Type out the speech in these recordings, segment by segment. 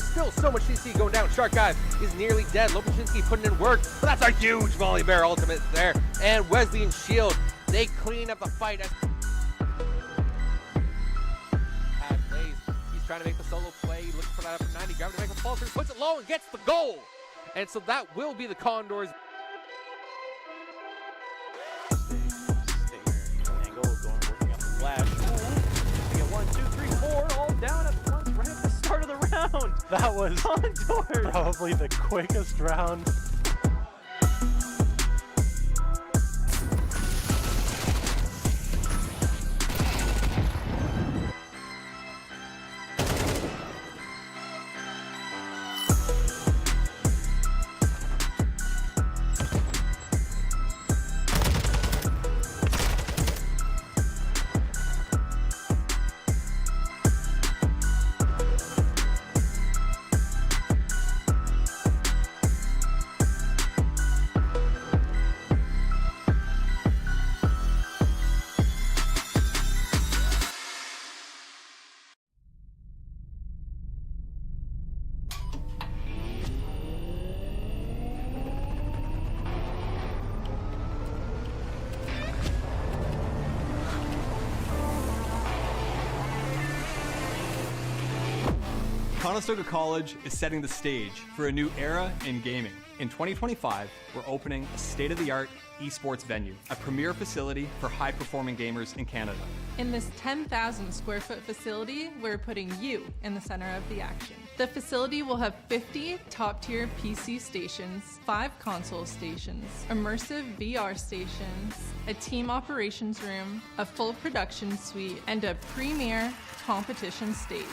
there's still so much CC going down. Shark Guy is nearly dead. Lopachinski putting in work, but that's a huge Volley Bear ultimate there. And Wesley and Shield, they clean up the fight. He's trying to make the solo play, looking for that upper 90, grabbing to make a fall through, puts it low and gets the goal. And so that will be the Condors. Angle going, working up the flash. We get 1, 2, 3, 4, all down at once right at the start of the round. That was Condors. probably the quickest round. Conestoga College is setting the stage for a new era in gaming. In 2025, we're opening a state-of-the-art esports venue, a premier facility for high-performing gamers in Canada. In this 10,000 square foot facility, we're putting you in the center of the action. The facility will have 50 top-tier PC stations, 5 console stations, immersive VR stations, a team operations room, a full production suite, and a premier competition stage.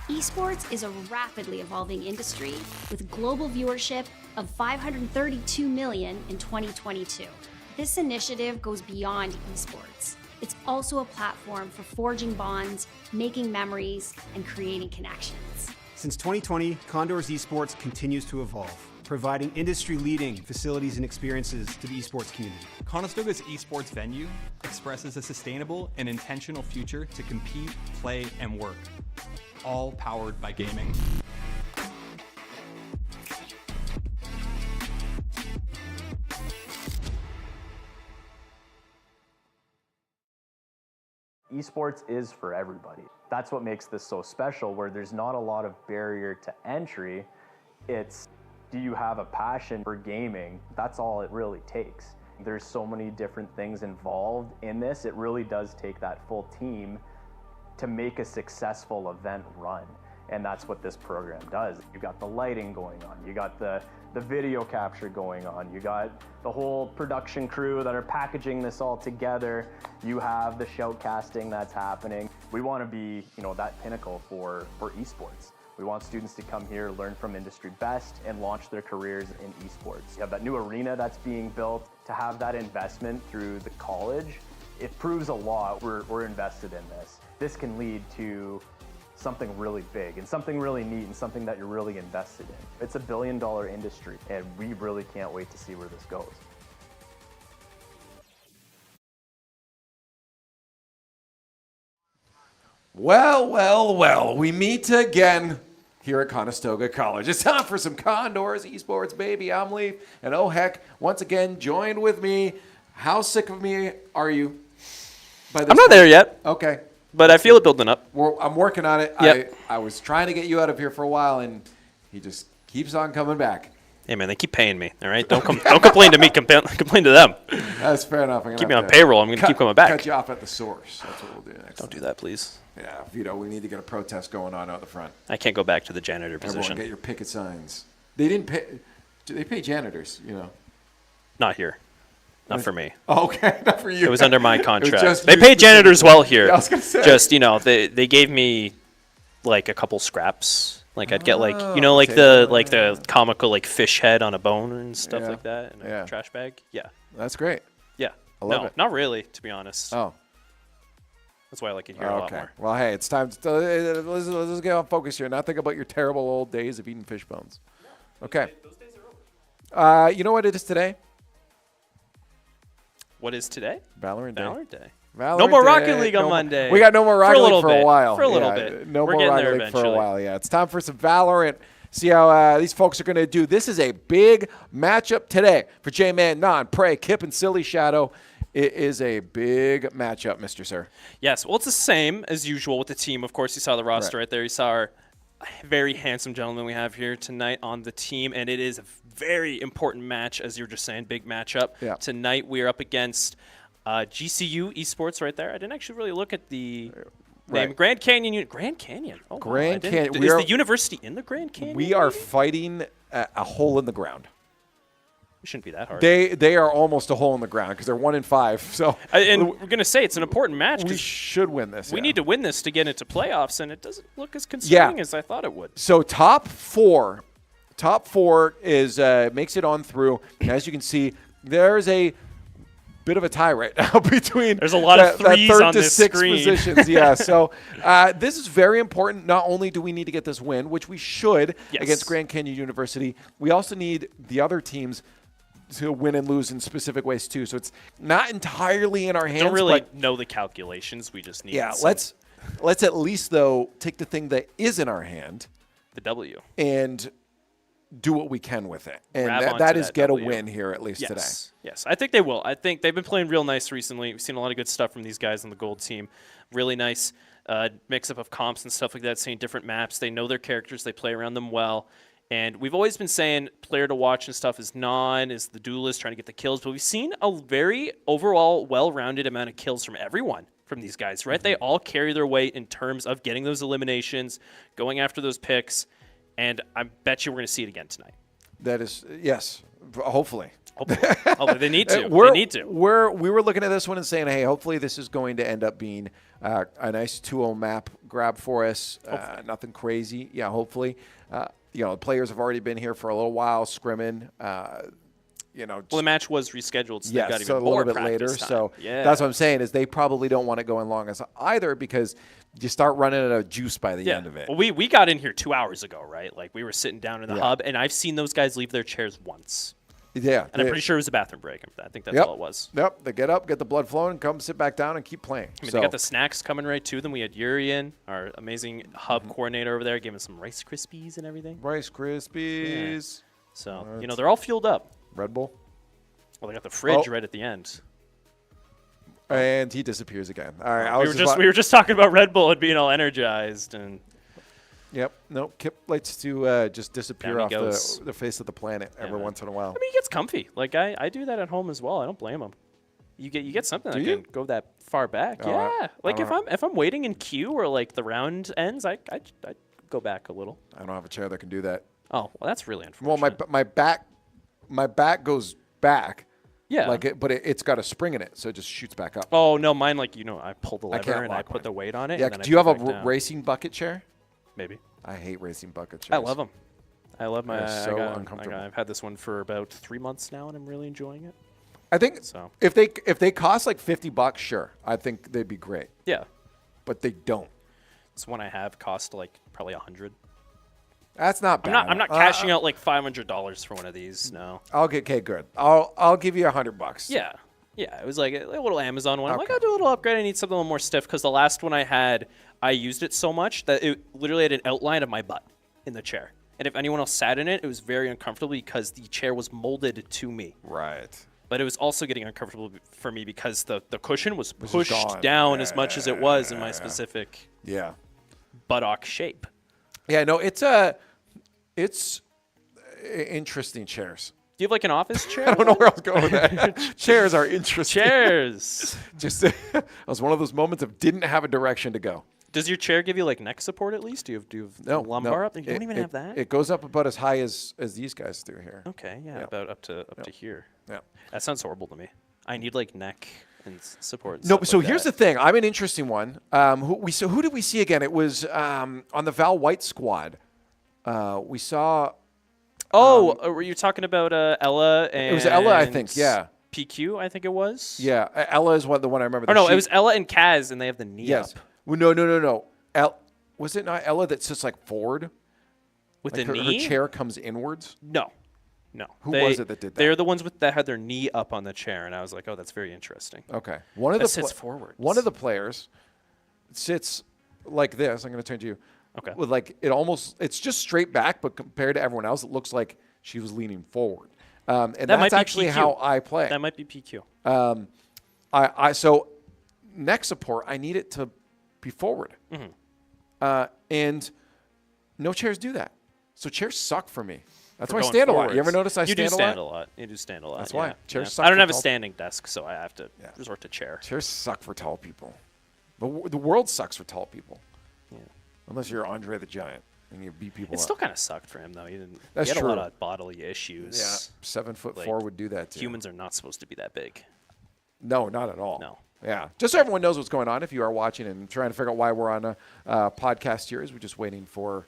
Esports is a rapidly evolving industry with global viewership of 532 million in 2022. This initiative goes beyond esports. It's also a platform for forging bonds, making memories, and creating connections. Since 2020, Condors Esports continues to evolve, providing industry-leading facilities and experiences to the esports community. Conestoga's esports venue expresses a sustainable and intentional future to compete, play, and work, all powered by gaming. Esports is for everybody. That's what makes this so special, where there's not a lot of barrier to entry. It's, do you have a passion for gaming? That's all it really takes. There's so many different things involved in this. It really does take that full team to make a successful event run. And that's what this program does. You got the lighting going on, you got the video capture going on, you got the whole production crew that are packaging this all together, you have the shoutcasting that's happening. We want to be, that pinnacle for esports. We want students to come here, learn from industry best, and launch their careers in esports. You have that new arena that's being built. To have that investment through the college, it proves a lot. We're invested in this. This can lead to something really big and something really neat and something that you're really invested in. It's a $1 billion industry, and we really can't wait to see where this goes. Well, we meet again here at Conestoga College. It's time for some Condors Esports, baby. I'm Leaf, and oh heck, once again, joined with me. How sick of me are you? I'm not there yet. Okay. But I feel it building up. Well, I'm working on it. Yep. I was trying to get you out of here for a while, and he just keeps on coming back. Hey, man, they keep paying me, all right? Don't complain to me. Complain to them. That's fair enough. Keep me on payroll. I'm going to keep coming back. Cut you off at the source. That's what we'll do next Don't time. do that, please. Yeah, Vito, we need to get a protest going on out the front. I can't go back to the janitor position. Everyone get your picket signs. They didn't pay. They pay janitors, Not here. Not for me. Oh, okay, not for you. It was under my contract. They pay janitors well here. Yeah, I was gonna say. Just, they gave me like a couple scraps. Like I'd get the comical fish head on a bone and stuff like that in a trash bag. Yeah. That's great. Yeah. I love it. Not really, to be honest. Oh. That's why I like it here a lot more. Well, hey, it's time to let's get on focus here. Not think about your terrible old days of eating fish bones. Okay. Those days are over. You know what it is today? What is today? Valorant Day. Valorant Day. Valorant No more Rocket Day. League on Monday. We got no more Rocket League for a while. For a little bit. No We're more getting Rocket there League for a eventually. while. Yeah, it's time for some Valorant. See how these folks are going to do. This is a big matchup today for J-Man, Non, Prey, Kip, and Silly Shadow. It is a big matchup, Mr. Sir. Yes, well, it's the same as usual with the team. Of course, you saw the roster right there. You saw our very handsome gentleman we have here tonight on the team, and it is a very important match, as you were just saying, big matchup. Yeah. Tonight, we are up against GCU Esports right there. I didn't actually really look at the name. Grand Canyon. Grand Canyon. Oh, Grand Canyon. Is the university in the Grand Canyon? We are fighting a hole in the ground. It shouldn't be that hard. They are almost a hole in the ground because they're 1-5. So and we're going to say it's an important match. We should win this. We need to win this to get into playoffs, and it doesn't look as concerning as I thought it would. So top four is makes it on through. And as you can see, there's a bit of a tie right now between there's a lot of threes third on to this sixth screen. positions. Yeah, so this is very important. Not only do we need to get this win, which we should against Grand Canyon University, we also need the other teams to win and lose in specific ways too. So it's not entirely in our hands. Don't really know the calculations. We just need. Yeah, let's at least though take the thing that is in our hand, the W, and do what we can with it. And Grab that is that get W. a win here at least today. Yes, I think they will. I think they've been playing real nice recently. We've seen a lot of good stuff from these guys on the gold team. Really nice mix-up of comps and stuff like that, seeing different maps. They know their characters. They play around them well. And we've always been saying player to watch and stuff is Non, is the duelist trying to get the kills. But we've seen a very overall well-rounded amount of kills from everyone from these guys, right? They all carry their weight in terms of getting those eliminations, going after those picks. And I bet you we're going to see it again tonight. That is, yes, hopefully. Hopefully. They need to. They need to. We were looking at this one and saying, hey, hopefully this is going to end up being a nice 2-0 map grab for us. Nothing crazy. Yeah, hopefully. The players have already been here for a little while, scrimming. Well, the match was rescheduled, so they got even so a more little bit later. time. So that's what I'm saying is they probably don't want to go in long as either because you start running out of juice by the end of it. Well, we got in here 2 hours ago, right? Like we were sitting down in the hub, and I've seen those guys leave their chairs once. Yeah. And I'm pretty sure it was a bathroom break. I think that's all it was. Yep. They get up, get the blood flowing, come sit back down and keep playing. I mean, they got the snacks coming right to them. We had Yuri in, our amazing hub coordinator over there, giving us some Rice Krispies and everything. Rice Krispies. Yeah. So, they're all fueled up. Red Bull. Well, they got the fridge right at the end. And he disappears again. All right. We were just talking about Red Bull and being all energized. And yep. No, Kip likes to just disappear off the face of the planet every once in a while. I mean, he gets comfy. Like I do that at home as well. I don't blame him. You get something that can go that far back. Yeah. Like if I'm waiting in queue or like the round ends, I go back a little. I don't have a chair that can do that. Oh, well, that's really unfortunate. Well, my back goes back. Yeah. But it's got a spring in it, so it just shoots back up. Oh no, mine I pull the lever and I put the weight on it. Yeah. And then Do you have a racing bucket chair? Maybe. I hate racing bucket chairs. I love them. I love my. They're so uncomfortable. I've had this one for about 3 months now, and I'm really enjoying it. I think if they cost like $50, sure, I think they'd be great. Yeah. But they don't. This one I have cost like probably $100. That's not bad. I'm not cashing out like $500 for one of these. No. Okay, good. I'll give you $100. Yeah. Yeah, it was like a little Amazon one. I'm like, I'll do a little upgrade. I need something a little more stiff because the last one I had, I used it so much that it literally had an outline of my butt in the chair. And if anyone else sat in it, it was very uncomfortable because the chair was molded to me. Right. But it was also getting uncomfortable for me because the cushion was pushed down as much as it was in my specific buttock shape. Yeah, no, it's interesting chairs. Do you have like an office chair? I don't know where I was going with that. Chairs are interesting. Chairs. Just it was one of those moments of didn't have a direction to go. Does your chair give you like neck support at least? Do you have lumbar up? You don't even have that? It goes up about as high as these guys do here. Okay, yeah. About up to here. Yeah. That sounds horrible to me. I need like neck and support. And no, so here's the thing. I'm an interesting one. Who did we see again? It was on the Val White squad. We saw. Were you talking about Ella and? It was Ella, I think. Yeah. PQ, I think it was. Yeah, Ella is the one I remember. No, it was Ella and Kaz, and they have the knee up. Well, no. Was it not Ella that sits like forward? With like the knee? Her chair comes inwards? No. No. Who was it that did that? They're the ones that had their knee up on the chair, and I was like, oh, that's very interesting. Okay. One of That the sits forwards. One of the players sits like this. I'm going to turn to you. Okay. With like it's just straight back, but compared to everyone else, it looks like she was leaning forward. And That might that's be actually PQ. how I play. That might be PQ. So neck support, I need it to be forward. And no chairs do that. So chairs suck for me. That's why I Going stand a lot. forwards. You ever notice I stand a lot? You do stand a lot. You do stand a lot. That's why. yeah. Chairs Yeah. suck I don't for have a tall- standing desk, so I have to resort to chair. Chairs suck for tall people. The world sucks for tall people. Yeah. Unless you're Andre the Giant and you beat people It up. still kind of sucked for him, though. That's he had true. a lot of bodily issues. Yeah, 7'4" Like, would do that too. Humans are not supposed to be that big. No, not at all. No. Yeah, just so everyone knows what's going on. If you are watching and trying to figure out why we're on a podcast series, we're just waiting for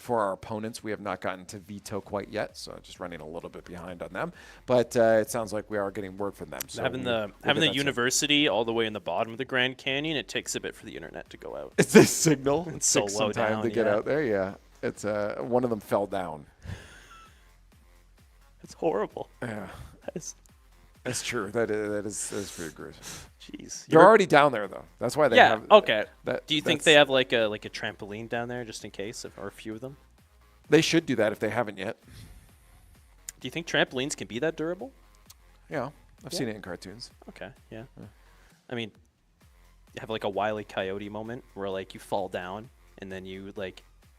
our opponents. We have not gotten to veto quite yet, so just running a little bit behind on them. But it sounds like we are getting word from them. So having the university all the way in the bottom of the Grand Canyon, it takes a bit for the internet to go out. It's this signal. It's so takes low some time down, to get yeah. out there. Yeah, it's one of them fell down. It's horrible. Yeah, That's true. That is pretty gruesome. jeez. You're already down there though. That's why they Yeah. have. Okay. Do you think that's- they have like a trampoline down there just in case, or a few of them? They should do that if they haven't yet. Do you think trampolines can be that durable? Yeah, I've seen it in cartoons. Okay. Yeah. I mean, you have like a Wile E. Coyote moment where like you fall down and then you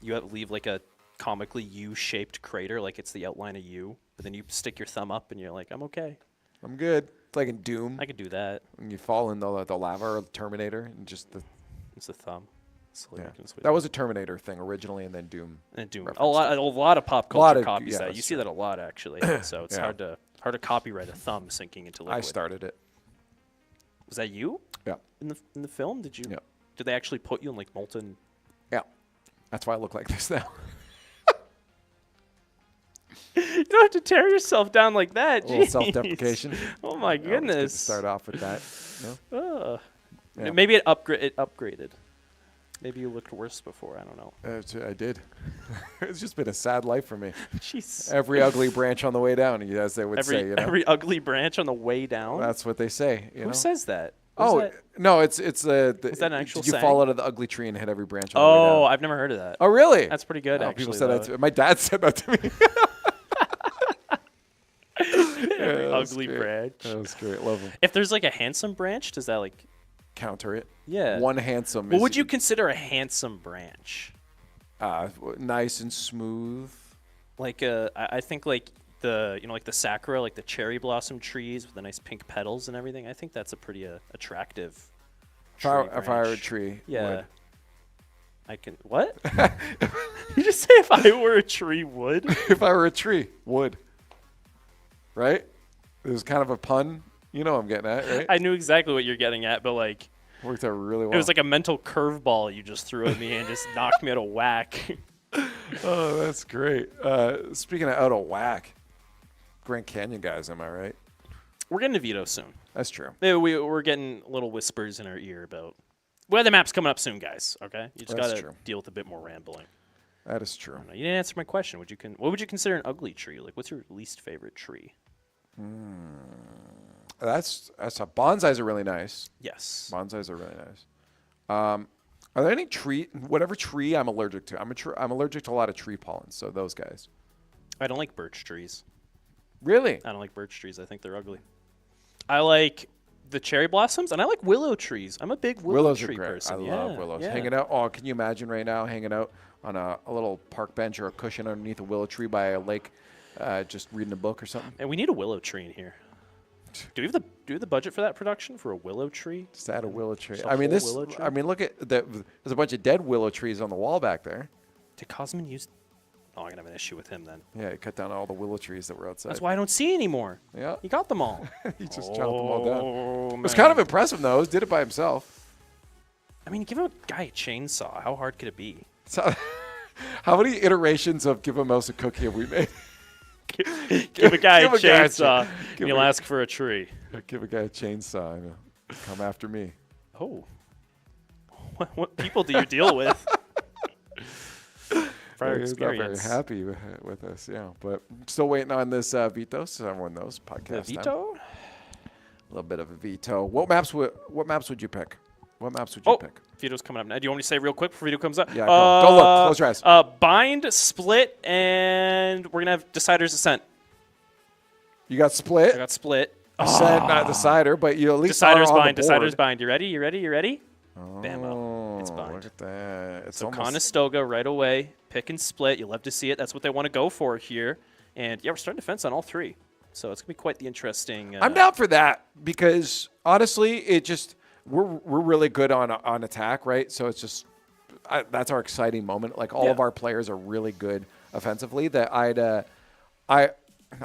leave like a comically U-shaped crater, like it's the outline of U, but then you stick your thumb up and you're like, I'm okay. I'm good. It's like in Doom. I could do that. When you fall in the lava or the Terminator and just It's the thumb. So yeah. you can switch That was a Terminator thing originally, and then Doom. and Doom. referenced A lot of pop A lot culture of- copies yeah, that. that's You see true. that a lot actually. So it's Yeah. hard to copyright a thumb sinking into liquid. I started it. Was that you Yeah. in the film? Did you? Yeah. Did they actually put you in like molten? Yeah. That's why I look like this now. You don't have to tear yourself down like that. A little Jeez. self-deprecation. Oh my It's good to goodness. start off with that. No? Yeah. Maybe it upgraded. Maybe you looked worse before. I don't know. I did. It's just been a sad life for me. Jeez. Every ugly branch on the way down, as they would say. You know? Every ugly branch on the way down. That's what they say. You Who know? says that? Oh Who's that? no! It's Is that an actual Did you saying? fall out of the ugly tree and hit every branch on the way down? Oh, I've never heard of that. Oh, really? That's pretty good. Oh, Actually, people said that. though. My dad said that to me. Ugly branch. That was great. Love him. If there's like a handsome branch, does that like? Counter it. Yeah. One handsome. What is would you consider a handsome branch? nice and smooth? Like I think like the like the sakura, like the cherry blossom trees with the nice pink petals and everything. I think that's a pretty attractive. If I were a branch. tree, Yeah. wood. I can what? You just say if I were a tree, would? If I were a tree, wood. Right? It was kind of a pun. You know what I'm getting at, right? I knew exactly what you're getting at, but like Worked out really well. it was like a mental curveball you just threw at me and just knocked me out of whack. Oh, that's great. Speaking of out of whack, Grand Canyon guys, am I right? We're getting a veto soon. That's true. We're getting little whispers in our ear about weather map's coming up soon, guys. Okay, you just That's gotta true. deal with a bit more rambling. That is true. You didn't answer my question. What would you consider an ugly tree? Like, what's your least favorite tree? That's bonsais are really nice. Yes. Bonsais are really nice. Are there any whatever tree I'm allergic to? I'm allergic to a lot of tree pollen. So those guys. I don't like birch trees. Really? I don't like birch trees. I think they're ugly. I like the cherry blossoms, and I like willow trees. I'm a big willow tree are great. person. I Yeah, love willows. yeah. Hanging out. Oh, can you imagine right now hanging out on a little park bench or a cushion underneath a willow tree by a lake, just reading a book or something? And we need a willow tree in here. Do we have the budget for that production for a willow tree? Just add a willow tree. Just a I mean, whole this. willow tree? I mean, look at there's a bunch of dead willow trees on the wall back there. Did Cosman use? Oh, I'm gonna have an issue with him then. Yeah, he cut down all the willow trees that were outside. That's why I don't see anymore. Yeah. He got them all. He just chopped them all down. Oh, It was man. kind of impressive, though. He did it by himself. I mean, give a guy a chainsaw. How hard could it be? So, how many iterations of give a mouse a cookie have we made? Give a guy a Give a guy a chainsaw, give and you'll a- ask for a tree. Give a guy a chainsaw and come after me. Oh. What people do you deal with? Prior He's not very experience. happy with us, yeah. But still waiting on this veto, so everyone knows podcast. The time. veto? A little bit of a veto. What maps would you pick? What maps would you pick? Veto's coming up now. Do you want me to say real quick before Veto comes up? Yeah, go. Don't look. Close your eyes. Bind, Split, and we're going to have Decider's Ascent. You got Split. I got Split. Ascent, not Decider, but you at least Decider's are on Bind. the board. Decider's Bind. You ready? You ready? You ready? Bammo. It's Bind. Look at that. It's So almost Conestoga right away. Pick and Split. You love to see it. That's what they want to go for here. And, yeah, we're starting defense on all three. So it's going to be quite the interesting. I'm down for that because, honestly, it just we're really good on attack, right? So it's just that's our exciting moment. Like, all of our players are really good offensively that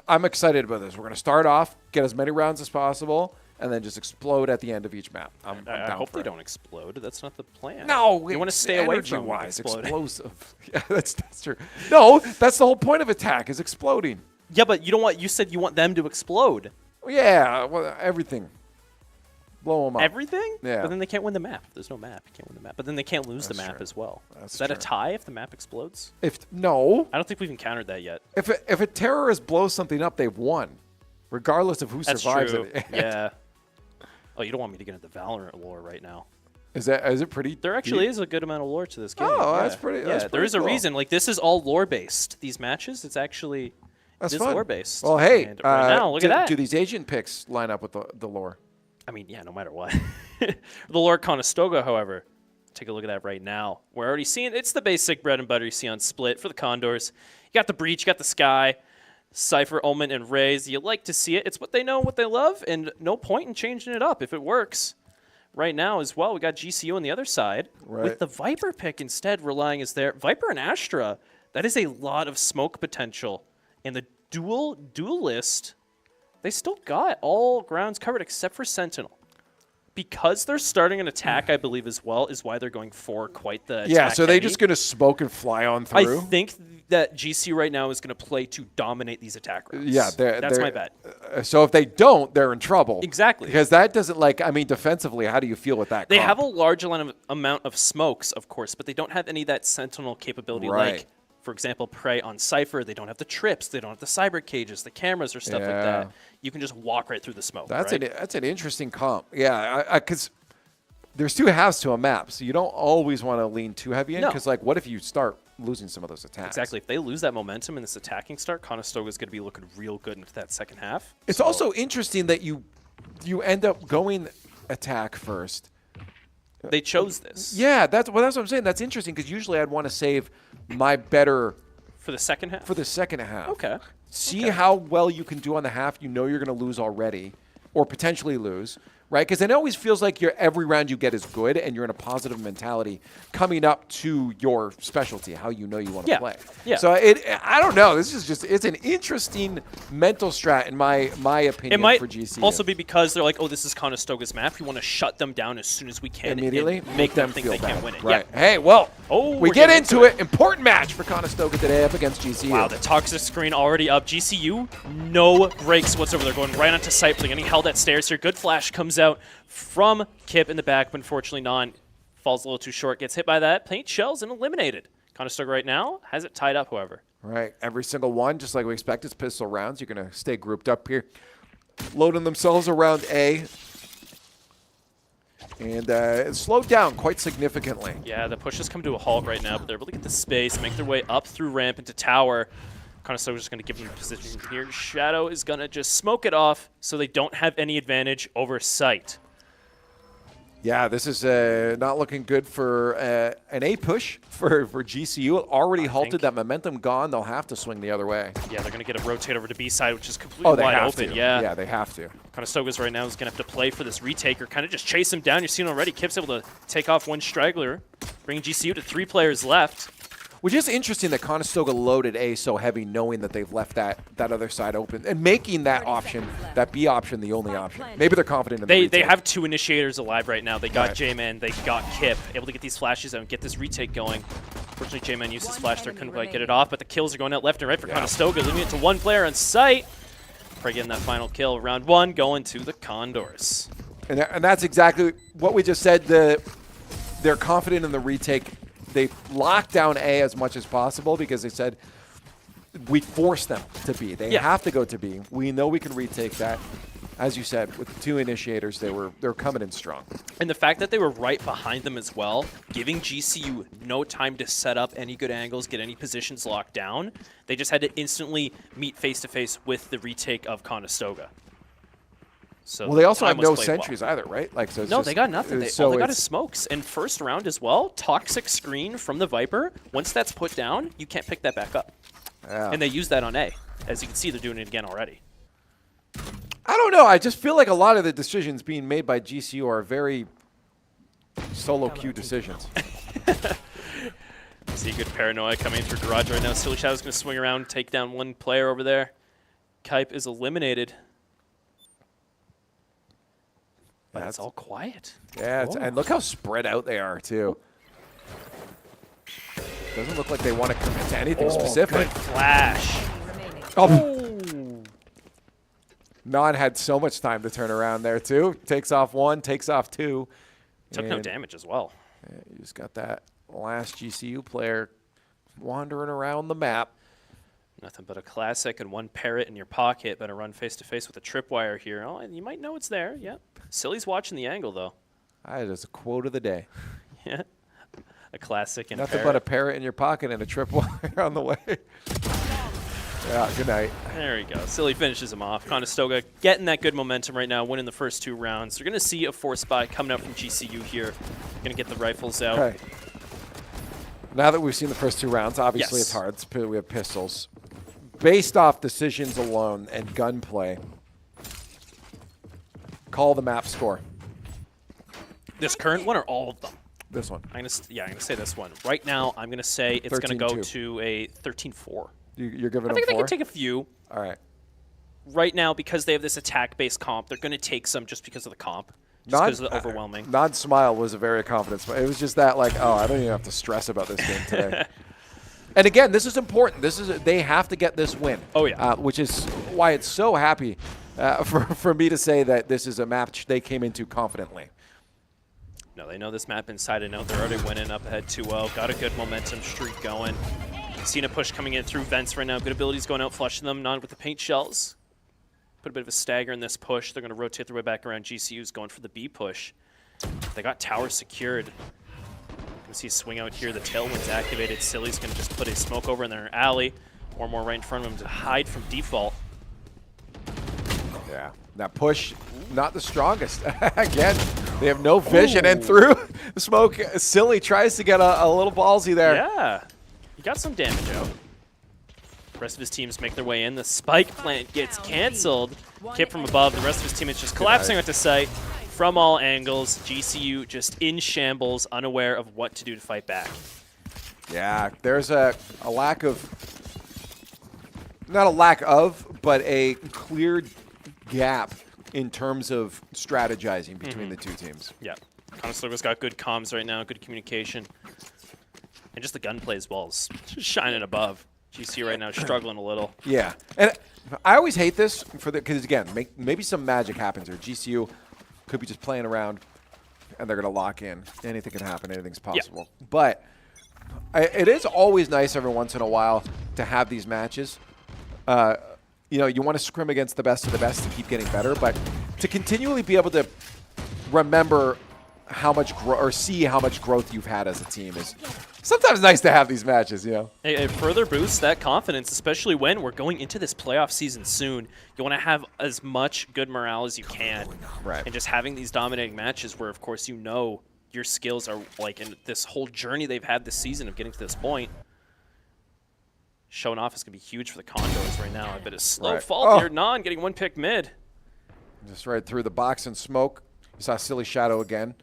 I'm excited about this. We're going to start off, get as many rounds as possible, and then just explode at the end of each map. I'm I down hope for they it. don't explode. That's not the plan. No, you want to stay away from exploding. explosive. Yeah, that's true. No, that's the whole point of attack is exploding. Yeah, but you don't want. You said you want them to explode. Yeah, well, everything. Blow them up. Everything? Yeah. But then they can't win the map. If there's no map, you can't win the map. But then they can't lose the map as well. That's Is that a true. tie if the map explodes? No. I don't think we've encountered that yet. If a terrorist blows something up, they've won, regardless of who That's survives true. it. Yeah. Oh, you don't want me to get into Valorant lore right now. Is it pretty? There actually deep? is a good amount of lore to this game. Oh, yeah. that's pretty. Yeah, That's there pretty is a cool. reason. Like, this is all lore based. These matches, it's actually That's it is fun. lore based. Well, hey, And right now, look at that. Do these agent picks line up with the lore? I mean, yeah, no matter what. The lore Conestoga, however, take a look at that right now. We're already seeing it's the basic bread and butter you see on Split for the Condors. You got the Breach, you got the Sky, Cypher, Omen, and Raze. You like to see it. It's what they know, what they love, and no point in changing it up if it works. Right now as well, we got GCU on the other side with the Viper pick instead relying as there. Viper and Astra, that is a lot of smoke potential. And the duelist, they still got all grounds covered except for Sentinel. Because they're starting an attack, I believe, as well, is why they're going for quite the attack. Yeah, so they're heavy. just going to smoke and fly on through? I think that GC right now is going to play to dominate these attack rounds. Yeah, that's my bet. So if they don't, they're in trouble. Exactly. Because that doesn't, defensively, how do you feel with that? They comp? have a large amount of smokes, of course, but they don't have any of that Sentinel capability like, for example, Prey on Cypher. They don't have the trips. They don't have the cyber cages, the cameras or stuff like that. You can just walk right through the smoke. That's right? that's an interesting comp. Yeah, because there's two halves to a map, so you don't always want to lean too heavy in. Because, what if you start losing some of those attacks? Exactly. If they lose that momentum in this attacking start, Conestoga is going to be looking real good into that second half. It's also interesting that you end up going attack first. They chose this. Yeah, that's what I'm saying. That's interesting because usually I'd want to save my better for the second half. For the second half. Okay. See how well you can do on the half you know you're going to lose already or potentially lose, right? Because it always feels like every round you get is good and you're in a positive mentality coming up to your specialty, how you know you want to play. Yeah. So I don't know. This is just, it's an interesting mental strat in my opinion it might for GCU. also be because they're like, oh, this is Conestoga's map. We want to shut them down as soon as we can. Immediately and make them think feel they bad. can't win it. Right. Yeah. Hey, well, we we're get getting into it. Important match for Conestoga today up against GCU. Wow, the toxic screen already up. GCU, no breaks whatsoever. They're going right onto Cypher. They're getting held at stairs here. Good flash comes out from Kip in the back, but unfortunately not. Falls a little too short. Gets hit by that. Paint shells and eliminated. Conestoga right now has it tied up, however. Right. Every single one, just like we expect, is pistol rounds. You're going to stay grouped up here. Loading themselves around A. And it slowed down quite significantly. Yeah, the push has come to a halt right now, but they're able to get the space, make their way up through ramp into tower. Conestoga's just going to give them the position here. Shadow is going to just smoke it off so they don't have any advantage over sight. Yeah, this is not looking good for an A push for GCU. Already halted, that momentum gone. They'll have to swing the other way. Yeah, they're going to get a rotate over to B side, which is completely wide open. Yeah, they have to. Conestoga's right now is going to have to play for this retake or kind of just chase him down. You're seeing already Kip's able to take off one straggler, bringing GCU to 3 players left. Which is interesting that Conestoga loaded A so heavy, knowing that they've left that other side open and making that option, that B option, the only option. Maybe they're confident in the retake. They have 2 initiators alive right now. They got J-Man, they got Kip, able to get these flashes out and get this retake going. Fortunately, J-Man used his flash there, couldn't quite get it off, but the kills are going out left and right for Conestoga, leaving it to 1 player on site. Probably getting that final kill. Round 1 going to the Condors. And that's exactly what we just said. They're confident in the retake. they locked down A as much as possible because they said we force them to B. They have to go to B. We know we can retake that. As you said, with the 2 initiators, they're coming in strong. And the fact that they were right behind them as well, giving GCU no time to set up any good angles, get any positions locked down, they just had to instantly meet face-to-face with the retake of Conestoga. So well, they also have no played sentries well. either, right? Like, so it's no, just, they got nothing. All they got is smokes. And first round as well, toxic screen from the Viper. Once that's put down, you can't pick that back up. Yeah. And they use that on A. As you can see, they're doing it again already. I don't know. I just feel like a lot of the decisions being made by GCU are very solo queue decisions. See good paranoia coming through garage right now. Silly Shadow's going to swing around, take down one player over there. Kype is eliminated. But it's all quiet. Yeah, and look how spread out they are, too. Doesn't look like they want to commit to anything specific. Good flash. Non had so much time to turn around there, too. Takes off 1, takes off 2. Took no damage as well. Yeah, you just got that last GCU player wandering around the map. Nothing but a classic and one parrot in your pocket. Better run face-to-face with a tripwire here. Oh, and you might know it's there. Yep. Silly's watching the angle, though. That is a quote of the day. Yeah. A classic and Nothing but a parrot in your pocket and a tripwire on the way. Yeah, good night. There we go. Silly finishes him off. Conestoga getting that good momentum right now, winning the first 2 rounds. They're going to see a force buy coming out from GCU here. Going to get the rifles out. Okay. Now that we've seen the first 2 rounds, obviously Yes. it's hard. We have pistols. Based off decisions alone and gunplay, call the map score. This current one or all of them? This one. I'm gonna say this one. Right now, I'm going to say it's going to go 13-2. to a 13-4. You're giving I them think 4? they can take a few. All right. Right now, because they have this attack-based comp, they're going to take some just because of the comp. Just because of the overwhelming. Nod smile was a very confident smile. It was just that, like, oh, I don't even have to stress about this game today. And again, this is important. They have to get this win. Oh, yeah. Which is why it's so happy for me to say that this is a match they came into confidently. No, they know this map inside and out. They're already winning up ahead 2-0. Got a good momentum streak going. Seen a push coming in through vents right now. Good abilities going out, flushing them. Non with the paint shells. Put a bit of a stagger in this push. They're going to rotate their way back around. GCU's going for the B push. They got tower secured. You can see a swing out here. The tailwind's activated. Silly's going to just put a smoke over in their alley. Or more right in front of him to hide from default. Yeah. That push, not the strongest. Again, they have no vision. And through the smoke, Silly tries to get a little ballsy there. Yeah. He got some damage out. The rest of his teams make their way in. The spike plant gets canceled. Kip from above. The rest of his teammates just collapsing onto site from all angles. GCU just in shambles, unaware of what to do to fight back. Yeah, there's a lack of, not a lack of, but a clear gap in terms of strategizing between the two teams. Yeah. Conestoga's got good comms right now, good communication. And just the gunplay as well is just shining above. GCU right now struggling a little. Yeah, and I always hate this because again, maybe some magic happens or GCU could be just playing around, and they're gonna lock in. Anything can happen. Anything's possible. Yeah. But it is always nice every once in a while to have these matches. You know, you want to scrim against the best of the best to keep getting better, but to continually be able to remember how much or see how much growth you've had as a team is sometimes nice to have these matches, you know. It further boosts that confidence, especially when we're going into this playoff season soon. You want to have as much good morale as you can. Right. And just having these dominating matches where, of course, you know your skills are like in this whole journey they've had this season of getting to this point. Showing off is going to be huge for the Condors right now. A bit of slow fall here. Non getting one pick mid. Just right through the box and smoke. You saw Silly Shadow again.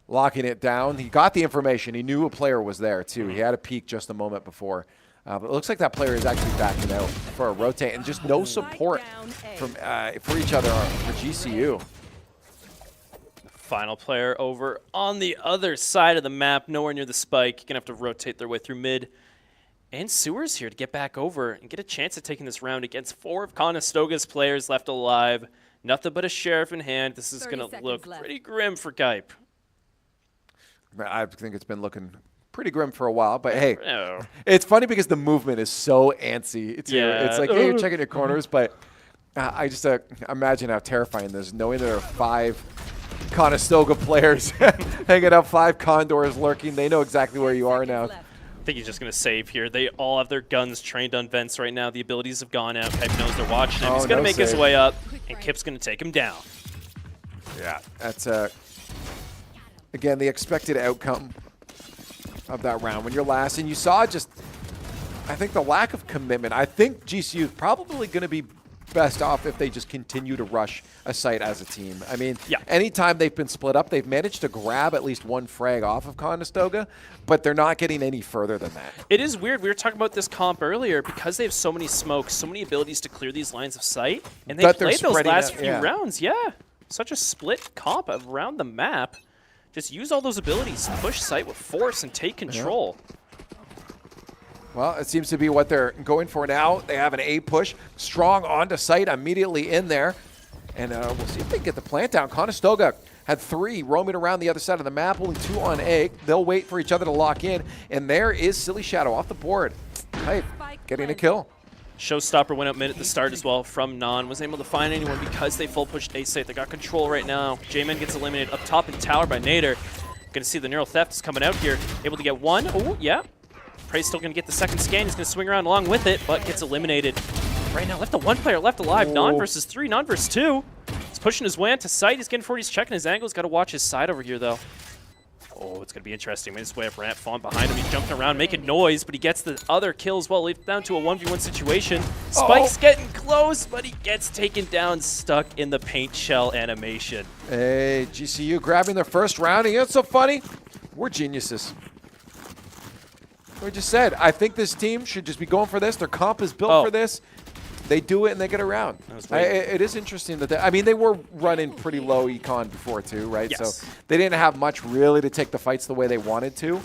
Locking it down. He got the information. He knew a player was there, too. He had a peek just a moment before. But it looks like that player is actually backing out for a rotate. And just no support from for each other for GCU. Final player over on the other side of the map. Nowhere near the spike. Going to have to rotate their way through mid. And Sewers here to get back over and get a chance at taking this round against 4 of Conestoga's players left alive. Nothing but a sheriff in hand. This is going to look pretty grim for Gype. I think it's been looking pretty grim for a while. But hey, Oh. it's funny because the movement is so antsy. Yeah. It's like, hey, you're checking your corners, but I just imagine how terrifying this is, knowing there are 5 Conestoga players hanging out, 5 Condors lurking. They know exactly where you are now. I think he's just going to save here. They all have their guns trained on vents right now. The abilities have gone out. Kip knows they're watching him. He's going to make his way up, and Kip's going to take him down. Yeah, that's again the expected outcome of that round. When you're last, and you saw just, I think the lack of commitment. I think GCU is probably going to be best off if they just continue to rush a site as a team. I mean, anytime they've been split up, they've managed to grab at least 1 frag off of Conestoga, but they're not getting any further than that. It is weird. We were talking about this comp earlier because they have so many smokes, so many abilities to clear these lines of sight, and they played those last few rounds. Yeah, such a split comp around the map. Just use all those abilities, push sight with force, and take control. Well, it seems to be what they're going for now. They have an A push, strong onto sight, immediately in there. And we'll see if they can get the plant down. Conestoga had 3 roaming around the other side of the map, only 2 on A. They'll wait for each other to lock in. And there is Silly Shadow off the board. Hype, getting a kill. Showstopper went up mid at the start as well from Non. Wasn't able to find anyone because they full pushed A site. They got control right now. J-Man gets eliminated up top in tower by Nader. Gonna see the neural theft is coming out here. Able to get 1. Oh, yeah. Prey's still going to get the second scan. He's going to swing around along with it, but gets eliminated. Right now, left the 1 player left alive. Non versus 3, Non versus 2. He's pushing his way onto sight. He's getting forward. He's checking his angle. He's got to watch his side over here, though. Oh, it's going to be interesting. Made his way up ramp. Fawn behind him. He's jumping around, making noise, but he gets the other kill as well. Leads down to a 1v1 situation. Spike's getting close, but he gets taken down, stuck in the paint shell animation. Hey, GCU grabbing their first round. And you know what's so funny? We're geniuses. We just said, I think this team should just be going for this. Their comp is built for this. They do it and they get around. It is interesting that they were running pretty low econ before too, right? Yes. So they didn't have much really to take the fights the way they wanted to.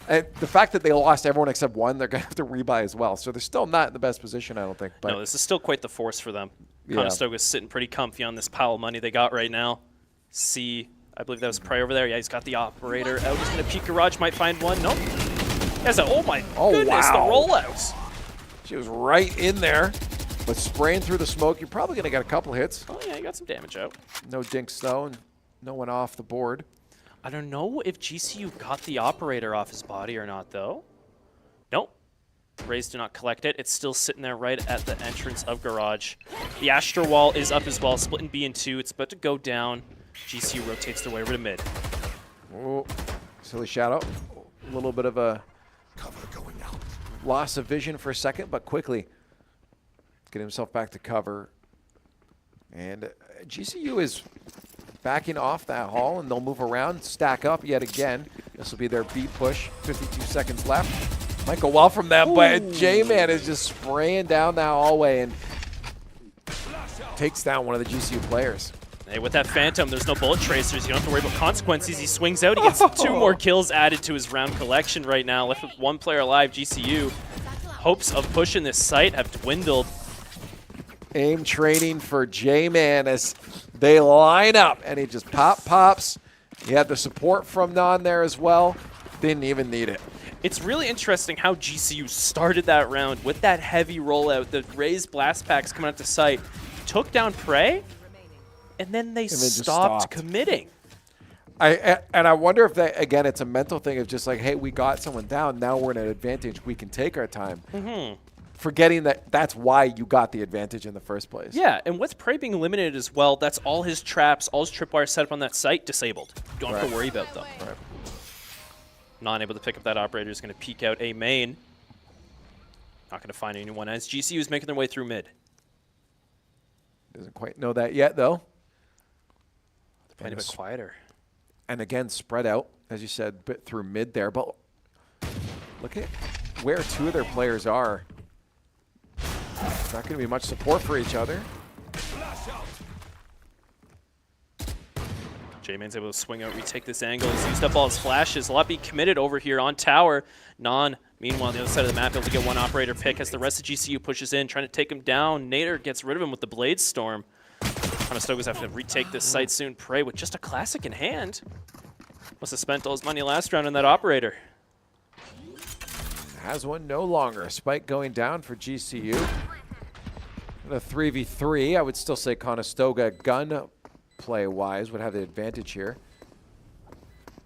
And the fact that they lost everyone except 1, they're going to have to rebuy as well. So they're still not in the best position, I don't think. But no, this is still quite the force for them. Conestoga's sitting pretty comfy on this pile of money they got right now. I believe that was Prey over there. Yeah, he's got the operator out. He's going to peek garage, might find one. Nope. Oh my goodness, the rollouts. She was right in there, but spraying through the smoke. You're probably going to get a couple hits. Oh yeah, he got some damage out. No dinks though, and no one off the board. I don't know if GCU got the operator off his body or not though. Nope. Rays do not collect it. It's still sitting there right at the entrance of garage. The Astra wall is up as well, splitting B in 2. It's about to go down. GCU rotates their way over to mid. Oh, Silly Shadow. A little bit of a loss of vision for a second, but quickly get himself back to cover. And GCU is backing off that hall, and they'll move around, stack up yet again. This will be their B push. 52 seconds left. Might go well from them, but J-Man is just spraying down that hallway and takes down one of the GCU players. Hey, with that Phantom, there's no bullet tracers. You don't have to worry about consequences. He swings out. He gets 2 more kills added to his round collection right now. Left with 1 player alive, GCU. Hopes of pushing this site have dwindled. Aim training for J-Man as they line up, and he just pops. He had the support from Non there as well. Didn't even need it. It's really interesting how GCU started that round with that heavy rollout, the raised blast packs coming out to sight, took down Prey, and then they stopped committing. I wonder if that, again, it's a mental thing of just like, hey, we got someone down, now we're in an advantage, we can take our time. Forgetting that that's why you got the advantage in the first place. Yeah, and with Prey being eliminated as well, that's all his traps, all his tripwires set up on that site disabled. Don't have to worry about them. Not able to pick up that operator is going to peek out A main. Not going to find anyone as GCU is making their way through mid. Doesn't quite know that yet, though. They're playing a bit quieter. And again, spread out, as you said, bit through mid there. But look at where 2 of their players are. Not going to be much support for each other. J-Man's able to swing out, retake this angle. He's used up all his flashes. A lot being committed over here on tower. Non, meanwhile, on the other side of the map, able to get 1 operator pick as the rest of GCU pushes in, trying to take him down. Nader gets rid of him with the Blade Storm. Conestoga's have to retake this site soon. Prey with just a classic in hand. Must have spent all his money last round on that operator. has one no longer. Spike going down for GCU. In a 3v3, I would still say Conestoga gun play-wise would have the advantage here.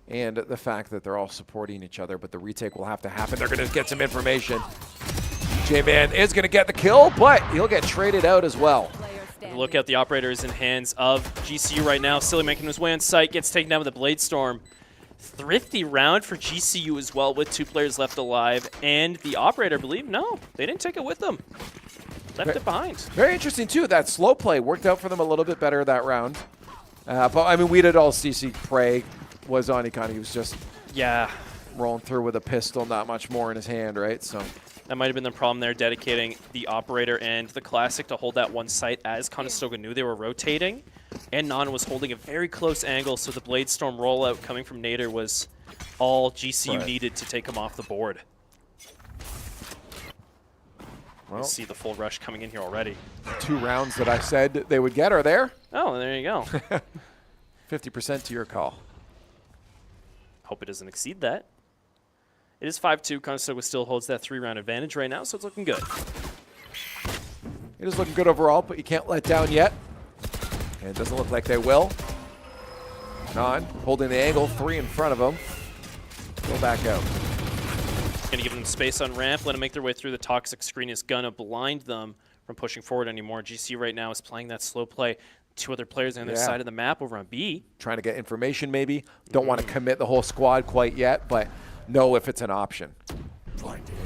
And the fact that they're all supporting each other, but the retake will have to happen. They're going to get some information. J-Man is going to get the kill, but he'll get traded out as well. Look out, the operator is in hands of GCU right now. Silly making his way on site, gets taken down with a Blade Storm. Thrifty round for GCU as well, with 2 players left alive. And the operator, I believe, no, they didn't take it with them. Left it behind. Very interesting, too. That slow play worked out for them a little bit better that round. But, I mean, we did all CC Prey was on. He was just rolling through with a pistol, not much more in his hand, right? So that might have been the problem there, dedicating the operator and the Classic to hold that one site as Conestoga knew they were rotating. And Non was holding a very close angle, so the Blade Storm rollout coming from Nader was all GCU needed to take him off the board. Well, you see the full rush coming in here already. 2 rounds that I said they would get are there. Oh, there you go. 50% to your call. Hope it doesn't exceed that. It is 5-2. Conestoga still holds that 3-round advantage right now, so it's looking good. It is looking good overall, but you can't let down yet. And it doesn't look like they will. Non holding the angle, 3 in front of him. Go back out. Going to give them space on ramp, let them make their way through the toxic screen. Is going to blind them from pushing forward anymore. GC right now is playing that slow play. 2 other players on the other side of the map over on B. Trying to get information maybe. Don't want to commit the whole squad quite yet, but know if it's an option.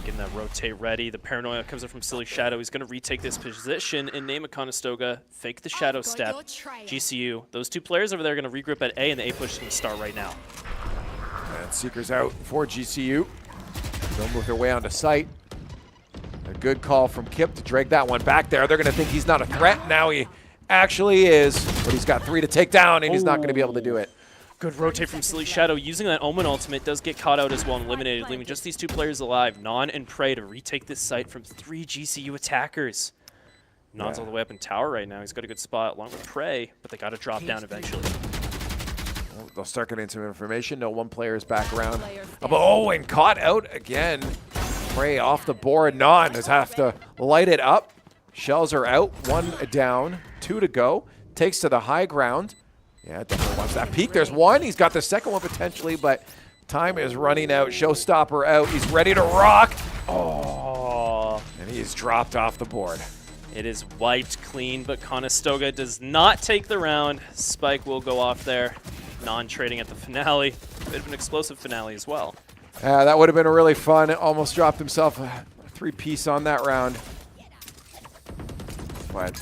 Getting that rotate ready. The paranoia comes in from Silly Shadow. He's going to retake this position and name a Conestoga. Fake the shadow step. GCU. Those 2 players over there are going to regroup at A, and the A push is going to start right now. And Seeker's out for GCU. They'll move their way onto site. A good call from Kip to drag that one back there. They're going to think he's not a threat. Now he actually is, but he's got 3 to take down, and he's not going to be able to do it. Good rotate from Silly Shadow. Using that Omen ultimate does get caught out as well and eliminated, leaving just these 2 players alive, Non and Prey, to retake this site from 3 GCU attackers. Non's all the way up in tower right now. He's got a good spot along with Prey, but they got to drop down eventually. Well, they'll start getting some information. No, 1 player is back around. Oh, and caught out again. Prey off the board. Non does have to light it up. Shells are out. 1 down. 2 to go. Takes to the high ground. Yeah, definitely wants that peek. There's 1. He's got the second one potentially, but time is running out. Showstopper out. He's ready to rock. Oh, and he's dropped off the board. It is wiped clean, but Conestoga does not take the round. Spike will go off there. Non-trading at the finale. Bit of an explosive finale as well. That would have been really fun. Almost dropped himself a 3-piece on that round. But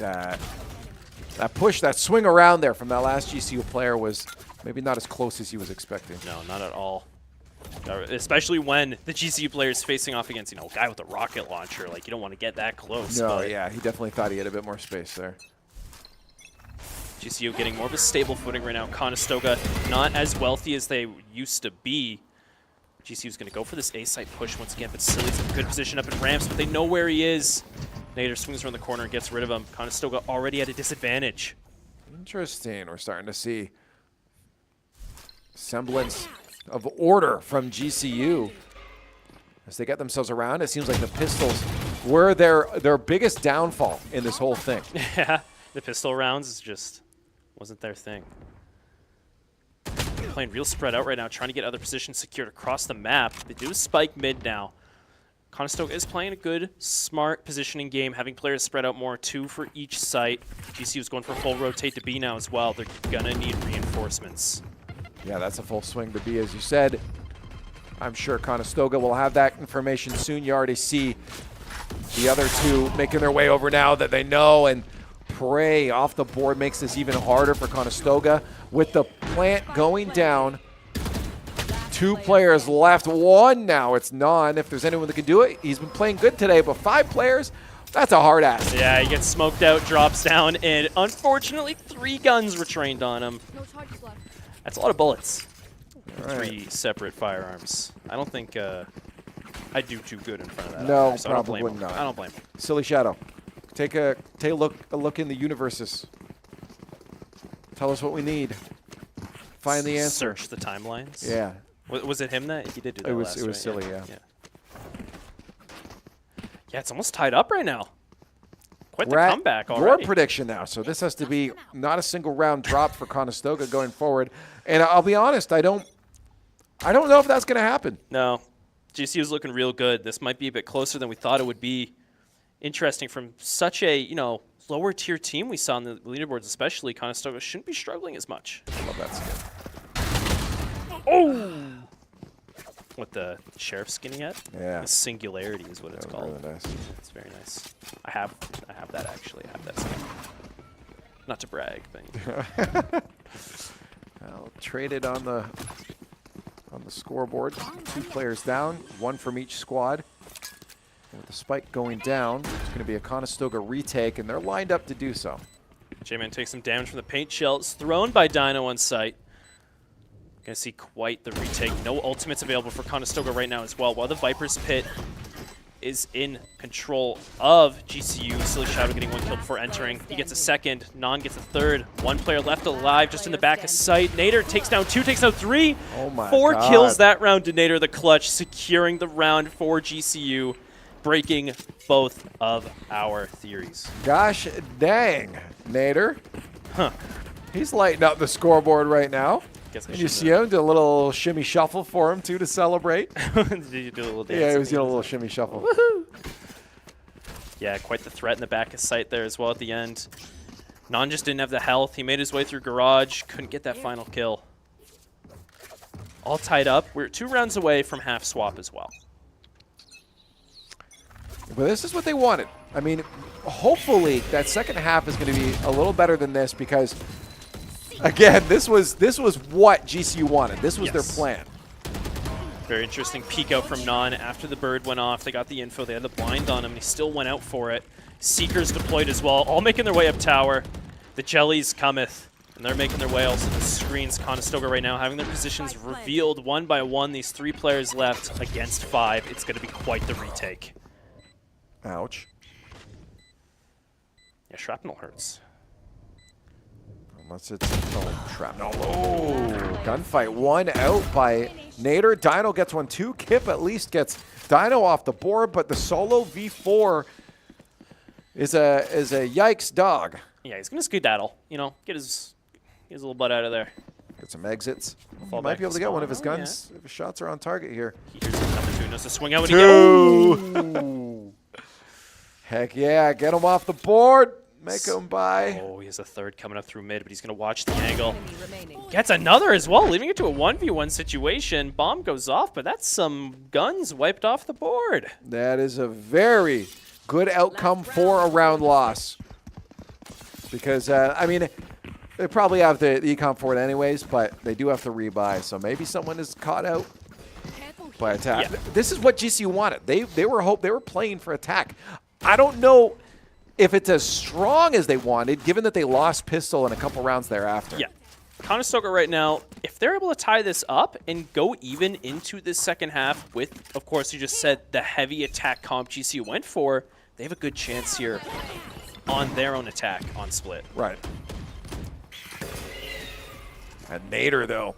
that push, that swing around there from that last GCU player was maybe not as close as he was expecting. No, not at all. Especially when the GCU player is facing off against, a guy with a rocket launcher. Like, you don't want to get that close. No, yeah, he definitely thought he had a bit more space there. GCU getting more of a stable footing right now. Conestoga not as wealthy as they used to be. GCU's going to go for this A-site push once again, but Silly's in good position up in ramps, but they know where he is. Nader swings around the corner and gets rid of him. Conestoga already at a disadvantage. Interesting. We're starting to see semblance of order from GCU as they get themselves around. It seems like the pistols were their biggest downfall in this whole thing. Yeah, the pistol rounds just wasn't their thing. They're playing real spread out right now, trying to get other positions secured across the map. They do spike mid now. Conestoga is playing a good, smart positioning game, having players spread out more, 2 for each site. GCU is going for a full rotate to B now as well. They're gonna need reinforcements. Yeah, that's a full swing to B, as you said. I'm sure Conestoga will have that information soon. You already see the other 2 making their way over now that they know, and Prey off the board makes this even harder for Conestoga. With the plant going down, 2 players left. 1 now. It's Non. If there's anyone that can do it, he's been playing good today, but 5 players, that's a hard ass. Yeah, he gets smoked out, drops down, and unfortunately 3 guns were trained on him. That's a lot of bullets. Right. 3 separate firearms. I don't think I'd do too good in front of that. No, either, so probably would not. I don't blame him. Silly Shadow, take a look in the universes. Tell us what we need. Find the answer. Search the timelines. Yeah. Was it him that he did do that? It was right? Silly, yeah. Yeah, it's almost tied up right now. Quite the We're at comeback your already. prediction now. So this has to be not a single round drop for Conestoga going forward. And I'll be honest, I don't know if that's going to happen. No. GCU is looking real good. This might be a bit closer than we thought it would be. Interesting from such a, lower tier team we saw on the leaderboards, especially Conestoga shouldn't be struggling as much. I love that skin. Oh! What, the sheriff skin yet? Yeah. The Singularity is what it's called. Really nice. It's very nice. I have that actually. I have that skin. Not to brag, but I'll trade it on the scoreboard. 2 players down, 1 from each squad. And with the spike going down, it's going to be a Conestoga retake, and they're lined up to do so. J-Man takes some damage from the paint shell. It's thrown by Dino on site. Gonna see quite the retake. No ultimates available for Conestoga right now as well. While the Viper's Pit is in control of GCU. Silly Shadow getting 1 kill before entering. He gets a second. Non gets a third. 1 player left alive just in the back of sight. Nader takes down 2, takes down 3. Oh my 4 God. kills that round to Nader the clutch, securing the round for GCU, breaking both of our theories. Gosh dang, Nader. Huh. He's lighting up the scoreboard right now. And you see him do a little shimmy shuffle for him, too, to celebrate. Did you do a little dance? Yeah, he was doing a little shimmy shuffle. Woohoo! Yeah, quite the threat in the back of sight there as well at the end. Non just didn't have the health. He made his way through garage. Couldn't get that final kill. All tied up. We're 2 rounds away from half swap as well. But this is what they wanted. I mean, hopefully that second half is going to be a little better than this because, again, this was what GCU wanted. This was their plan. Very interesting peek out from Non after the bird went off. They got the info. They had the blind on him, and he still went out for it. Seekers deployed as well, all making their way up tower. The Jellies cometh, and they're making their way also to the screens. Conestoga right now having their positions revealed 1 by 1. These 3 players left against 5. It's going to be quite the retake. Ouch. Yeah, shrapnel hurts. Unless it's shrapnel. Oh, gunfight. 1 out by Nader. Dino gets 1 too. Kip at least gets Dino off the board, but the solo V4 is a yikes dog. Yeah, he's gonna skedaddle. Get his little butt out of there. Get some exits. Fall He might back be able to get one of his spawn. guns if his shots are on target here. He hears him coming too. Knows to swing out when he goes. Heck yeah, get him off the board. Make him buy. Oh, he has a third coming up through mid, but he's going to watch the angle. Gets another as well, leaving it to a 1v1 situation. Bomb goes off, but that's some guns wiped off the board. That is a very good outcome for a round loss. Because, I mean, they probably have the econ for it anyways, but they do have to rebuy. So maybe someone is caught out by attack. Yeah. This is what GCU wanted. They were playing for attack. I don't know if it's as strong as they wanted, given that they lost pistol in a couple rounds thereafter. Yeah. Conestoga right now, if they're able to tie this up and go even into this second half with, of course, you just said the heavy attack comp GCU went for, they have a good chance here on their own attack on split. Right. And Nader, though,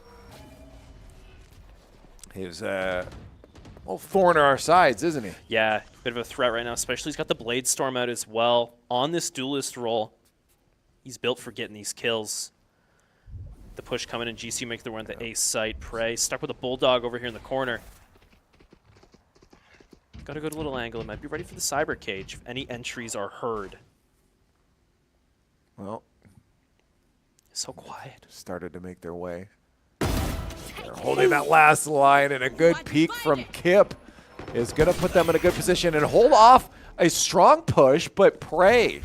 he's a little thorn in our sides, isn't he? Yeah, bit of a threat right now, especially he's got the Blade Storm out as well on this duelist role. He's built for getting these kills. The push coming in, GCU make the run to ace site. Prey stuck with a Bulldog over here in the corner. Got a good little angle. It might be ready for the Cyber Cage if any entries are heard. Well, so quiet. Started to make their way. They're holding that last line, and a good peek from Kip is going to put them in a good position and hold off a strong push, but Prey,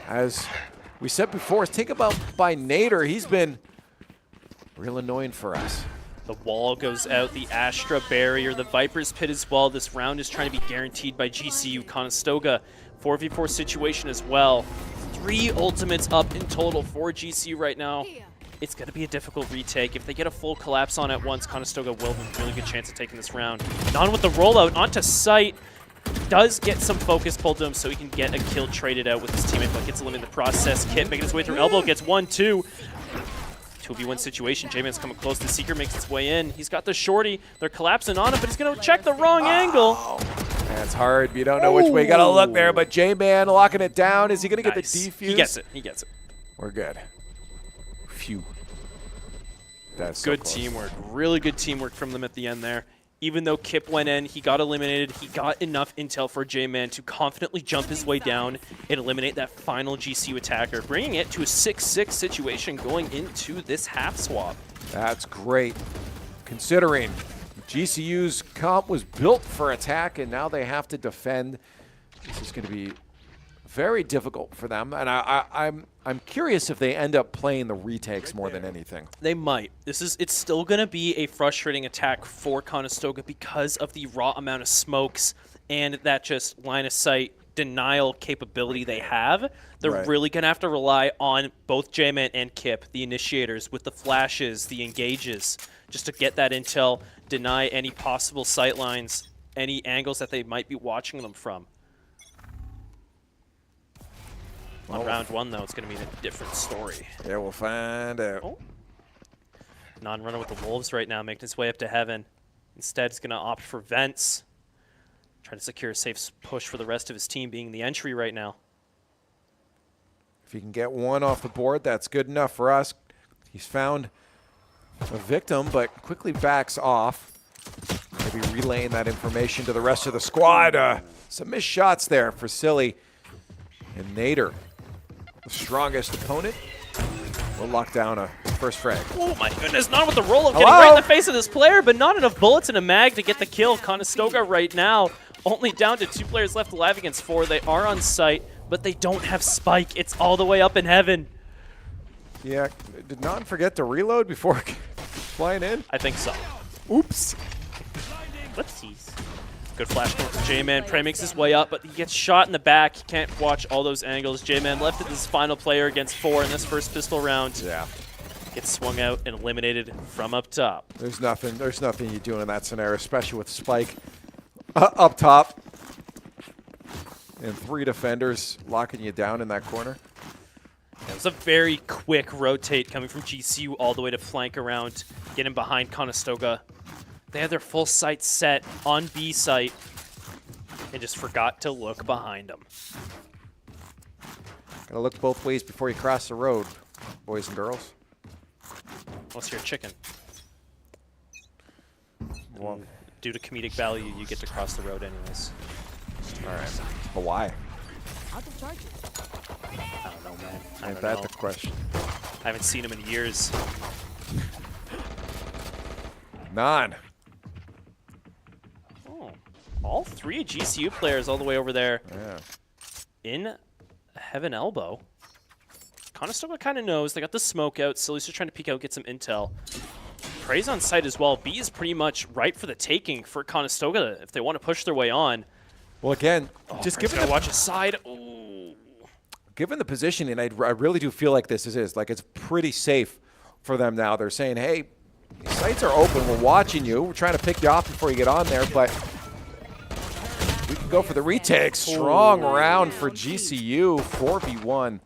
as we said before, is taken out by Nader. He's been real annoying for us. The wall goes out, the Astra barrier, the Viper's Pit as well. This round is trying to be guaranteed by GCU. Conestoga, 4v4 situation as well. 3 ultimates up in total for GCU right now. It's going to be a difficult retake. If they get a full collapse on at once, Conestoga will have a really good chance of taking this round. Non with the rollout onto site. Does get some focus pulled to him so he can get a kill traded out with his teammate, but gets eliminated in the process. Kit making his way through elbow, gets 1-2. 2v1 situation. J-Man's coming close. The Seeker makes its way in. He's got the shorty. They're collapsing on him, but he's going to check the wrong angle. That's hard. You don't know which way you got to look there, but J-Man locking it down. Is he going to get the defuse? He gets it. He gets it. We're good. Phew. That's so good close. teamwork. Really good teamwork from them at the end there. Even though Kip went in, he got eliminated. He got enough intel for J-Man to confidently jump his way down and eliminate that final GCU attacker, bringing it to a 6-6 situation going into this half swap. That's great, considering GCU's comp was built for attack, and now they have to defend. This is going to be very difficult for them, and I'm curious if they end up playing the retakes more than anything. They might. It's still going to be a frustrating attack for Conestoga because of the raw amount of smokes and that just line of sight denial capability they have. They're really going to have to rely on both J-Man and Kip, the initiators, with the flashes, the engages, just to get that intel, deny any possible sight lines, any angles that they might be watching them from. On round one, though, it's going to be a different story. Yeah, we'll find out. Oh. Non-runner with the Wolves right now, making his way up to heaven. Instead, he's going to opt for vents. Trying to secure a safe push for the rest of his team being the entry right now. If he can get one off the board, that's good enough for us. He's found a victim, but quickly backs off. Maybe relaying that information to the rest of the squad. Some missed shots there for Silly and Nader. The strongest opponent will lock down a first frag. Oh my goodness, not with the roll-up, getting right in the face of this player, but not enough bullets in a mag to get the kill. Conestoga right now only down to 2 players left alive against 4. They are on site, but they don't have Spike. It's all the way up in heaven. Yeah, did not forget to reload before flying in? I think so. Oops. Whoopsies. Good flash from J-Man. Prey makes his way up, but he gets shot in the back. He can't watch all those angles. J-Man left as his final player against 4 in this first pistol round. Yeah. Gets swung out and eliminated from up top. There's nothing you do in that scenario, especially with Spike up top. And 3 defenders locking you down in that corner. It was a very quick rotate coming from GCU all the way to flank around, getting behind Conestoga. They had their full sight set on B site and just forgot to look behind them. Gotta look both ways before you cross the road, boys and girls. Unless you're a chicken. Well, due to comedic value, you get to cross the road anyways. All right. But why? I don't know, man. I Ain't don't that know. the question? I haven't seen him in years. None. Oh, all 3 GCU players all the way over there in Heaven Elbow. Conestoga kind of knows. They got the smoke out. Silly's just trying to peek out, get some intel. Prey's on site as well. B is pretty much right for the taking for Conestoga if they want to push their way on. Well, again, just Prey's given gotta the, watch his side. Ooh. given the positioning, I really do feel like this is like it's pretty safe for them now. They're saying, hey, these sites are open. We're watching you. We're trying to pick you off before you get on there, but we can go for the retake. Strong round for GCU, 4v1.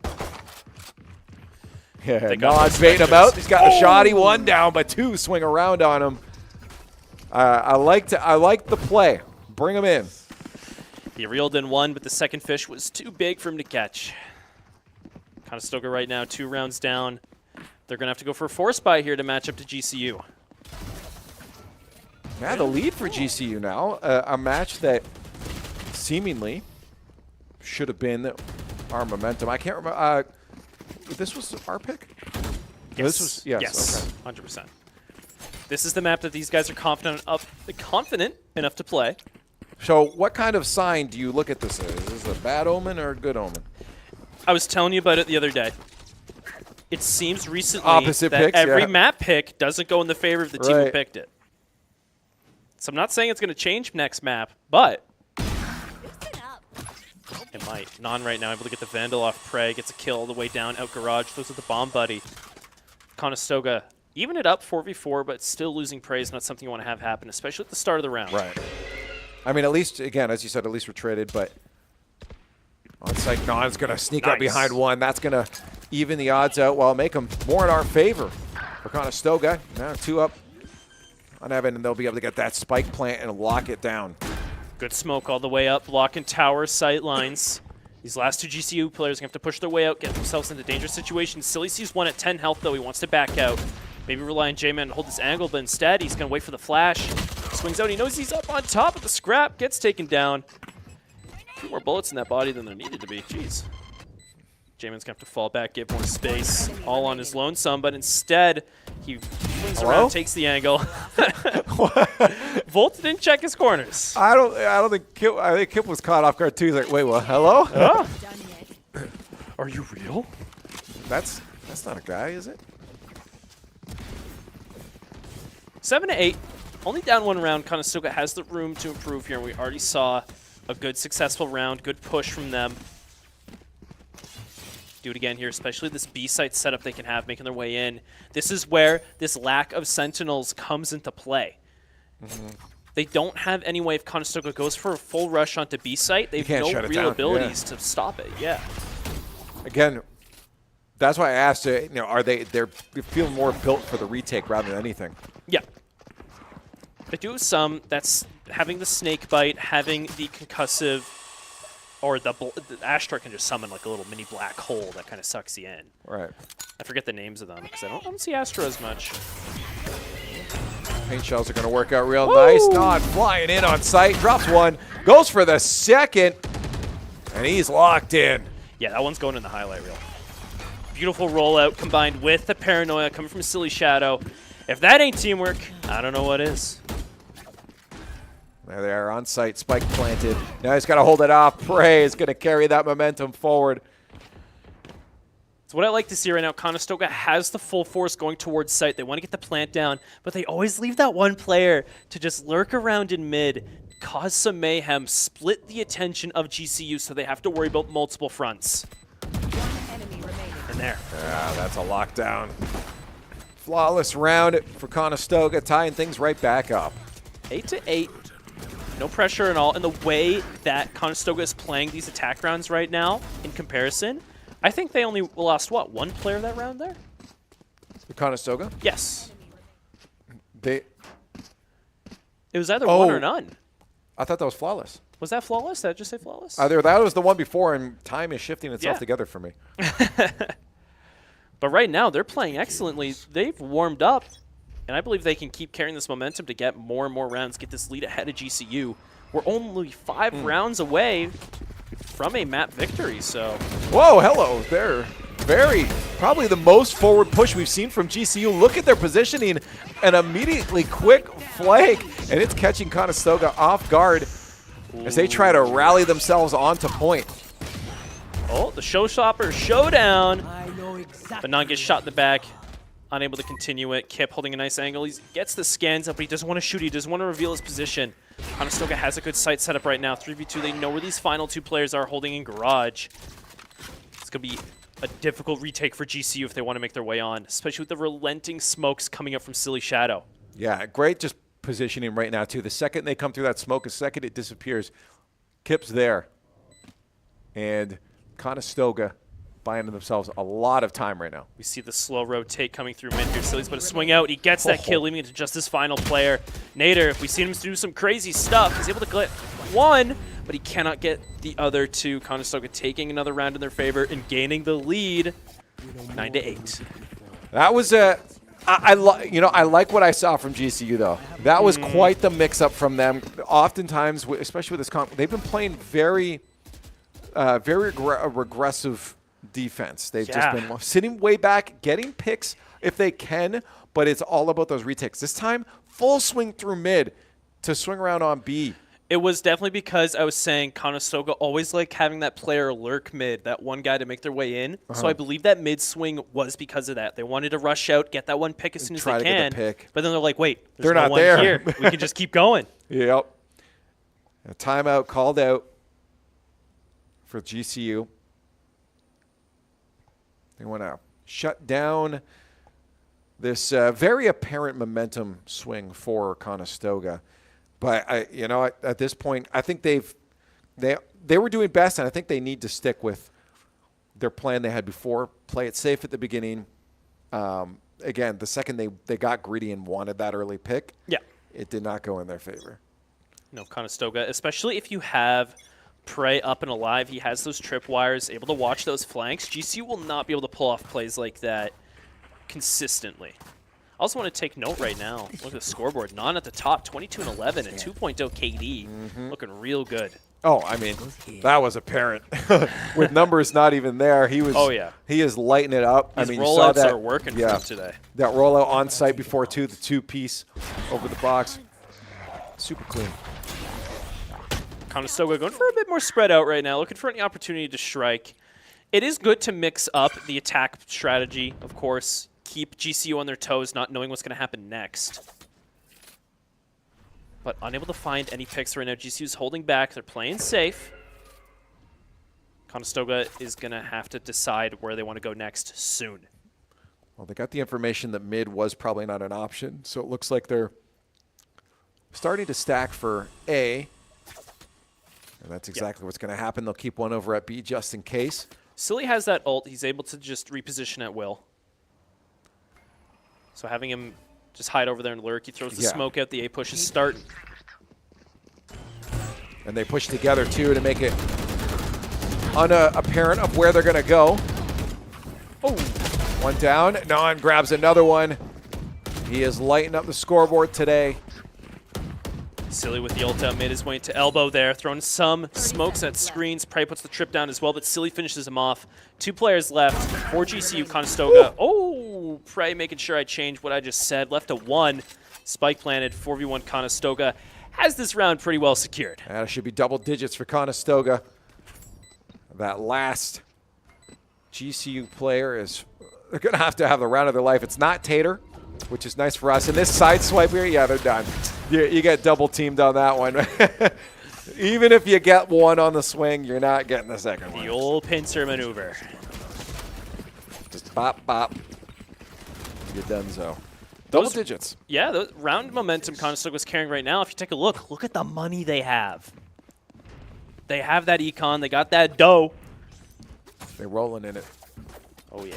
Yeah, Nod's baiting him out. He's got a shoddy 1 down, but 2 swing around on him. I like the play. Bring him in. He reeled in 1, but the second fish was too big for him to catch. Conestoga right now 2 rounds down. They're going to have to go for a 4-spy here to match up to GCU. Yeah, the lead for GCU now. A match that seemingly should have been our momentum. I can't remember. This was our pick? Yes. This was, yes. Yes, Okay. 100%. This is the map that these guys are confident enough to play. So what kind of sign do you look at this as? Is this a bad omen or a good omen? I was telling you about it the other day. It seems recently Opposite that picks, every yeah. map pick doesn't go in the favor of the team who picked it. So I'm not saying it's going to change next map, but it might. Non right now able to get the Vandal off Prey, gets a kill all the way down, out garage, throws with the bomb buddy. Conestoga even it up 4v4, but still losing Prey is not something you want to have happen, especially at the start of the round. Right. I mean, at least, again, as you said, at least we're traded, but on-site Non's going to sneak up behind 1. That's going to even the odds out while make them more in our favor for Conestoga. Now 2 up on Evan, and they'll be able to get that spike plant and lock it down. Good smoke all the way up, blocking tower sight lines. These last two GCU players are going to have to push their way out, get themselves into dangerous situations. Silly sees one at 10 health, though. He wants to back out. Maybe rely on J-Man to hold this angle, but instead he's going to wait for the flash. Swings out. He knows he's up on top of the scrap. Gets taken down. A few more bullets in that body than there needed to be. Jeez. J-Man's going to have to fall back, give more space, all on his lonesome, but instead he swings around, takes the angle. Volt didn't check his corners. I don't think Kip, I think Kip was caught off guard too. He's like, wait, what? Hello? Are you real? That's not a guy, is it? 7-8. Only down one round. Conestoga has the room to improve here. We already saw a good successful round, good push from them. Do it again here, especially this B-site setup they can have making their way in. This is where this lack of sentinels comes into play. They don't have any way if Conestoga goes for a full rush onto B-site. They have no real abilities to stop it. Yeah. Again, that's why I asked, you know, are they feel more built for the retake rather than anything? Yeah. They do have some. That's having the snake bite, having the concussive, or the Astra can just summon like a little mini black hole that kind of sucks you in. Right. I forget the names of them because I don't see Astra as much. Paint shells are going to work out real nice. Nod flying in on sight. Drops one. Goes for the second. And he's locked in. Yeah, that one's going in the highlight reel. Beautiful rollout combined with the paranoia coming from Silly Shadow. If that ain't teamwork, I don't know what is. There they are on site. Spike planted. Now he's got to hold it off. Prey is going to carry that momentum forward. So what I like to see right now, Conestoga has the full force going towards site. They want to get the plant down, but they always leave that one player to just lurk around in mid, cause some mayhem, split the attention of GCU so they have to worry about multiple fronts. And there. Yeah, that's a lockdown. Flawless round for Conestoga, tying things right back up. 8-8. No pressure at all. And the way that Conestoga is playing these attack rounds right now, in comparison, I think they only lost, what, one player that round there? Conestoga? Yes. It was either one or none. I thought that was flawless. Was that flawless? Did I just say flawless? Either that was the one before, and time is shifting itself together for me. But right now, they're playing excellently. They've warmed up, and I believe they can keep carrying this momentum to get more and more rounds, get this lead ahead of GCU. We're only 5 rounds away from a map victory, so. Whoa, hello. They're probably the most forward push we've seen from GCU. Look at their positioning, an immediately quick flank, and it's catching Conestoga off guard as they try to rally themselves onto point. Oh, the showstopper showdown. But Non gets shot in the back, unable to continue it. Kip holding a nice angle. He gets the scans up, but he doesn't want to shoot. He doesn't want to reveal his position. Conestoga has a good site set up right now. 3v2, they know where these final 2 players are holding in garage. It's going to be a difficult retake for GCU if they want to make their way on, especially with the relenting smokes coming up from Silly Shadow. Yeah, great just positioning right now, too. The second they come through that smoke, the second it disappears, Kip's there. And Conestoga buying themselves a lot of time right now. We see the slow rotate coming through mid here. Silly's about to swing out. He gets that kill, leaving it to just his final player. Nader, we've seen him do some crazy stuff. He's able to get one, but he cannot get the other 2. Conestoga taking another round in their favor and gaining the lead, 9-8. That was a. I like what I saw from GCU though. That was quite the mix-up from them. Oftentimes, especially with this comp, they've been playing very regressive defense. They've just been sitting way back, getting picks if they can, but it's all about those retakes. This time, full swing through mid to swing around on B. It was definitely because I was saying Conestoga always like having that player lurk mid, that one guy to make their way in. So I believe that mid swing was because of that. They wanted to rush out, get that one pick as soon as they can. But then they're like, wait, there's no one here. We can just keep going. Yep. A timeout called out for GCU. They want to shut down this very apparent momentum swing for Conestoga. But at this point, I think they were doing best, and I think they need to stick with their plan they had before. Play it safe at the beginning. Again, the second they got greedy and wanted that early pick, it did not go in their favor. Conestoga, especially if you have Prey up and alive. He has those tripwires, able to watch those flanks. GCU will not be able to pull off plays like that consistently. I also want to take note right now. Look at the scoreboard. Non at the top, 22 and 11, and 2.0 KD. Looking real good. Oh, I mean, that was apparent. With numbers not even there, he was. Oh, yeah. He is lighting it up. His I mean, you saw rollouts that. are working for him today. That rollout on site before the two-piece over the box. Super clean. Conestoga going for a bit more spread out right now, looking for any opportunity to strike. It is good to mix up the attack strategy, of course. Keep GCU on their toes, not knowing what's going to happen next. But unable to find any picks right now. GCU's holding back. They're playing safe. Conestoga is going to have to decide where they want to go next soon. Well, they got the information that mid was probably not an option, so it looks like they're starting to stack for A. And that's exactly what's going to happen. They'll keep one over at B just in case. Silly has that ult. He's able to just reposition at will. So having him just hide over there and lurk, he throws the smoke out. The A push is starting. And they push together, too, to make it apparent of where they're going to go. Oh, one down. Non grabs another one. He is lighting up the scoreboard today. Silly with the ult out, made his way to elbow there, throwing some smokes at screens. Prey puts the trip down as well, but Silly finishes him off. 2 players left for GCU. Conestoga. Oh, Prey making sure I change what I just said. Left to 1. Spike planted. 4v1 Conestoga has this round pretty well secured. And it should be double digits for Conestoga. That last GCU player is going to have the round of their life. It's not Tater, which is nice for us. And this side swipe here, yeah, they're done. You get double teamed on that one. Even if you get one on the swing, you're not getting the second one. The old pincer maneuver. Just bop, bop. You're done, so. Double digits. Yeah, the round momentum Conestoga was carrying right now. If you take a look at the money they have. They have that econ. They got that dough. They're rolling in it. Oh, yeah.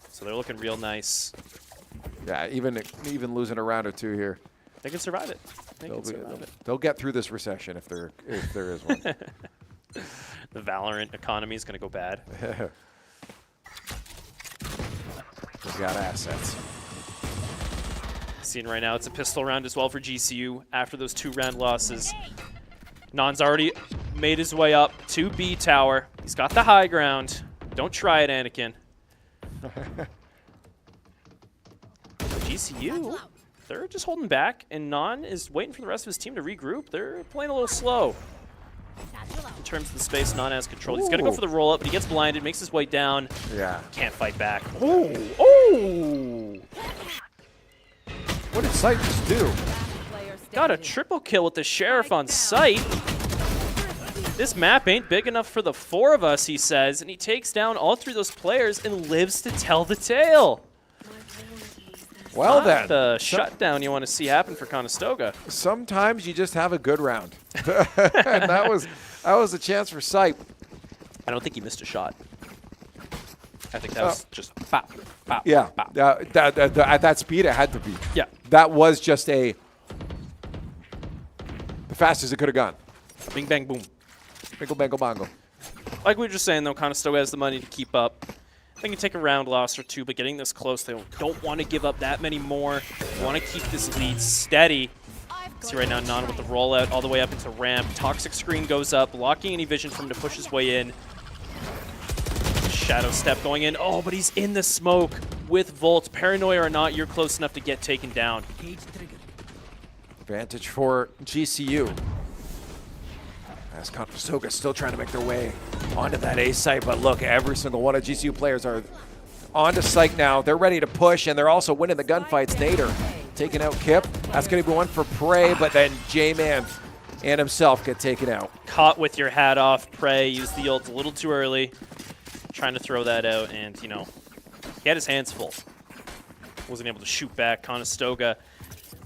So they're looking real nice. Yeah, even losing a round or two here. They can survive it. They'll get through this recession if there is one. The Valorant economy is going to go bad. They've got assets. Seeing right now, it's a pistol round as well for GCU after those 2 round losses. Non's already made his way up to B tower. He's got the high ground. Don't try it, Anakin. GCU, they're just holding back, and Non is waiting for the rest of his team to regroup. They're playing a little slow. In terms of the space, Non has control. He's going to go for the roll-up, but he gets blinded, makes his way down. Yeah. Can't fight back. Oh! What did Sight just do? Got a triple kill with the Sheriff on site. This map ain't big enough for the 4 of us, he says, and he takes down all 3 of those players and lives to tell the tale. Well then. The shutdown you want to see happen for Conestoga. Sometimes you just have a good round. And that was a chance for Sight. I don't think he missed a shot. I think that was just pop, pop, yeah. pop. At that speed, it had to be. Yeah. That was just the fastest it could have gone. Bing, bang, boom. Bingo, bango, bongo. Like we were just saying, though, Conestoga has the money to keep up. They can take a round loss or 2, but getting this close, they don't want to give up that many more. They want to keep this lead steady. See right now, Non with the rollout all the way up into ramp. Toxic screen goes up, blocking any vision for him to push his way in. Shadow step going in. Oh, but he's in the smoke with Volt. Paranoia or not, you're close enough to get taken down. Advantage for GCU. As Conestoga still trying to make their way onto that A site, but look, every single one of GCU players are onto site now. They're ready to push, and they're also winning the gunfights. Nader taking out Kip. That's going to be one for Prey, but then J-Man and himself get taken out. Caught with your hat off. Prey used the ult a little too early. Trying to throw that out, and, you know, he had his hands full. Wasn't able to shoot back. Conestoga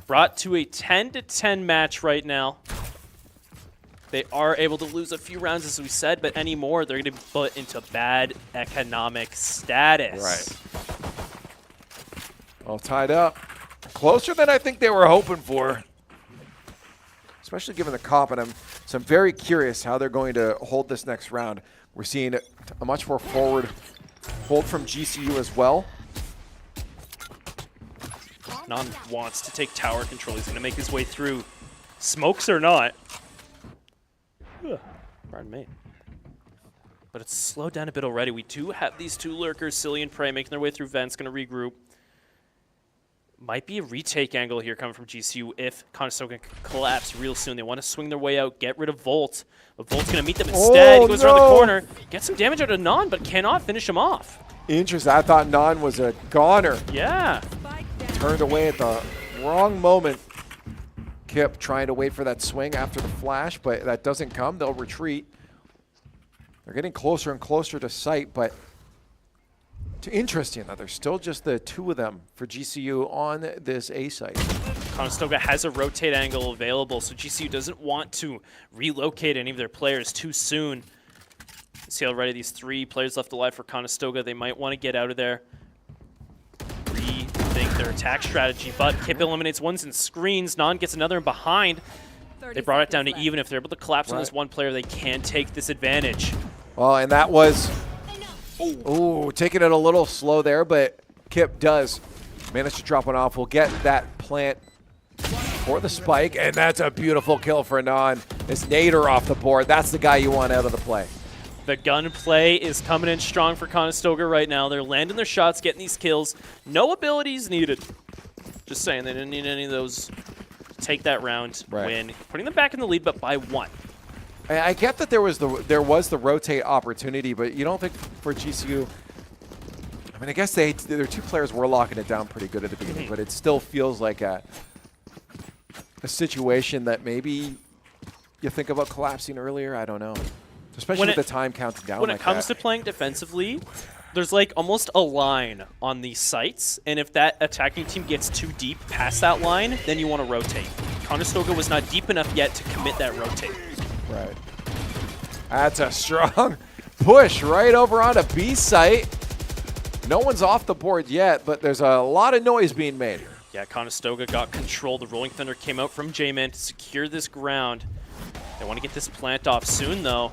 brought to a 10-10 match right now. They are able to lose a few rounds, as we said, but any more, they're going to be put into bad economic status. Right. All tied up. Closer than I think they were hoping for. especially given the comp, and so I'm very curious how they're going to hold this next round. We're seeing a much more forward hold from GCU as well. Non wants to take tower control. He's going to make his way through. Smokes or not. Pardon me. But it's slowed down a bit already. We do have these two lurkers, Silly and Prey, making their way through vents, going to regroup. Might be a retake angle here coming from GCU if Conestoga can collapse real soon. They want to swing their way out, get rid of Volt. But Volt's going to meet them instead. He goes around the corner, gets some damage out of Non, but cannot finish him off. Interesting. I thought Non was a goner. Yeah. Turned away at the wrong moment. Kip trying to wait for that swing after the flash, but that doesn't come. They'll retreat. They're getting closer and closer to site, but interesting that there's still just the two of them for GCU on this A site. Conestoga has a rotate angle available, so GCU doesn't want to relocate any of their players too soon. See already these 3 players left alive for Conestoga. They might want to get out of there, rethink their attack strategy, but Kip eliminates ones and screens. Non gets another in behind. They brought it down to even. If they're able to collapse on this one player, they can take this advantage. Well, and that was, ooh, taking it a little slow there, but Kip does manage to drop one off. We'll get that plant for the spike, and that's a beautiful kill for Non. It's Nader off the board. That's the guy you want out of the play. The gunplay is coming in strong for Conestoga right now. They're landing their shots, getting these kills. No abilities needed. Just saying, they didn't need any of those to take that round, win. Putting them back in the lead, but by 1. I get that there was the rotate opportunity, but you don't think for GCU, I mean, I guess their 2 players were locking it down pretty good at the beginning, but it still feels like a situation that maybe you think about collapsing earlier. I don't know. Especially with the time counting down. When it comes to playing defensively, there's like almost a line on these sites, and if that attacking team gets too deep past that line, then you want to rotate. Conestoga was not deep enough yet to commit that rotate. Right. That's a strong push right over onto B site. No one's off the board yet, but there's a lot of noise being made here. Yeah, Conestoga got control. The Rolling Thunder came out from J-Man to secure this ground. They want to get this plant off soon, though.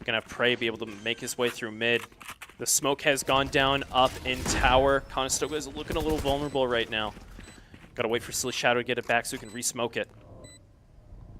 Gonna have Prey be able to make his way through mid. The smoke has gone down up in tower. Conestoga is looking a little vulnerable right now. Gotta wait for Silly Shadow to get it back so he can re-smoke it.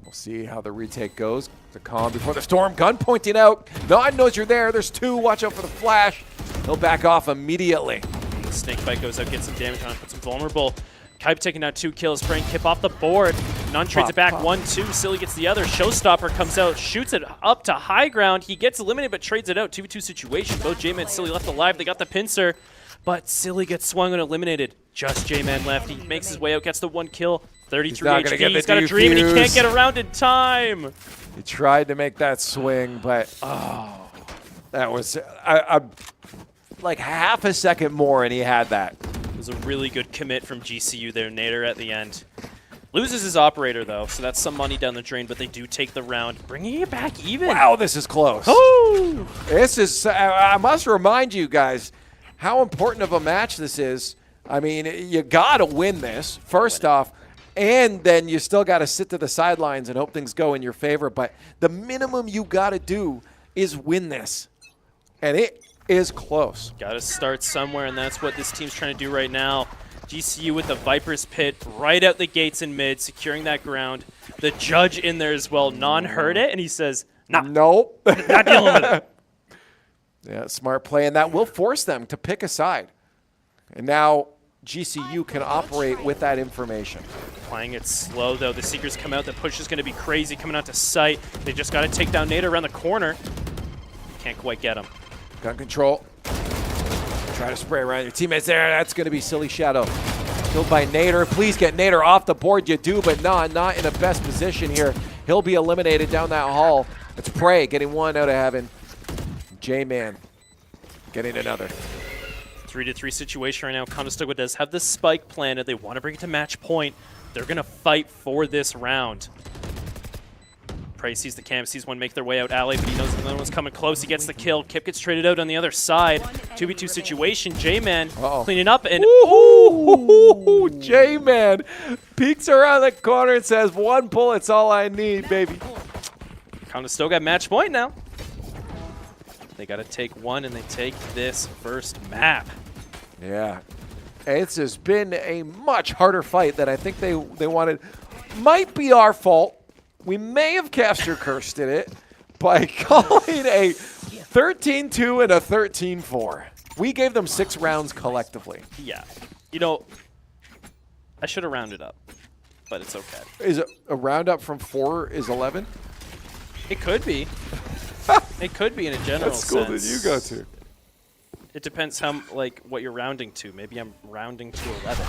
We'll see how the retake goes. The calm before the storm. Gun pointing out. Non knows you're there. There's 2. Watch out for the flash. He'll back off immediately. The snake bite goes out, gets some damage on it, puts him vulnerable. Kype taking out 2 kills, spraying Kip off the board. Non trades it back, 1-2. Silly gets the other. Showstopper comes out, shoots it up to high ground. He gets eliminated, but trades it out. 2v2 situation. Both J-Man and Silly left alive. They got the pincer, but Silly gets swung and eliminated. Just J-Man left. He makes his way out, gets the 1 kill. 33 HD. He's got a dream, and he can't get around in time. He tried to make that swing, but that was like half a second more, and he had that. It was a really good commit from GCU there. Nader at the end. Loses his operator, though, so that's some money down the drain, but they do take the round, bringing it back even. Wow, this is close. Ooh. This is, I must remind you guys how important of a match this is. I mean, you got to win this, first off, and then you still got to sit to the sidelines and hope things go in your favor. But the minimum you got to do is win this, and it is close. Got to start somewhere, and that's what this team's trying to do right now. GCU with the Viper's Pit right out the gates in mid, securing that ground. The judge in there as well. Non heard it, and he says, nah. Nope. Not dealing with it. Yeah, smart play, and that will force them to pick a side. And now GCU can operate with that information. Playing it slow, though. The Seekers come out. The push is going to be crazy coming out to sight. They just got to take down Nader around the corner. Can't quite get him. Gun control. Try to spray around your teammates there. That's going to be Silly Shadow. Killed by Nader. Please get Nader off the board. You do, but not in the best position here. He'll be eliminated down that hall. It's Prey getting 1 out of heaven. J-Man getting another. 3-3 situation right now. Conestoga does have the spike planted. They want to bring it to match point. They're going to fight for this round. Prey sees the cam, sees one make their way out alley, but he knows another one's coming close. He gets the kill. Kip gets traded out on the other side. 2v2 situation. J-Man cleaning up, and Ooh, J-Man peeks around the corner and says, "One bullet's all I need, baby." Conestoga at match point now. They got to take one, and they take this first map. Yeah. It's just been a much harder fight than I think they wanted. Might be our fault. We may have caster cursed it by calling a 13-2 and a 13-4. We gave them 6 rounds collectively. Yeah. You know, I should have rounded up, but it's okay. Is it a roundup from 4 is 11? It could be. It could be in a general What school sense. did you go to? It depends how, like, what you're rounding to. Maybe I'm rounding to 11.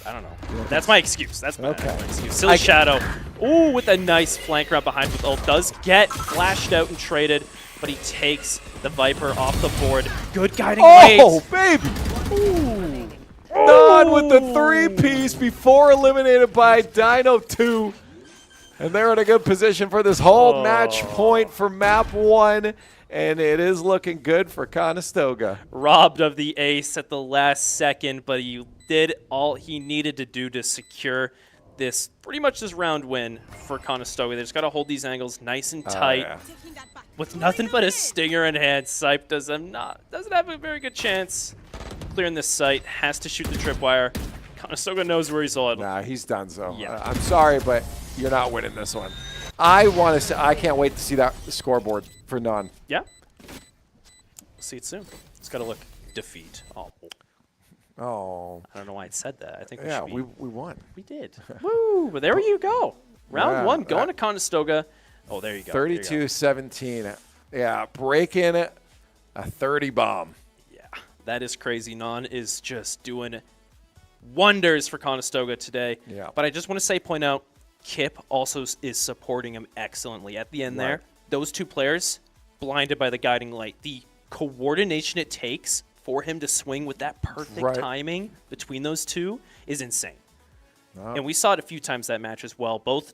I don't know. That's my excuse. That's my excuse. Silly Shadow. Ooh, with a nice flank round behind with ult. Does get flashed out and traded, but he takes the Viper off the board. Good guiding weight. Oh, baby. Ooh. None with the 3-piece before eliminated by Dino 2. And they're in a good position for this whole match point for map 1. And it is looking good for Conestoga. Robbed of the ace at the last second, but he did all he needed to do to secure this, pretty much this round win for Conestoga. They just got to hold these angles nice and tight. Yeah. With nothing but a stinger in hand, Sipe doesn't have a very good chance clearing this site. Has to shoot the tripwire. Conestoga knows where he's on. Nah, he's done so. Yeah. I'm sorry, but you're not winning this one. I can't wait to see that scoreboard for none. Yeah. We'll see it soon. It's got to look defeat. Oh. I don't know why I said that. I think Yeah, we won. We did. Woo! But there you go. Round 1 going to Conestoga. Oh, there you go. 32-17. Yeah, breaking a 30 bomb. Yeah, that is crazy. Non is just doing wonders for Conestoga today. Yeah. But I just want to point out, Kip also is supporting him excellently at the end there. Those two players blinded by the guiding light. The coordination it takes for him to swing with that perfect timing between those two is insane. And we saw it a few times that match as well. Both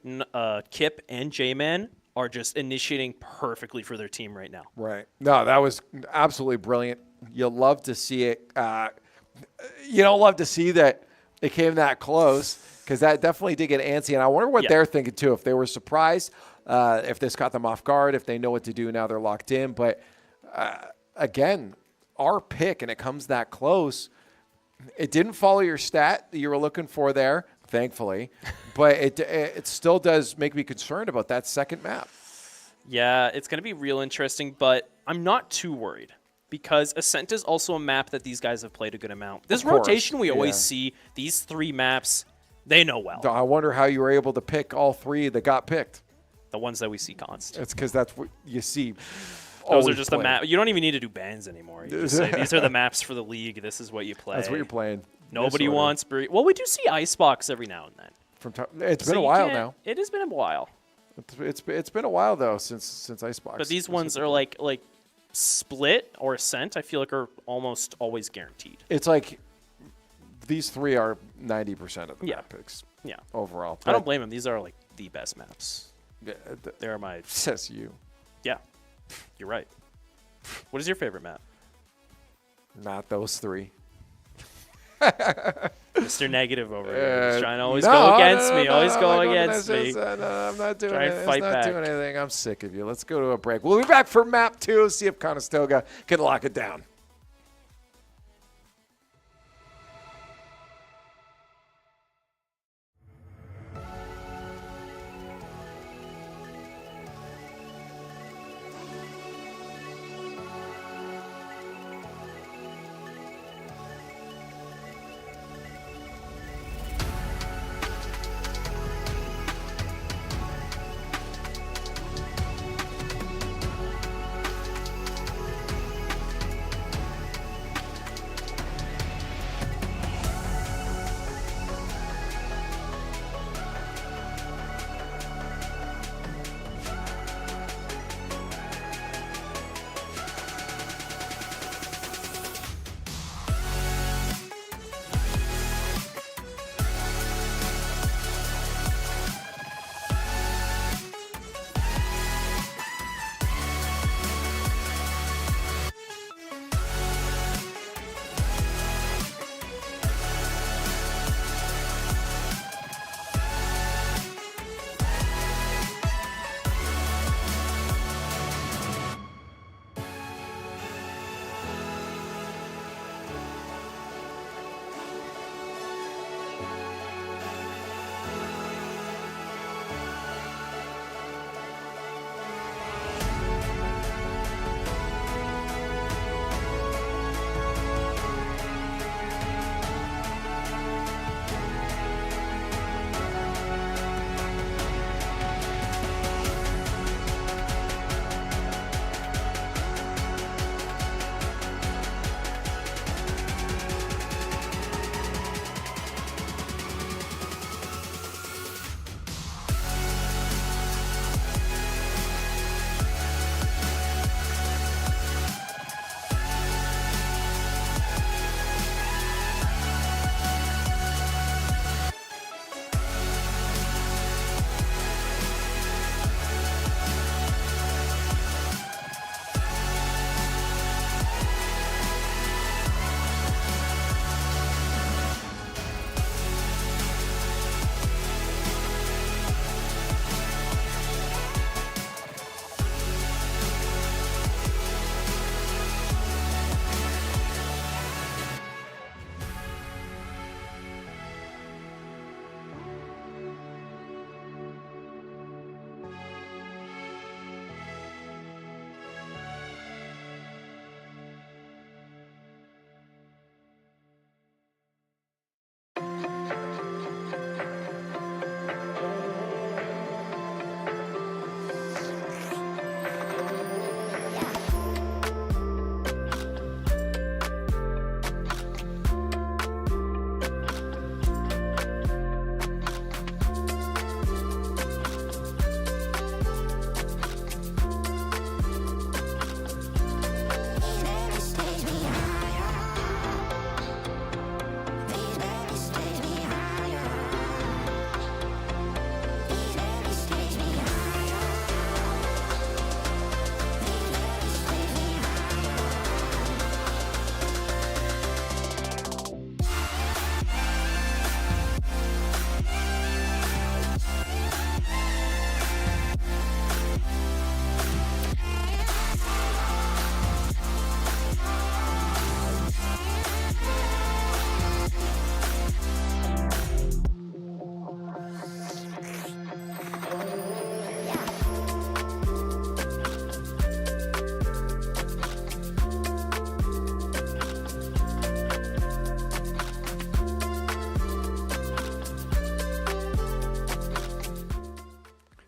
Kip and J-Man are just initiating perfectly for their team right now. Right. No, that was absolutely brilliant. You'll love to see it. You don't love to see that it came that close, because that definitely did get antsy. And I wonder what they're thinking, too. If they were surprised, if this caught them off guard, if they know what to do now they're locked in. But, again, our pick, and it comes that close, it didn't follow your stat that you were looking for there, thankfully. But it still does make me concerned about that second map. Yeah, it's going to be real interesting, but I'm not too worried, because Ascent is also a map that these guys have played a good amount. This rotation we always see, these 3 maps, they know well. I wonder how you were able to pick all 3 that got picked. The ones that we see constant. It's because that's what you see. Those are just the map. You don't even need to do bans anymore. You just say, these are the maps for the league. This is what you play. That's what you're playing. Nobody wants... Well, we do see Icebox every now and then. It's been a while now. It has been a while. It's been a while, though, since Icebox. But these ones are like Split or Ascent, I feel like, are almost always guaranteed. It's like these 3 are 90% of the map picks overall. I don't blame them. These are like the best maps. Yeah, They're my... Says you. Yeah, you're right. What is your favorite map? Not those 3. Mr. Negative over here. He's trying to always go against me. Always go against me. I'm not doing Try and it. fight It's not back. doing anything. I'm sick of you. Let's go to a break. We'll be back for map 2. See if Conestoga can lock it down.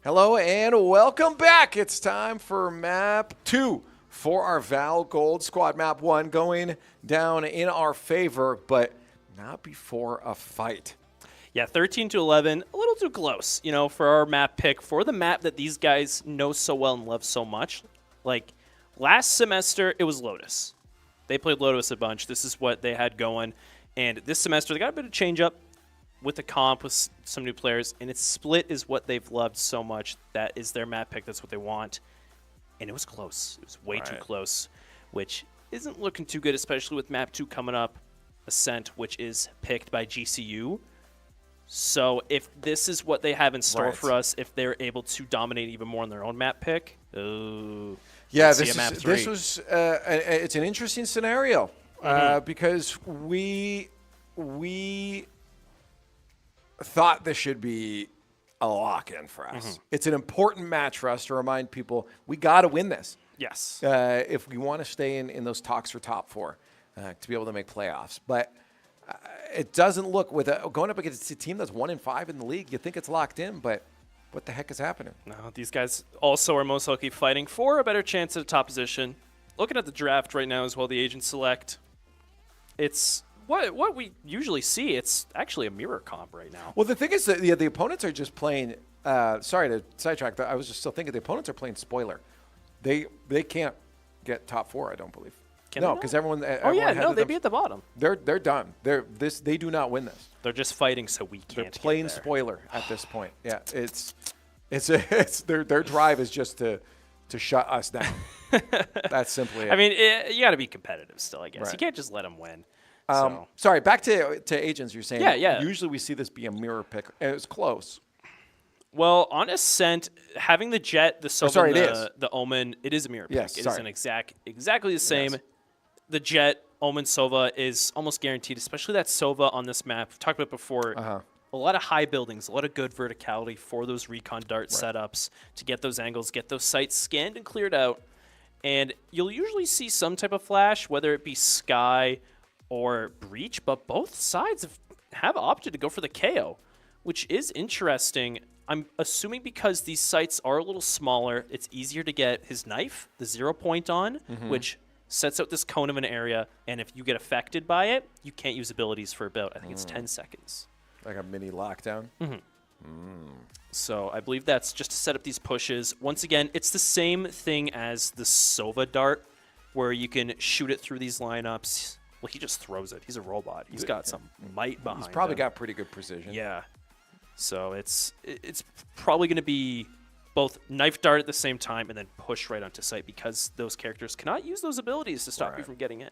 Hello and welcome back. It's time for map 2 for our Val Gold squad. Map 1 going down in our favor, but not before a fight. Yeah, 13 to 11, a little too close, for our map pick, for the map that these guys know so well and love so much. Like, last semester, it was Lotus. They played Lotus a bunch. This is what they had going. And this semester, they got a bit of change up with the comp, with some new players, and its split is what they've loved so much. That is their map pick. That's what they want. And it was close. It was way too close, which isn't looking too good, especially with map 2 coming up, Ascent, which is picked by GCU. So if this is what they have in store for us, if they're able to dominate even more on their own map pick, yeah, this was it's an interesting scenario because we thought this should be a lock-in for us. It's an important match for us to remind people we got to win this. Yes. If we want to stay in those talks for top 4 to be able to make playoffs. But it doesn't look, with going up against a team that's 1-5 in the league, you think it's locked in, but what the heck is happening? No, these guys also are most likely fighting for a better chance at a top position. Looking at the draft right now as well, the agent select, it's what we usually see. It's actually a mirror comp right now. Well, the thing is that the opponents are just playing, sorry to sidetrack, I was just still thinking the opponents are playing spoiler. They can't get top 4, I don't believe. No, because everyone they be at the bottom. They're done. They do not win this. They're just fighting so we can't. They're playing spoiler at this point. Yeah, it's their drive is just to shut us down. That's simply it. I mean, you got to be competitive still, I guess. Right. You can't just let them win. Sorry, back to agents. You're saying yeah. Usually we see this be a mirror pick. It was close. Well, on Ascent, having the Jet, the Sova, the Omen, it is a mirror pick. Yes, it is an exactly the same. Yes. The Jet, Omen, Sova is almost guaranteed, especially that Sova on this map. We've talked about it before. A lot of high buildings, a lot of good verticality for those recon dart setups to get those angles, get those sites scanned and cleared out. And you'll usually see some type of flash, whether it be Sky or Breach, but both sides have opted to go for the KO, which is interesting. I'm assuming because these sites are a little smaller, it's easier to get his knife, the 0 point on, which sets out this cone of an area, and if you get affected by it, you can't use abilities for about, I think it's 10 seconds. Like a mini lockdown? So I believe that's just to set up these pushes. Once again, it's the same thing as the Sova dart, where you can shoot it through these lineups. Well, he just throws it. He's a robot. He's got some might behind him. He's probably got pretty good precision. Yeah. So it's probably going to be both knife dart at the same time and then push right onto site because those characters cannot use those abilities to stop you from getting in.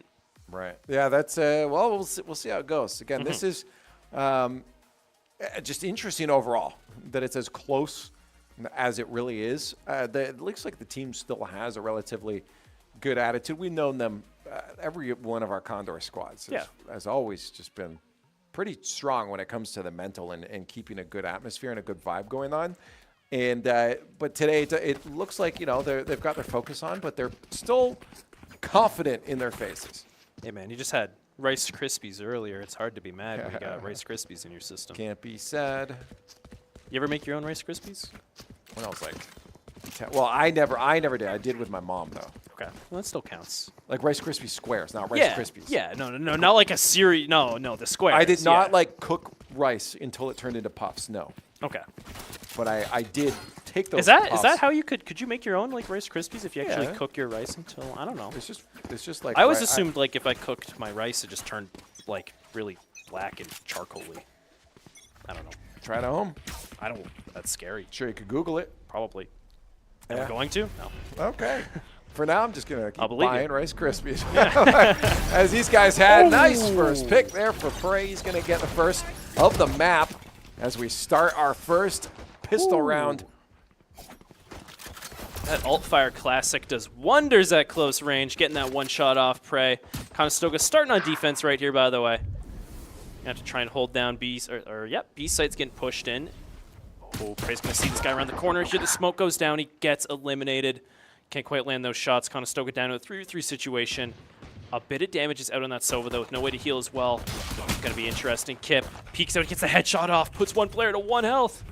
Right. Yeah, that's well, we'll see how it goes. Again, this is just interesting overall that it's as close as it really is. It looks like the team still has a relatively good attitude. We've known them, every one of our Condor squads has always just been pretty strong when it comes to the mental and keeping a good atmosphere and a good vibe going on. And but today it looks like they've got their focus on, but they're still confident in their faces. Hey man, you just had Rice Krispies earlier. It's hard to be mad when you got Rice Krispies in your system. Can't be sad. You ever make your own Rice Krispies? When I was like 10. Well, I never did. I did with my mom though. Okay, well that still counts. Like Rice Krispies squares, not Rice Krispies. Yeah, no, not like a cereal. No, the squares. I did not like cook rice until it turned into puffs. No. Okay. But I did take those. Is that how you could you make your own like Rice Krispies if you actually cook your rice until I don't know. It's just like I always assumed like if I cooked my rice it just turned like really black and charcoaly. I don't know. Try it at home. I don't. That's scary. Sure, you could Google it. Probably. Am I going to? No. Okay. For now, I'm just going to keep buying Rice Krispies. As these guys had. Nice first pick there for Prey. He's going to get the first of the map as we start our first pistol round. That Alt-Fire Classic does wonders at close range, getting that one shot off Prey. Conestoga starting on defense right here, by the way. You have to try and hold down B, B site's getting pushed in. Oh, Prey's going to see this guy around the corner. Here the smoke goes down. He gets eliminated. Can't quite land those shots. Conestoga down to a 3v3 situation. A bit of damage is out on that Sova, though, with no way to heal as well. It's going to be interesting. Kip peeks out, gets the headshot off, puts one player to 1 health.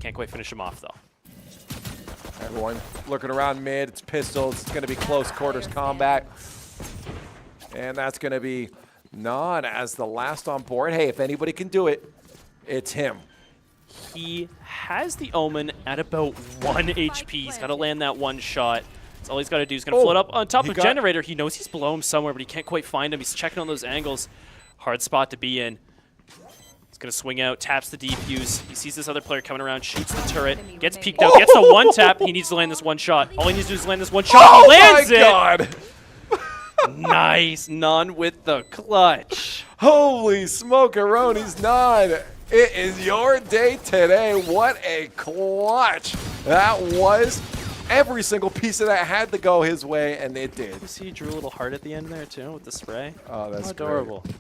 Can't quite finish him off, though. Everyone looking around mid. It's pistols. It's going to be close quarters combat. And that's going to be Non as the last on board. Hey, if anybody can do it, it's him. He has the Omen at about 1 HP. He's got to land that one shot. That's all he's got to do. He's going to float up on top of Generator. He knows he's below him somewhere, but he can't quite find him. He's checking on those angles. Hard spot to be in. He's going to swing out, taps the defuse. He sees this other player coming around, shoots the turret, gets peeked out, gets the one tap. He needs to land this one shot. All he needs to do is land this one shot. He lands it! God! Nice. Non with the clutch. Holy smokeronies, Non. It is your day today. What a clutch. That was every single piece of that had to go his way, and it did. You see he drew a little heart at the end there, too, with the spray? Oh, that's adorable. Great.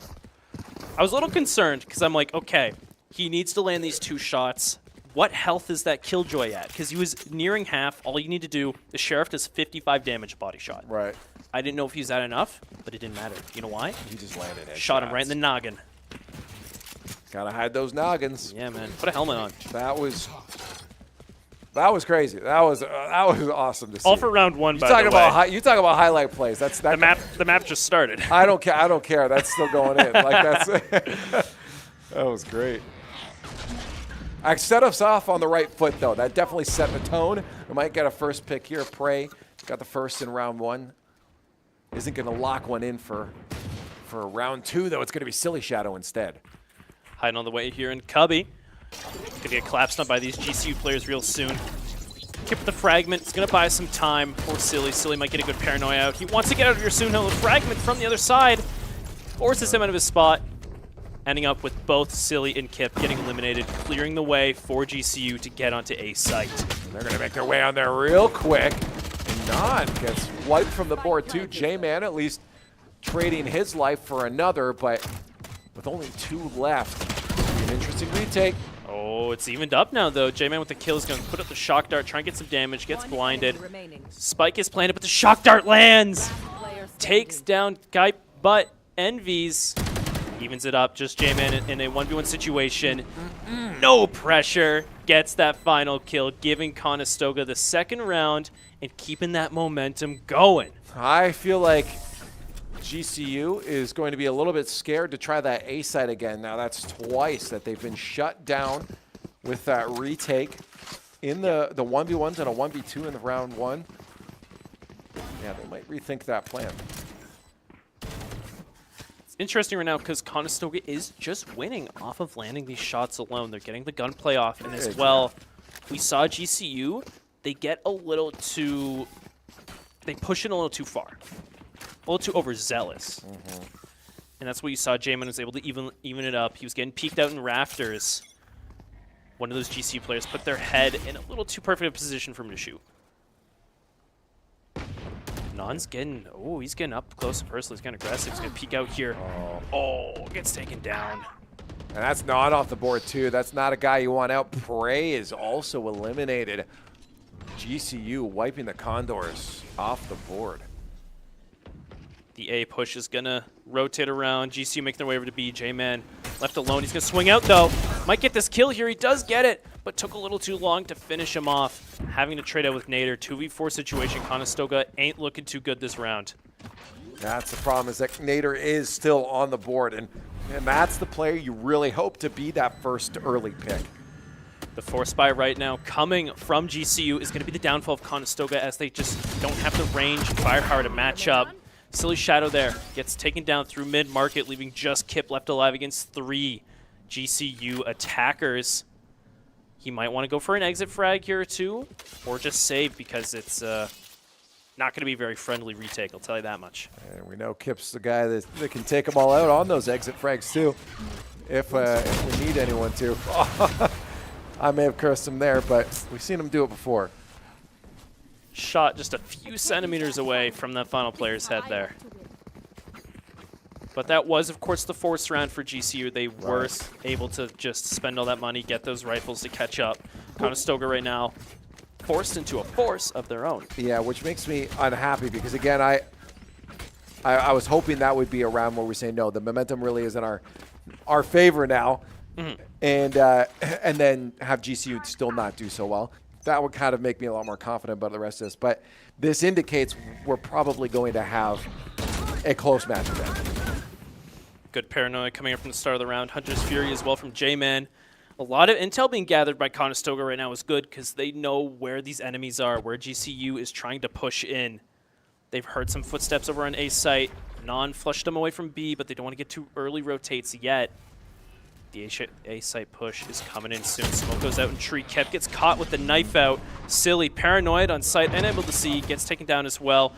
I was a little concerned because I'm like, okay, he needs to land these 2 shots. What health is that Killjoy at? Because he was nearing half. All you need to do, the Sheriff does 55 damage a body shot. Right. I didn't know if he was at enough, but it didn't matter. You know why? He just landed it. Shot him right in the noggin. Gotta hide those noggins. Yeah, man. Put a helmet on. That was crazy. That was awesome to see. All for round 1, by the way. You talk about highlight plays. That's that. The map just started. I don't care. I don't care. That's still going in. Like that's. That was great. I set us off on the right foot though. That definitely set the tone. We might get a first pick here. Prey got the first in round 1. Isn't going to lock one in for round 2 though. It's going to be Silly Shadow instead. Hiding on the way here in Cubby. Gonna get collapsed on by these GCU players real soon. Kip with the fragment. It's gonna buy some time for Silly. Silly might get a good paranoia out. He wants to get out of here soon. The fragment from the other side forces him out of his spot. Ending up with both Silly and Kip getting eliminated, clearing the way for GCU to get onto A site. And they're gonna make their way on there real quick. And Non gets wiped from the board too. J-Man at least trading his life for another, but with only 2 left. An interesting retake. Oh, it's evened up now, though. J-Man with the kill is going to put up the shock dart, try and get some damage, gets blinded. Spike is planted, but the shock dart lands! Takes down Guy, but envies. Evens it up, just J-Man in a 1v1 situation. No pressure. Gets that final kill, giving Conestoga the 2nd round and keeping that momentum going. I feel like GCU is going to be a little bit scared to try that A side again. Now that's twice that they've been shut down with that retake in the 1v1s and a 1v2 in the round 1. Yeah, they might rethink that plan. It's interesting right now because Conestoga is just winning off of landing these shots alone. They're getting the gunplay off, and as well, we saw GCU, they get a little too, they push it a little too far. A little too overzealous. And that's what you saw. J-Man was able to even it up. He was getting peeked out in rafters. One of those GC players put their head in a little too perfect a position for him to shoot. Non's getting, he's getting up close and personal. He's getting aggressive. He's going to peek out here. Oh, gets taken down. And that's not off the board too. That's not a guy you want out. Prey is also eliminated. GCU wiping the Condors off the board. The A push is going to rotate around. GCU making their way over to B. J-Man left alone. He's going to swing out, though. Might get this kill here. He does get it, but took a little too long to finish him off. Having to trade out with Nader. 2v4 situation. Conestoga ain't looking too good this round. That's the problem, is that Nader is still on the board, and that's the player you really hope to be that first early pick. The force buy right now coming from GCU is going to be the downfall of Conestoga as they just don't have the range and firepower to match up. Silly Shadow there gets taken down through mid-market, leaving just Kip left alive against 3 GCU attackers. He might want to go for an exit frag here or 2, or just save because it's not going to be a very friendly retake, I'll tell you that much. And we know Kip's the guy that can take them all out on those exit frags too, if we need anyone to. I may have cursed him there, but we've seen him do it before. Shot just a few centimeters away from that final player's head there. But that was, of course, the force round for GCU. They were able to just spend all that money, get those rifles to catch up. Conestoga right now forced into a force of their own. Yeah, which makes me unhappy because, again, I was hoping that would be a round where we say, no, the momentum really is in our favor now. and then have GCU still not do so well. That would kind of make me a lot more confident about the rest of this. But this indicates we're probably going to have a close match again. Good paranoia coming up from the start of the round. Hunter's Fury as well from J-Man. A lot of intel being gathered by Conestoga right now is good because they know where these enemies are, where GCU is trying to push in. They've heard some footsteps over on A site. Non flushed them away from B, but they don't want to get too early rotates yet. The A site push is coming in soon. Smoke goes out in tree. Kep gets caught with the knife out. Silly, paranoid on site, unable to see, gets taken down as well.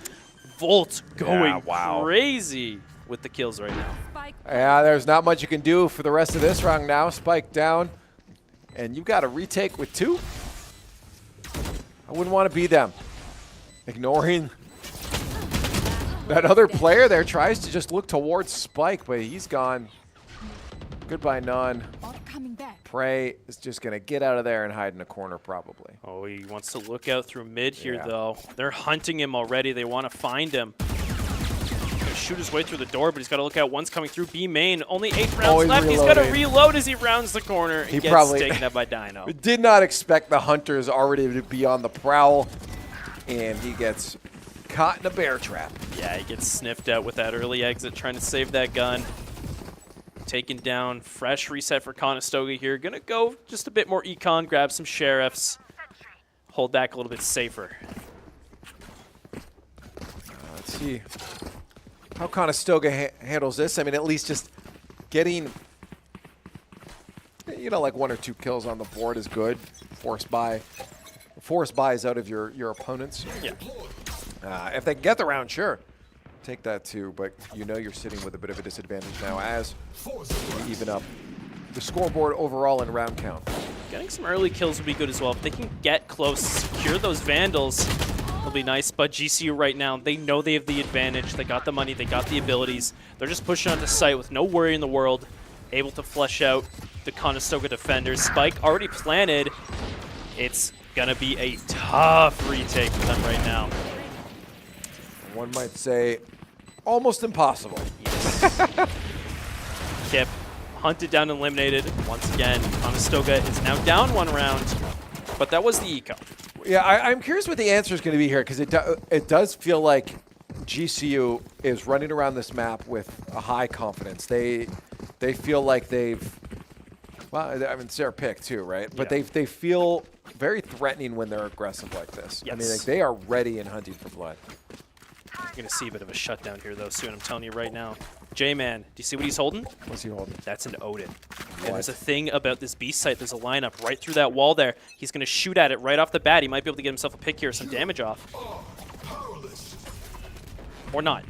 Volt going crazy with the kills right now. Yeah, there's not much you can do for the rest of this round now. Spike down, and you've got a retake with 2. I wouldn't want to be them. Ignoring that other player there, tries to just look towards Spike, but he's gone. Goodbye, none. Prey is just going to get out of there and hide in a corner probably. Oh, he wants to look out through mid here, though. They're hunting him already. They want to find him. He's going to shoot his way through the door, but he's got to look out. One's coming through B main. Only 8 rounds left. He's got to reload as he rounds the corner. He gets probably taken out by Dino. Did not expect the hunters already to be on the prowl, and he gets caught in a bear trap. Yeah, he gets sniffed out with that early exit, trying to save that gun. Taken down. Fresh reset for Conestoga here. Gonna go just a bit more econ, grab some sheriffs, hold back a little bit safer. Let's see how Conestoga handles this. I mean, at least just getting, you know, like 1 or 2 kills on the board is good. Force buys out of your opponents. Yeah. If they can get the round, sure. Take that too, but you know you're sitting with a bit of a disadvantage now as you even up the scoreboard overall in round count. Getting some early kills would be good as well. If they can get close, secure those Vandals, it'll be nice. But GCU right now, they know they have the advantage. They got the money, they got the abilities. They're just pushing onto site with no worry in the world, able to flush out the Conestoga defenders. Spike already planted. It's gonna be a tough retake for them right now. One might say almost impossible. Yes. Kip hunted down and eliminated. Once again, Conestoga is now down 1 round, but that was the eco. Yeah, I'm curious what the answer is going to be here because it does feel like GCU is running around this map with a high confidence. They feel like they've, well, I mean, it's their pick too, right? But they feel very threatening when they're aggressive like this. Yes. I mean, like, they are ready and hunting for blood. You're going to see a bit of a shutdown here, though, soon. I'm telling you right now. J-Man, do you see what he's holding? What's he holding? That's an Odin. And there's a thing about this B site. There's a lineup right through that wall there. He's going to shoot at it right off the bat. He might be able to get himself a pick here, some damage off. Or not.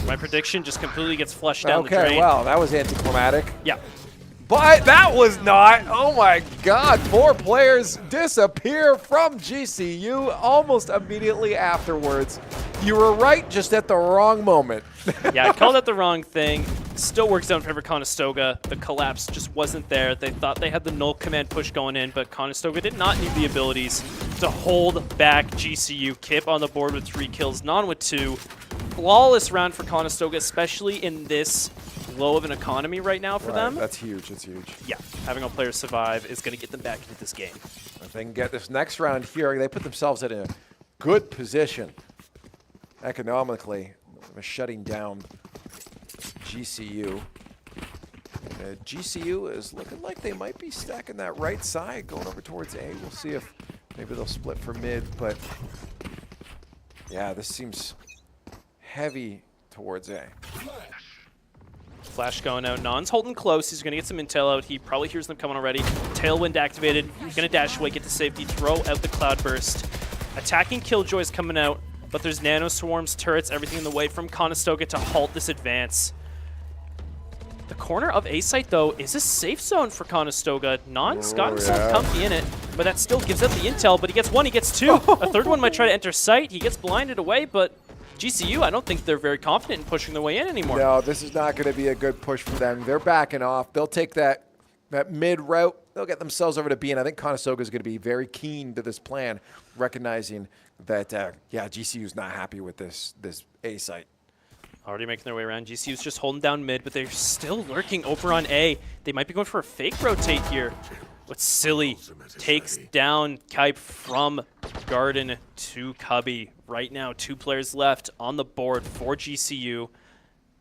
My prediction just completely gets flushed down the drain. Okay, well, that was anticlimactic. Yeah. But that was not. Oh my God, 4 players disappear from GCU almost immediately afterwards. You were right, just at the wrong moment. Yeah, I called out the wrong thing. Still works out in favor of Conestoga. The collapse just wasn't there. They thought they had the null command push going in, but Conestoga did not need the abilities to hold back GCU. Kip on the board with 3 kills, Non with 2. Flawless round for Conestoga, especially in this low of an economy right now for them. That's huge. It's huge. Yeah, having all players survive is going to get them back into this game. If they can get this next round here, they put themselves in a good position economically, shutting down GCU. GCU is looking like they might be stacking that right side, going over towards A. We'll see if maybe they'll split for mid, but yeah, this seems heavy towards A. Flash going out. Non's holding close. He's going to get some intel out. He probably hears them coming already. Tailwind activated. He's going to dash away, get to safety, throw out the Cloudburst. Attacking Killjoy's coming out, but there's nano swarms, turrets, everything in the way from Conestoga to halt this advance. The corner of A site, though, is a safe zone for Conestoga. Non's got himself comfy in it, but that still gives up the intel. But he gets 1, he gets 2. A third one might try to enter site. He gets blinded away, but GCU, I don't think they're very confident in pushing their way in anymore. No, this is not going to be a good push for them. They're backing off. They'll take that mid route. They'll get themselves over to B, and I think Conestoga is going to be very keen to this plan, recognizing that, yeah, GCU is not happy with this A site. Already making their way around. GCU's just holding down mid, but they're still lurking over on A. They might be going for a fake rotate here. But Silly takes down Kype from Garden to Cubby. Right now, 2 players left on the board for GCU.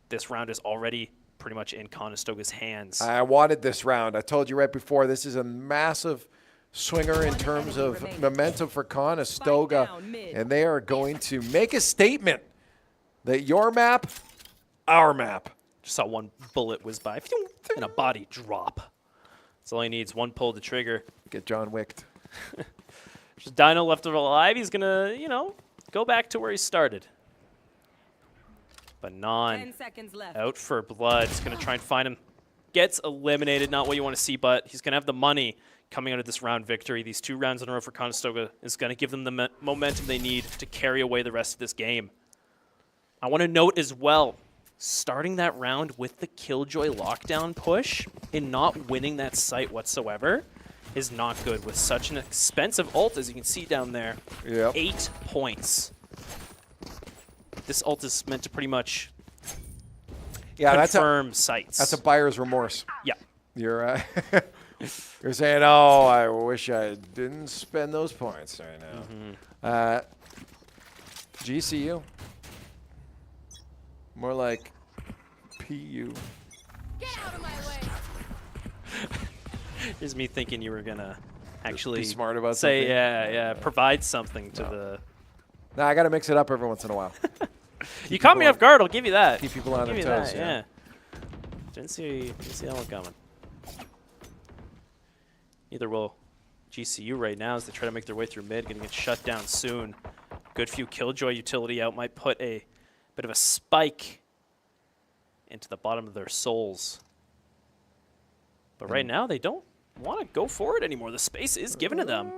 This round is already pretty much in Conestoga's hands. I wanted this round. I told you right before, this is a massive swinger in terms of momentum for Conestoga, and they are going to make a statement that your map, our map. Just saw one bullet whiz by and a body drop. That's all he needs, one pull to trigger. Get John Wicked. Just Dino left alive. He's going to, you know, go back to where he started. But Non 10 seconds left. Out for blood. He's going to try and find him. Gets eliminated. Not what you want to see, but he's going to have the money coming out of this round victory. These 2 rounds in a row for Conestoga is going to give them the momentum they need to carry away the rest of this game. I want to note as well, starting that round with the Killjoy lockdown push and not winning that site whatsoever is not good with such an expensive ult, as you can see down there. Yep. 8 points. This ult is meant to pretty much confirm sites. That's a buyer's remorse. Yeah. You're you're saying, oh, I wish I didn't spend those points right now. GCU. More like PU. Get out of my way. Here's me thinking you were going to actually be smart about say, something. provide something to the... No, I got to mix it up every once in a while. You caught me off guard, I'll give you that. Keep people on Give their you toes. that, yeah. Didn't see that one coming. Neither will GCU right now as they try to make their way through mid, going to get shut down soon. Good few Killjoy utility out might put a bit of a spike into the bottom of their souls. But right now, they don't want to go for it anymore. The space is given to them.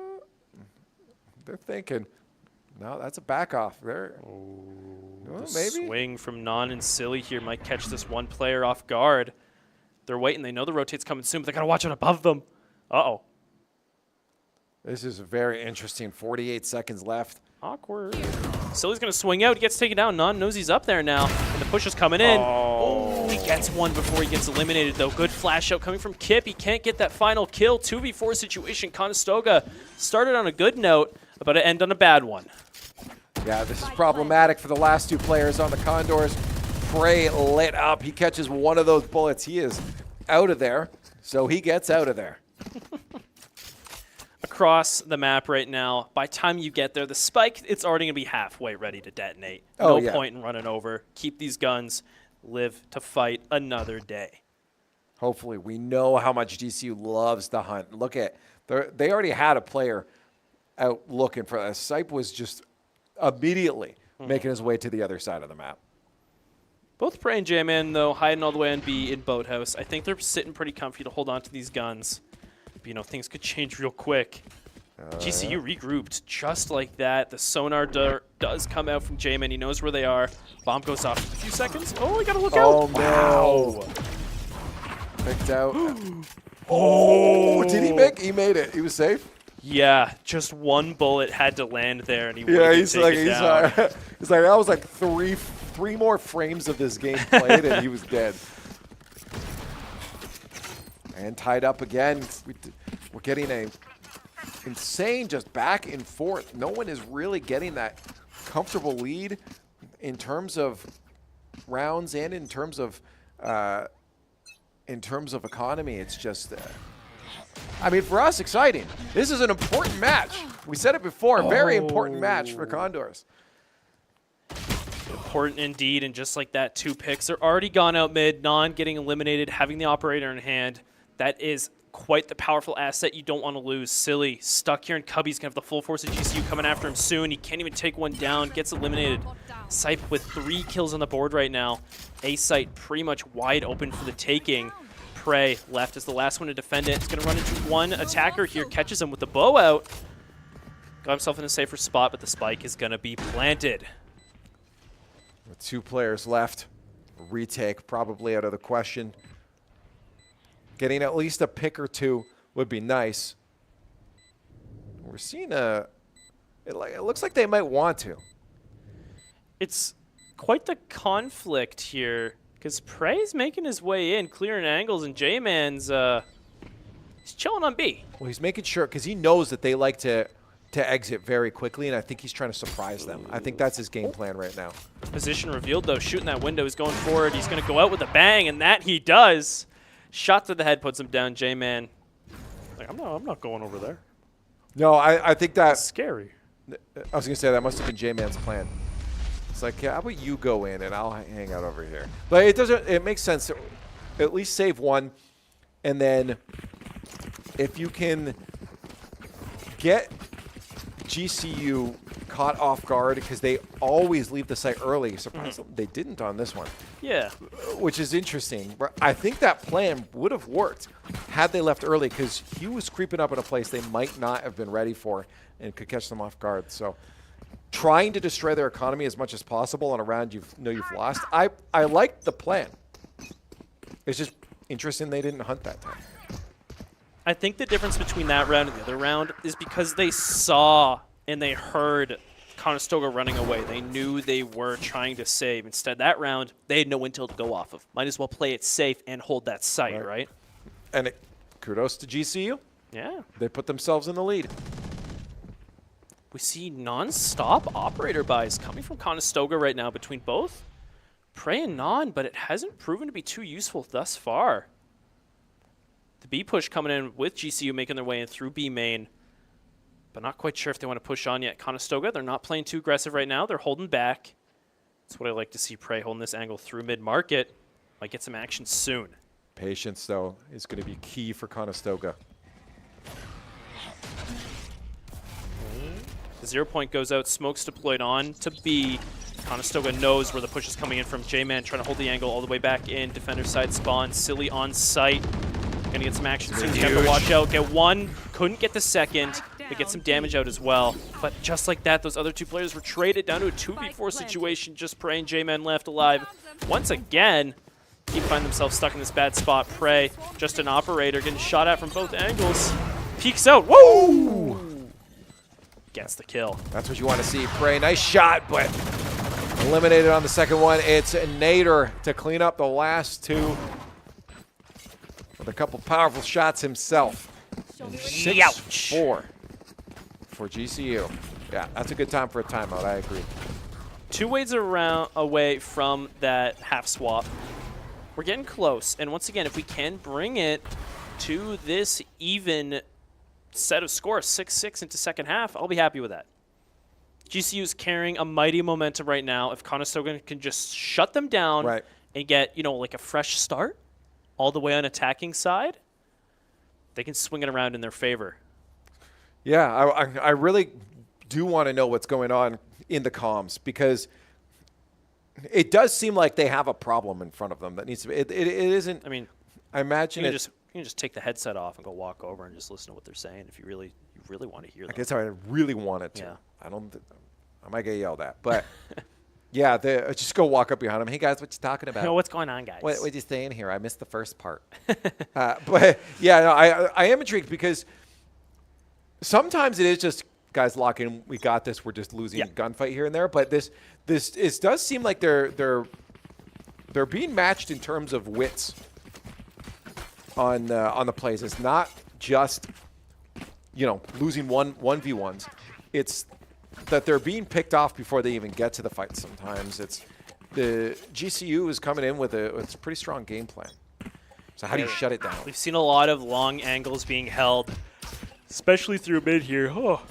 They're thinking, no, that's a back off there. Maybe. Swing from Non and Silly here might catch this one player off guard. They're waiting. They know the rotate's coming soon, but they got to watch it above them. Uh-oh. This is very interesting. 48 seconds left. Awkward. Silly's going to swing out. He gets taken down. Non knows he's up there now. And the push is coming in. Oh, he gets one before he gets eliminated, though. Good flash out coming from Kip. He can't get that final kill. 2v4 situation. Conestoga started on a good note, but to end on a bad one. Yeah, this is problematic for the last 2 players on the Condors. Prey lit up. He catches one of those bullets. He is out of there, so he gets out of there. Across the map right now, by time you get there, the spike, it's already going to be halfway ready to detonate. Oh, no point in running over. Keep these guns. Live to fight another day. Hopefully. We know how much GCU loves to hunt. Look at, they already had a player out looking for us. Sipe was just immediately making his way to the other side of the map. Both Prey and J-Man, though, hiding all the way on B in Boathouse. I think they're sitting pretty comfy to hold on to these guns. But, you know, things could change real quick. GCU regrouped just like that. The sonar does come out from J-Man. He knows where they are. Bomb goes off in a few seconds. Oh, we got to look out. Wow. Picked out. Oh, did he make? He made it. He was safe? Yeah, just one bullet had to land there, and he Yeah, wouldn't he's take like, it he's down. like, he's like, that was like three more frames of this game played, and he was dead. And tied up again. We're getting a insane just back and forth. No one is really getting that comfortable lead in terms of rounds and in terms of economy. It's just. I mean, for us, exciting. This is an important match. We said it before, a very important match for Condors. Important indeed, and just like that, 2 picks. They're already gone out mid, Non getting eliminated, having the operator in hand. That is quite the powerful asset you don't want to lose. Silly, stuck here, and Cubby's going to have the full force of GCU coming after him soon. He can't even take one down, gets eliminated. Sipe with 3 kills on the board right now. A site pretty much wide open for the taking. Prey left as the last one to defend it. He's going to run into one attacker here, catches him with the bow out. Got himself in a safer spot, but the spike is going to be planted. With 2 players left, a retake probably out of the question. Getting at least a pick or 2 would be nice. We're seeing it looks like they might want to. It's quite the conflict here, because Prey's making his way in, clearing angles, and J-Man's he's chilling on B. Well, he's making sure, because he knows that they like to exit very quickly, and I think he's trying to surprise them. I think that's his game plan right now. Position revealed, though. Shooting that window. He's going forward. He's going to go out with a bang, and that he does. Shot to the head puts him down. J-Man, like, I'm not going over there. No, I think That's that scary. I was going to say that must have been J-Man's plan. It's like, yeah, how about you go in and I'll hang out over here. But it makes sense to at least save one, and then if you can get GCU caught off guard, because they always leave the site early. Surprisingly, they didn't on this one. Yeah. Which is interesting. I think that plan would have worked had they left early, because he was creeping up in a place they might not have been ready for and could catch them off guard. So trying to destroy their economy as much as possible on a round you've lost. I like the plan. It's just interesting they didn't hunt that time. I think the difference between that round and the other round is because they saw and they heard Conestoga running away. They knew they were trying to save. Instead, that round, they had no intel to go off of. Might as well play it safe and hold that site, right? And kudos to GCU. Yeah. They put themselves in the lead. We see non-stop operator buys coming from Conestoga right now between both Prey and Non, but it hasn't proven to be too useful thus far. The B push coming in with GCU making their way in through B main, but not quite sure if they want to push on yet. Conestoga, they're not playing too aggressive right now. They're holding back. That's what I like to see. Prey holding this angle through mid-market. Might get some action soon. Patience, though, is going to be key for Conestoga. The 0 point goes out. Smoke's deployed on to B. Conestoga knows where the push is coming in from. J-Man trying to hold the angle all the way back in. Defender side spawn. Silly on site. Gonna get some action soon. You have to watch out. Get one. Couldn't get the second. But get some damage out as well. But just like that, those other two players were traded down to a 2v4 situation. Just Prey and J-Man left alive. Once again, keep finding themselves stuck in this bad spot. Prey, just an operator, getting shot at from both angles. Peeks out. Whoa! Gets the kill. That's what you want to see. Prey, nice shot, but eliminated on the second one. It's Nader to clean up the last two with a couple powerful shots himself. 6-4 for GCU. Yeah, that's a good time for a timeout. I agree. 2 ways away from that half swap. We're getting close. And once again, if we can bring it to this even set of scores, 6-6 into second half, I'll be happy with that. GCU is carrying a mighty momentum right now. If Conestoga can just shut them down and get, like a fresh start all the way on attacking side, they can swing it around in their favor. Yeah, I really do want to know what's going on in the comms, because it does seem like they have a problem in front of them that needs to be. It isn't. I mean, I imagine you can just take the headset off and go walk over and just listen to what they're saying if you really want to hear them. I guess I really wanted to. Yeah. I might get yelled at, but yeah, just go walk up behind them. Hey guys, what you talking about? What's going on, guys? What you saying here? I missed the first part. But yeah, no, I am intrigued, because sometimes it is just guys lock in. We got this. We're just losing a gunfight here and there. But this does seem like they're being matched in terms of wits on the plays. It's not just losing 1v1s. It's that they're being picked off before they even get to the fight. Sometimes it's the GCU is coming in with a pretty strong game plan. So how do you shut it down? We've seen a lot of long angles being held, especially through mid here. Oh,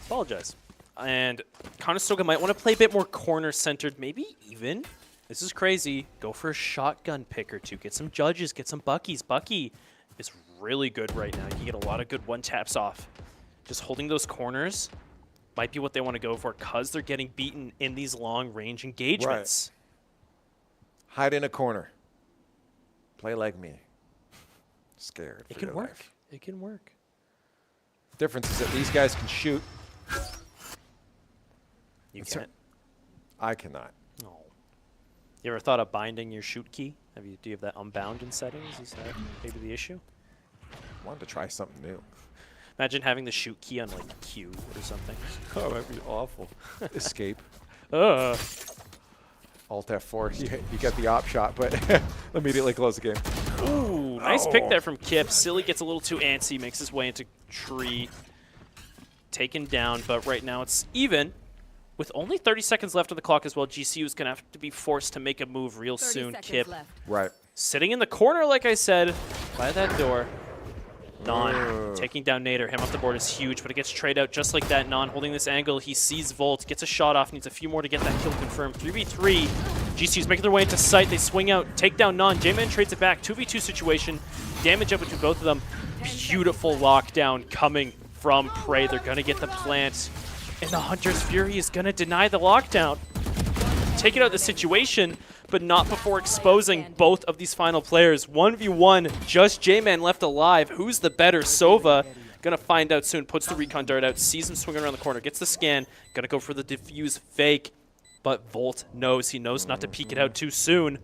apologize. And Conestoga might want to play a bit more corner-centered, maybe even. This is crazy. Go for a shotgun pick or two. Get some judges. Get some Buckies. Bucky is really good right now. You can get a lot of good one-taps off. Just holding those corners might be what they want to go for, because they're getting beaten in these long-range engagements. Right. Hide in a corner. Play like me. Scared. It can work. It can work. Difference is that these guys can shoot. You can't. I cannot. No. You ever thought of binding your shoot key? Do you have that unbound in settings? Is that maybe the issue? Wanted to try something new. Imagine having the shoot key on like Q or something. Oh, that'd be awful. Escape. Alt F4. You get the op shot, but immediately close the game. Ooh, nice pick there from Kip. Silly gets a little too antsy, makes his way into tree. Taken down, but right now it's even. With only 30 seconds left on the clock as well, GCU is going to have to be forced to make a move real soon. Kip Right. sitting in the corner, like I said, by that door. Non taking down Nader. Him off the board is huge, but it gets trade out just like that. Non holding this angle. He sees Volt, gets a shot off, needs a few more to get that kill confirmed. 3v3. GCU's making their way into sight. They swing out, take down Non. J-Man trades it back. 2v2 situation. Damage up between both of them. Beautiful lockdown coming from Prey. They're going to get the plant. And the Hunter's Fury is going to deny the lockdown. Take it out of the situation, but not before exposing both of these final players. 1v1, just J-Man left alive. Who's the better? Sova. Gonna find out soon. Puts the recon dart out, sees him swinging around the corner, gets the scan. Gonna go for the diffuse fake, but Volt knows. He knows not to peek it out too soon.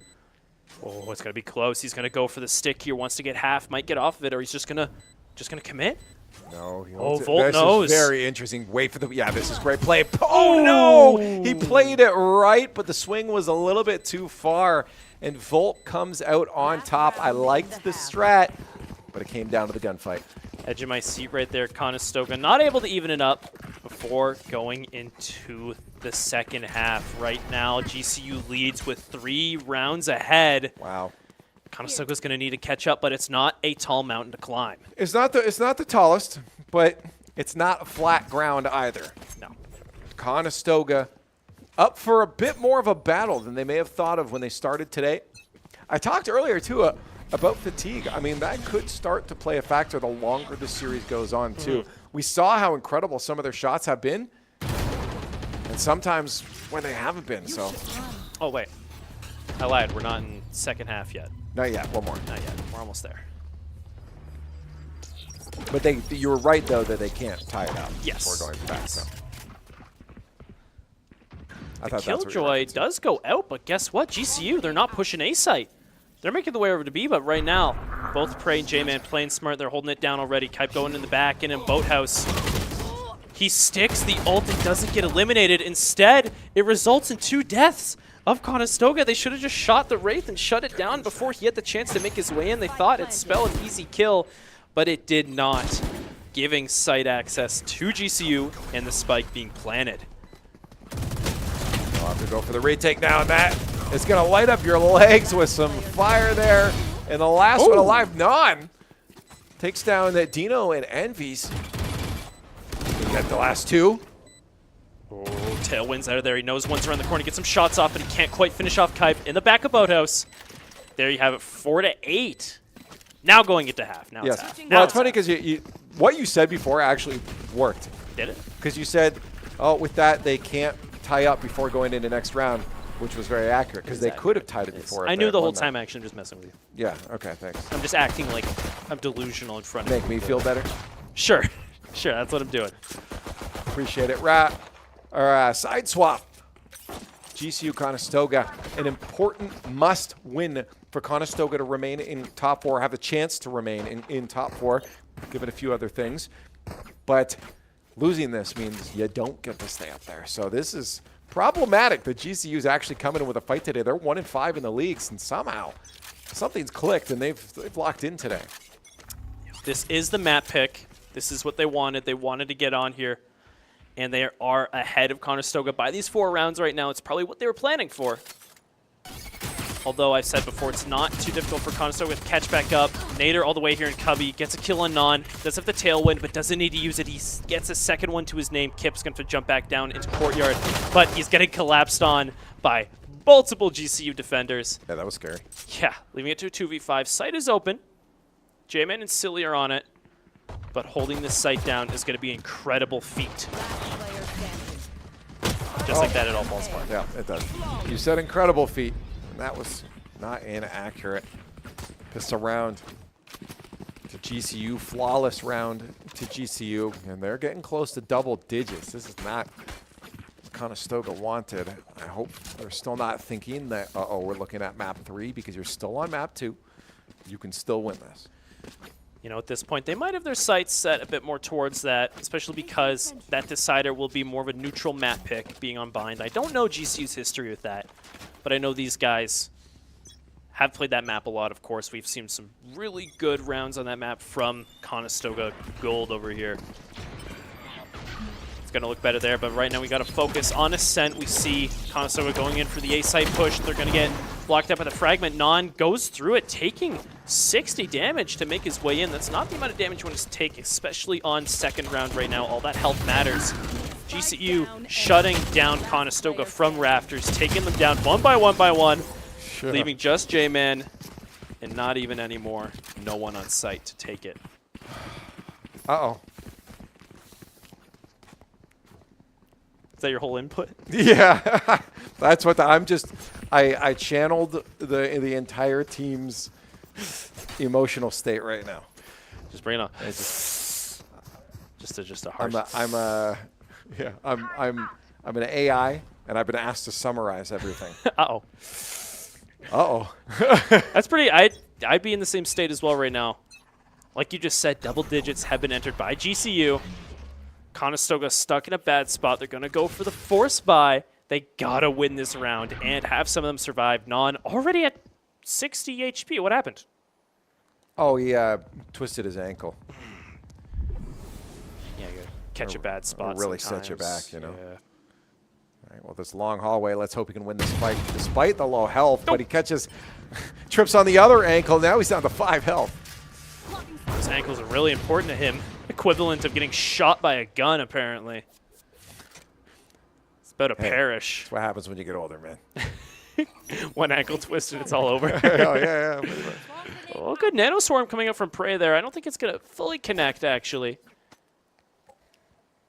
Oh, it's gonna be close. He's gonna go for the stick here. Wants to get half, might get off of it, or he's just gonna commit. No, Volt knows. This is very interesting. Wait for the, yeah, this is great play. Oh no, he played it right, but the swing was a little bit too far, and Volt comes out on top. I liked the strat, but it came down to the gunfight. Edge of my seat right there. Conestoga not able to even it up before going into the second half. Right now, GCU leads with 3 rounds ahead. Wow. Conestoga's going to need to catch up, but it's not a tall mountain to climb. It's not the tallest, but it's not flat ground either. No. Conestoga up for a bit more of a battle than they may have thought of when they started today. I talked earlier, too, about fatigue. I mean, that could start to play a factor the longer the series goes on, too. We saw how incredible some of their shots have been, and sometimes when they haven't been, so. Oh, wait. I lied. We're not in second half yet. Not yet. One more. Not yet. We're almost there. But you were right, though, that they can't tie it up Yes. before going back. So. I The thought that's what you were Killjoy does go out, but guess what? GCU, they're not pushing A site. They're making the way over to B, but right now, both Prey and J-Man playing smart. They're holding it down already. Kipe going in the back and in Boathouse. He sticks the ult and doesn't get eliminated. Instead, it results in 2 deaths of Conestoga. They should have just shot the Wraith and shut it down before he had the chance to make his way in. They thought it'd spell an easy kill, but it did not, giving site access to GCU and the spike being planted. They'll have to go for the retake now, and that is going to light up your legs with some fire there. And the last one alive, Non, takes down that Dino and Envies. We got the last 2. Oh, Tailwind's out of there. He knows one's around the corner. Gets some shots off, but he can't quite finish off Kipe in the back of Boathouse. There you have it, 4-8. Now going into half. Now it's half. Now Well, it's funny because what you said before actually worked. Did it? Because you said, oh, with that, they can't tie up before going into next round, which was very accurate because they could have tied it before. I knew the whole time, actually. I'm just messing with you. Yeah, okay, thanks. I'm just acting like I'm delusional in front of you. Make me feel better? Sure. Sure, that's what I'm doing. Appreciate it. Side swap. GCU Conestoga, an important must-win for Conestoga to remain in top 4, have the chance to remain in top 4, given a few other things. But losing this means you don't get to stay up there. So this is problematic that GCU is actually coming in with a fight today. They're 1-5 in the leagues, and somehow something's clicked, and they've locked in today. This is the map pick. This is what they wanted. They wanted to get on here. And they are ahead of Conestoga by these 4 rounds right now. It's probably what they were planning for. Although I've said before, it's not too difficult for Conestoga to catch back up. Nader all the way here in Cubby. Gets a kill on Non. Does have the tailwind, but doesn't need to use it. He gets a second one to his name. Kip's going to jump back down into Courtyard. But he's getting collapsed on by multiple GCU defenders. Yeah, that was scary. Yeah, leaving it to a 2v5. Site is open. J-Man and Silly are on it. But holding this site down is going to be an incredible feat. Just like that, it all falls apart. Yeah, it does. You said incredible feat, and that was not inaccurate. Just a round to GCU, flawless round to GCU, and they're getting close to double digits. This is not what Conestoga wanted. I hope they're still not thinking that, uh-oh, we're looking at map 3, because you're still on map 2. You can still win this. You know, at this point, they might have their sights set a bit more towards that, especially because that decider will be more of a neutral map pick being on bind. I don't know GCU's history with that. but I know these guys have played that map a lot, of course. We've seen some really good rounds on that map from Conestoga Gold over here. It's going to look better there, but right now we got to focus on Ascent. We see Conestoga going in for the A-site push. They're going to get blocked up by the fragment. Non goes through it, taking 60 damage to make his way in. That's not the amount of damage you want to take, especially on second round right now. All that health matters. GCU shutting down Conestoga from Rafters, taking them down one by one, leaving just J-Man and not even anymore. No one on site to take it. Uh-oh. Is that your whole input? Yeah. That's what I channeled the entire team's emotional state right now. Just bring it on. It's just a harsh. I'm an AI, and I've been asked to summarize everything. Uh-oh. Uh-oh. That's pretty. I'd be in the same state as well right now. Like you just said, double digits have been entered by GCU. Conestoga stuck in a bad spot. They're going to go for the force buy. They got to win this round and have some of them survive. Non already at 60 HP. What happened? Oh, he twisted his ankle. Yeah, you catch a bad spot. Really sometimes. set you back, you know. Yeah. All right, well, this long hallway, let's hope he can win this fight despite the low health, but he catches, trips on the other ankle. Now he's down to 5 health. Those ankles are really important to him. Equivalent of getting shot by a gun, apparently. It's about to perish. That's what happens when you get older, man. One ankle twisted, it's all over. Oh, yeah. Oh, good Nano Swarm coming up from Prey there. I don't think it's going to fully connect, actually.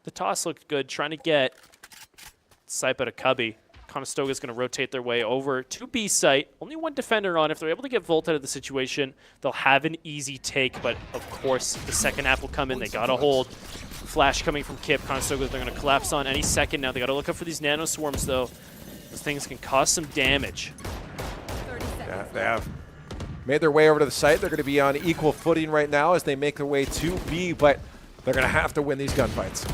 The toss looked good, trying to get Sipe out of Cubby. Conestoga's going to rotate their way over to B site. Only one defender on. If they're able to get Volt out of the situation, they'll have an easy take. But, of course, the second app will come in. They got to hold. Flash coming from Kip. Conestoga, they're going to collapse on any second now. They got to look out for these Nano Swarms, though. Those things can cause some damage. Yeah, they have made their way over to the site. They're going to be on equal footing right now as they make their way to B, but they're going to have to win these gunfights.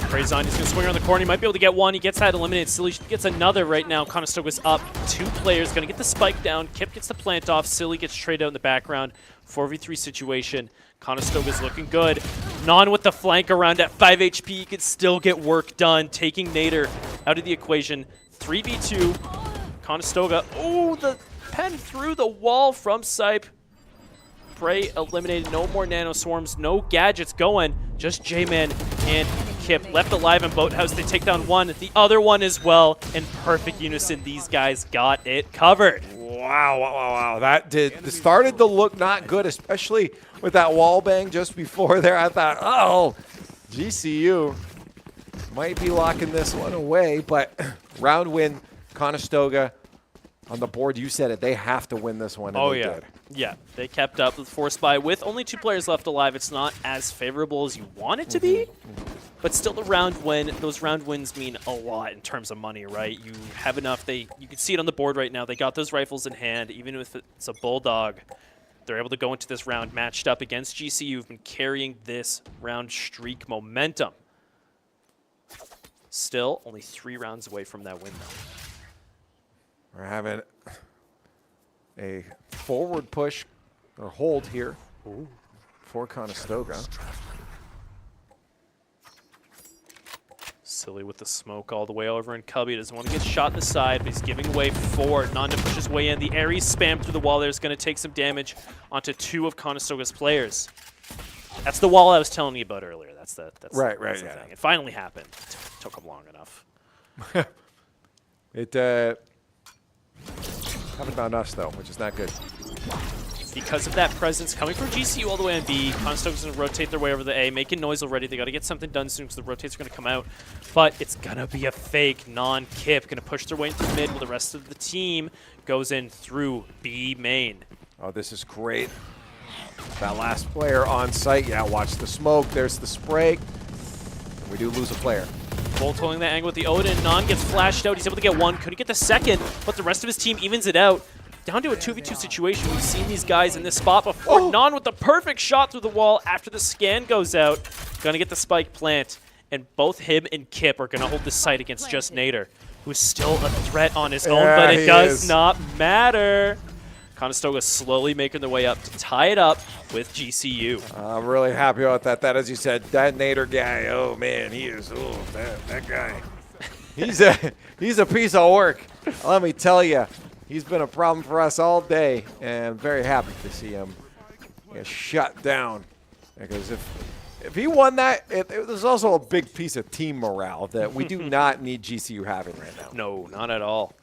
Prey's on. He's going to swing around the corner. He might be able to get one. He gets that eliminated. Silly gets another right now. Conestoga's up. 2 players. Going to get the spike down. Kip gets the plant off. Silly gets traded out in the background. 4v3 situation. Conestoga's looking good. Non with the flank around at 5 HP. He could still get work done. Taking Nader out of the equation. 3v2. Conestoga. Oh, the pen through the wall from Sipe. Prey eliminated. No more Nano Swarms. No gadgets going. Just J-Man and Kip left alive in Boathouse. They take down one, the other one as well. In perfect unison, these guys got it covered. Wow. That started to look not good, especially with that wall bang just before there. I thought, oh, GCU might be locking this one away, but round win, Conestoga on the board. You said it. They have to win this one. And they did. Yeah, they kept up with force buy with only 2 players left alive. It's not as favorable as you want it to be, but still the round win. Those round wins mean a lot in terms of money, right? You have enough. You can see it on the board right now. They got those rifles in hand. Even if it's a Bulldog, they're able to go into this round matched up against GCU, who've been carrying this round streak momentum. Still only 3 rounds away from that win, though. We're having a forward push or hold here for Conestoga. Silly with the smoke all the way over, and Cubby doesn't want to get shot in the side, but he's giving away 4. Nanda pushes his way in. The Ares spam through the wall there is going to take some damage onto 2 of Conestoga's players. That's the wall I was telling you about earlier. That's the right. Thing. It finally happened. Took him long enough. It haven't found us, though, which is not good. Because of that presence coming from GCU all the way on B, Conestoga's going to rotate their way over the A, making noise already. They got to get something done soon because the rotates are going to come out. But it's going to be a fake non-Kip. Going to push their way into mid while the rest of the team goes in through B main. Oh, this is great. That last player on site. Yeah, watch the smoke. There's the spray. And we do lose a player. Bolt holding that angle with the Odin. Non gets flashed out. He's able to get 1. Couldn't get the second, but the rest of his team evens it out. Down to a 2v2 situation. We've seen these guys in this spot before. Non with the perfect shot through the wall after the scan goes out. Gonna get the spike plant and both him and Kip are going to hold the site against Just Nader, who's still a threat on his own, but it does not matter. Conestoga slowly making their way up to tie it up with GCU. I'm really happy about that. That, as you said, that Nader guy, oh man, he is, that guy. He's a piece of work. Let me tell you, he's been a problem for us all day, and I'm very happy to see him get shut down. Because if he won that, it was also a big piece of team morale that we do not need GCU having right now. No, not at all.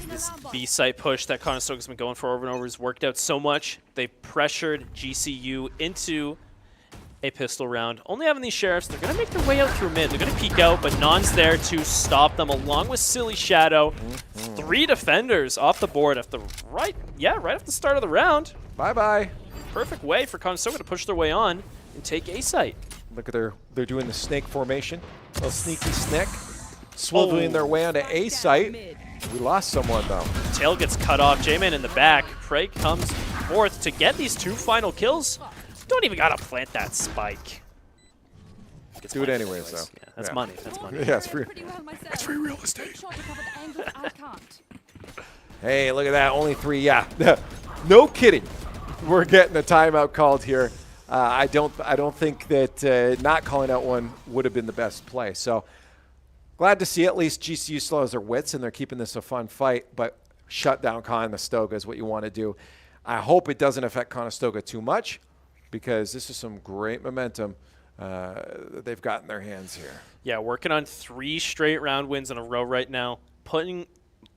This B-site push that Conestoga's been going for over and over has worked out so much. They've pressured GCU into a pistol round. Only having these sheriffs, they're going to make their way out through mid. They're going to peek out, but Non's there to stop them, along with Silly Shadow. 3 defenders off the board at the right at the start of the round. Bye-bye. Perfect way for Conestoga to push their way on and take A-site. Look at they're doing the snake formation. A little sneaky snake. Swiveling their way onto A-site. We lost someone, though. Tail gets cut off. J-Man in the back. Prey comes forth to get these 2 final kills. Don't even got to plant that spike. Do it anyways, though. Yeah, that's money. That's money. Yeah, it's free. It's free real estate. Hey, look at that. Only 3. Yeah. No kidding. We're getting a timeout called here. I don't think that not calling out one would have been the best play. So glad to see at least GCU still has their wits and they're keeping this a fun fight. But shut down Conestoga is what you want to do. I hope it doesn't affect Conestoga too much, because this is some great momentum that they've got in their hands here. Yeah, working on 3 straight round wins in a row right now, putting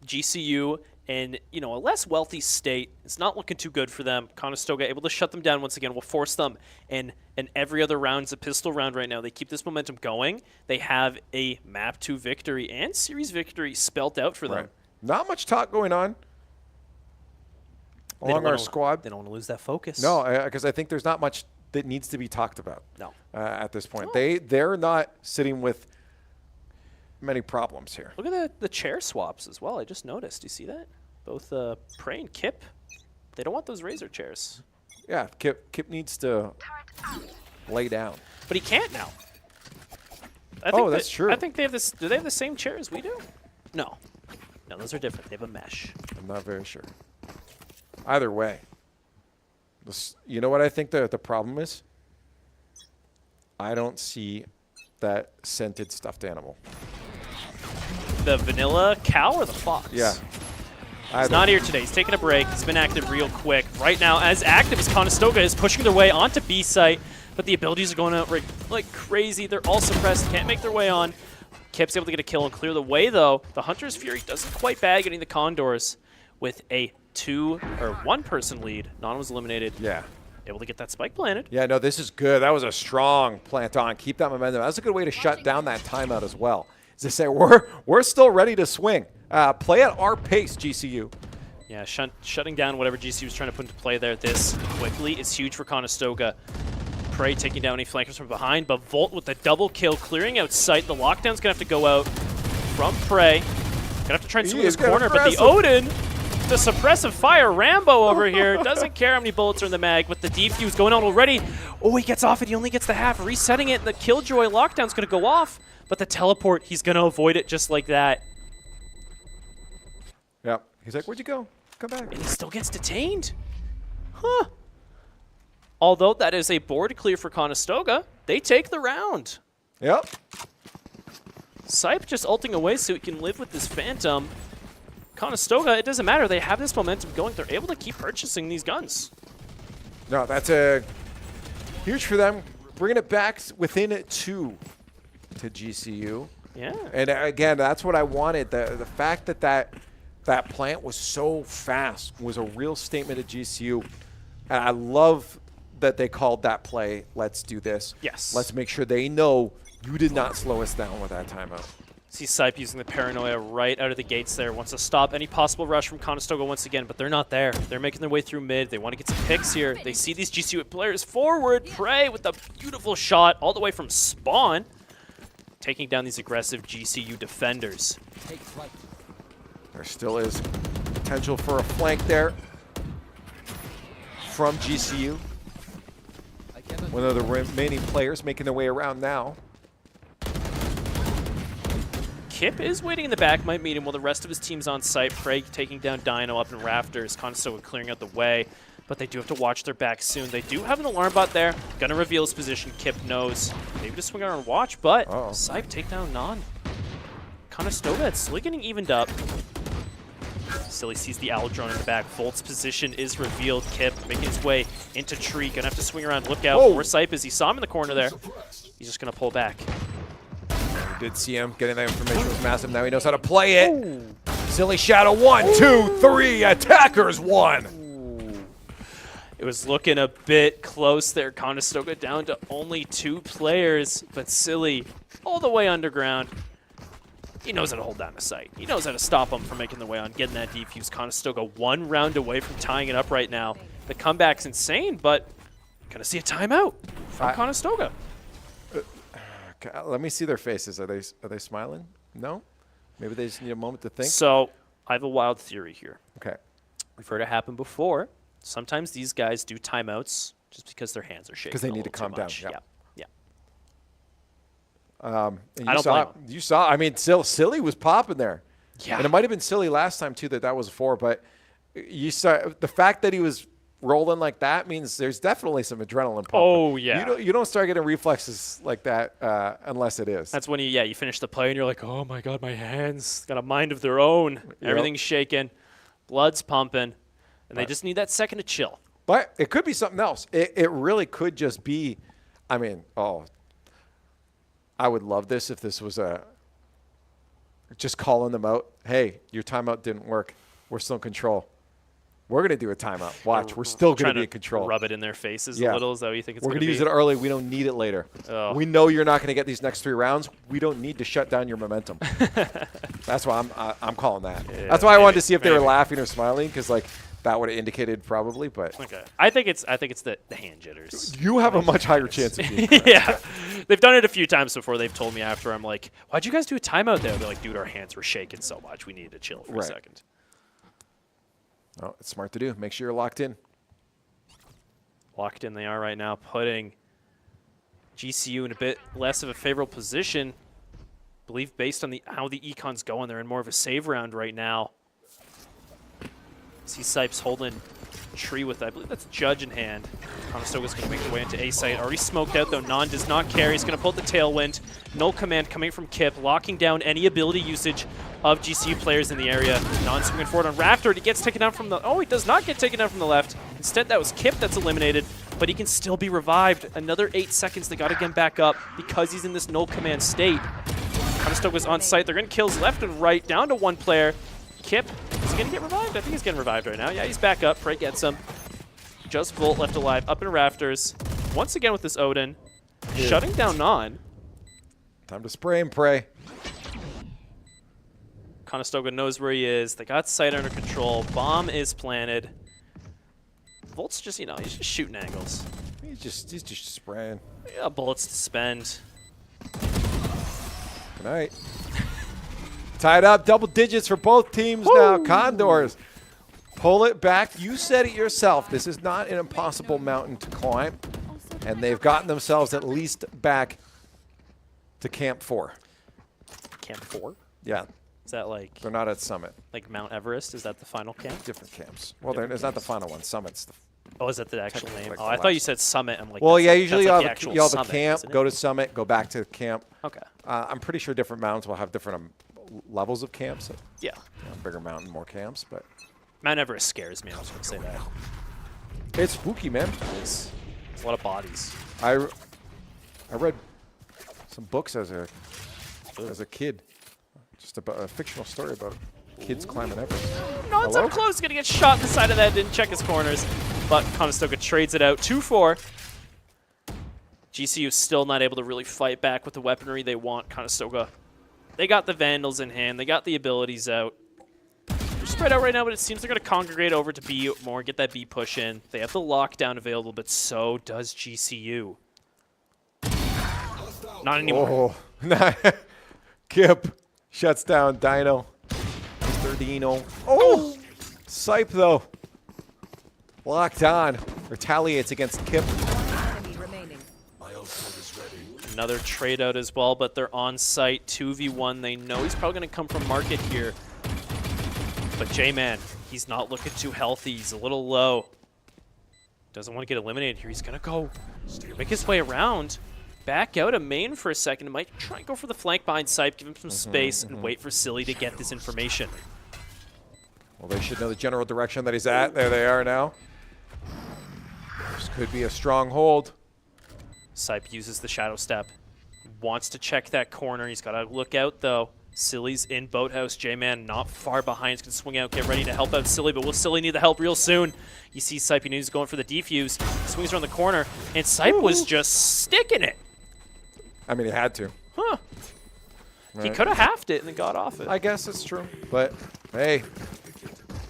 GCU in a less wealthy state. It's not looking too good for them. Conestoga able to shut them down once again. Will force them, and every other round is a pistol round right now. They keep this momentum going. They have a map 2 victory and series victory spelt out for them. Right. Not much talk going on along our squad. They don't want to lose that focus. No, because I think there's not much that needs to be talked about. No. At this point. They're not sitting with many problems here. Look at the chair swaps as well. I just noticed. Do you see that? Both Prey and Kip, they don't want those Razor chairs. Yeah, Kip needs to lay down. But he can't now. That's true. I think they have this. Do they have the same chair as we do? No. No, those are different. They have a mesh. I'm not very sure. Either way, you know what I think the problem is? I don't see that scented stuffed animal. The vanilla cow or the fox? Yeah. He's not here today. He's taking a break. He's been active real quick. Right now, as active as Conestoga is pushing their way onto B-site, but the abilities are going out like crazy. They're all suppressed. Can't make their way on. Kip's able to get a kill and clear the way, though. The Hunter's Fury doesn't quite bag getting the Condors with a 1-person lead. Non was eliminated. Yeah. Able to get that spike planted. Yeah, no, this is good. That was a strong plant on. Keep that momentum. That's a good way to shut down that timeout as well. Is to say we're still ready to swing. Play at our pace, GCU. Yeah, shutting down whatever GCU was trying to put into play there this quickly is huge for Conestoga. Prey taking down any flankers from behind, but Volt with the double kill, clearing out sight. The lockdown's going to have to go out from Prey. Going to have to try and swing this corner, but the Odin, the suppressive fire Rambo over here, doesn't care how many bullets are in the mag, with the defuse going on already. Oh, he gets off it. He only gets the half. Resetting it, and the Killjoy lockdown's going to go off, but the teleport, he's going to avoid it just like that. Yep. He's like, where'd you go? Come back. And he still gets detained. Huh. Although that is a board clear for Conestoga, they take the round. Yep. Sipe just ulting away so he can live with this Phantom. Conestoga, it doesn't matter. They have this momentum going. They're able to keep purchasing these guns. No, that's a huge for them. Bringing it back within 2 to GCU. Yeah. And again, that's what I wanted. The fact that plant was so fast was a real statement of GCU. And I love that they called that play, let's do this. Yes. Let's make sure they know you did not slow us down with that timeout. See Sipe using the paranoia right out of the gates there. Wants to stop any possible rush from Conestoga once again, but they're not there. They're making their way through mid. They want to get some picks here. They see these GCU players forward. Prey with a beautiful shot all the way from spawn, taking down these aggressive GCU defenders. There still is potential for a flank there from GCU. One of the remaining players making their way around now. Kip is waiting in the back, might meet him while the rest of his team's on site. Prey taking down Dino up in rafters. Conestoga clearing out the way, but they do have to watch their back soon. They do have an alarm bot there. Gonna reveal his position. Kip knows. Maybe to swing around and watch, but Sype take down Non. Conestoga, it's slowly getting evened up. Silly sees the owl drone in the back. Volt's position is revealed. Kip making his way into tree. Gonna have to swing around. Look out for Sype as he saw him in the corner there. He's just gonna pull back. We did see him. Getting that information was massive. Now he knows how to play it. Silly Shadow 1, 2, 3. Attackers 1. It was looking a bit close there. Conestoga down to only 2 players, but Silly all the way underground. He knows how to hold down the site. He knows how to stop them from making the way on, getting that defuse. Conestoga 1 round away from tying it up right now. The comeback's insane, but gonna see a timeout from Conestoga. Let me see their faces. Are they smiling? No? Maybe they just need a moment to think? So I have a wild theory here. Okay. We've heard it happen before. Sometimes these guys do timeouts just because their hands are shaking. Because they need to calm down. Yeah. And I don't blame him. You saw, I mean, Silly was popping there. Yeah. And it might have been Silly last time, too, that was 4. But you saw the fact that he was rolling like that means there's definitely some adrenaline pumping. Oh, yeah. You don't start getting reflexes like that unless it is. That's when you finish the play and you're like, oh, my God, my hands got a mind of their own. Everything's shaking. Blood's pumping. And they just need that second to chill. But it could be something else. It really could just be, I mean, I would love this if this was just calling them out. Hey, your timeout didn't work. We're still in control. We're going to do a timeout. Watch, we're still going to be in control. Rub it in their faces a little. Is that what you think it's We're going to be? use it early. We don't need it later. Oh. We know you're not going to get these next 3 rounds. We don't need to shut down your momentum. That's why I'm calling that. Yeah, that's why I wanted to see if they were laughing or smiling, because like that would have indicated probably. But okay, I think it's the hand jitters. You have a much higher chance of being yeah, they've done it a few times before. They've told me after. I'm like, why'd you guys do a timeout there? They're like, dude, our hands were shaking so much. We needed to chill for a second. Oh, it's smart to do. Make sure you're locked in. Locked in they are right now, putting GCU in a bit less of a favorable position. I believe based on how the econ's going, they're in more of a save round right now. See Sipes holding tree with, I believe that's Judge in hand. Conestoga's going to make their way into A site. Already smoked out though. Non does not carry. He's going to pull the tailwind. Null command coming from Kip, locking down any ability usage of GCU players in the area. Non swinging forward on Raptor. He gets taken down from the. Oh, he does not get taken down from the left. Instead, that was Kip that's eliminated, but he can still be revived. Another 8 seconds. They got to get him back up because he's in this null command state. Conestoga's on site. They're going to kills left and right, down to 1 player. Kip, is he going to get revived? I think he's getting revived right now. Yeah, he's back up. Prey gets him. Just Volt left alive, up in rafters. Once again with this Odin. Shutting down Non. Time to spray and pray. Conestoga knows where he is. They got sight under control. Bomb is planted. Volt's just, he's just shooting angles. He's just spraying. Yeah, bullets to spend. Good night. Tied up, double digits for both teams now. Condors pull it back. You said it yourself. This is not an impossible mountain to climb. And they've gotten themselves at least back to Camp 4. Camp 4? Yeah. Is that like... They're not at Summit. Like Mount Everest? Is that the final camp? Different camps. Well, it's not the final one. Summit's the... Oh, is that the actual name? Like I thought you said Summit. I'm like, well, yeah, like, usually you like have a camp, go to Summit, go back to camp. Okay. I'm pretty sure different mountains will have different levels of camps. Yeah. Bigger mountain, more camps, but... Mount Everest scares me. I was going to say that. It's spooky, man. It's a lot of bodies. I read some books as a kid, just about a fictional story about kids climbing Everest. Non's up close, gonna get shot in the side of that. Didn't check his corners, but Conestoga trades it out. 2-4. GCU still not able to really fight back with the weaponry they want. Conestoga, they got the Vandals in hand. They got the abilities out. They're spread out right now, but it seems they're going to congregate over to B more, get that B push in. They have the lockdown available, but so does GCU. Not anymore. Oh, Kip shuts down Dino. Mr. Dino. Oh! Sype, though. Locked on. Retaliates against Kip. Another trade out as well, but they're on site. 2v1. They know he's probably going to come from market here. But J-Man, he's not looking too healthy. He's a little low. Doesn't want to get eliminated here. He's going to go make his way around. Back out of main for a second. Might try and go for the flank behind site, give him some space, and wait for Silly to get this information. Well, they should know the general direction that he's at. There they are now. This could be a strong hold. Sipe uses the shadow step. Wants to check that corner. He's got to look out, though. Silly's in boathouse. J-Man not far behind. He's going to swing out, get ready to help out Silly, but will Silly need the help real soon? You see Sipe, he knows he's going for the defuse. He swings around the corner, and Sipe was just sticking it. I mean, he had to. Huh. Right. He could have halved it and then got off it. I guess it's true. But, hey,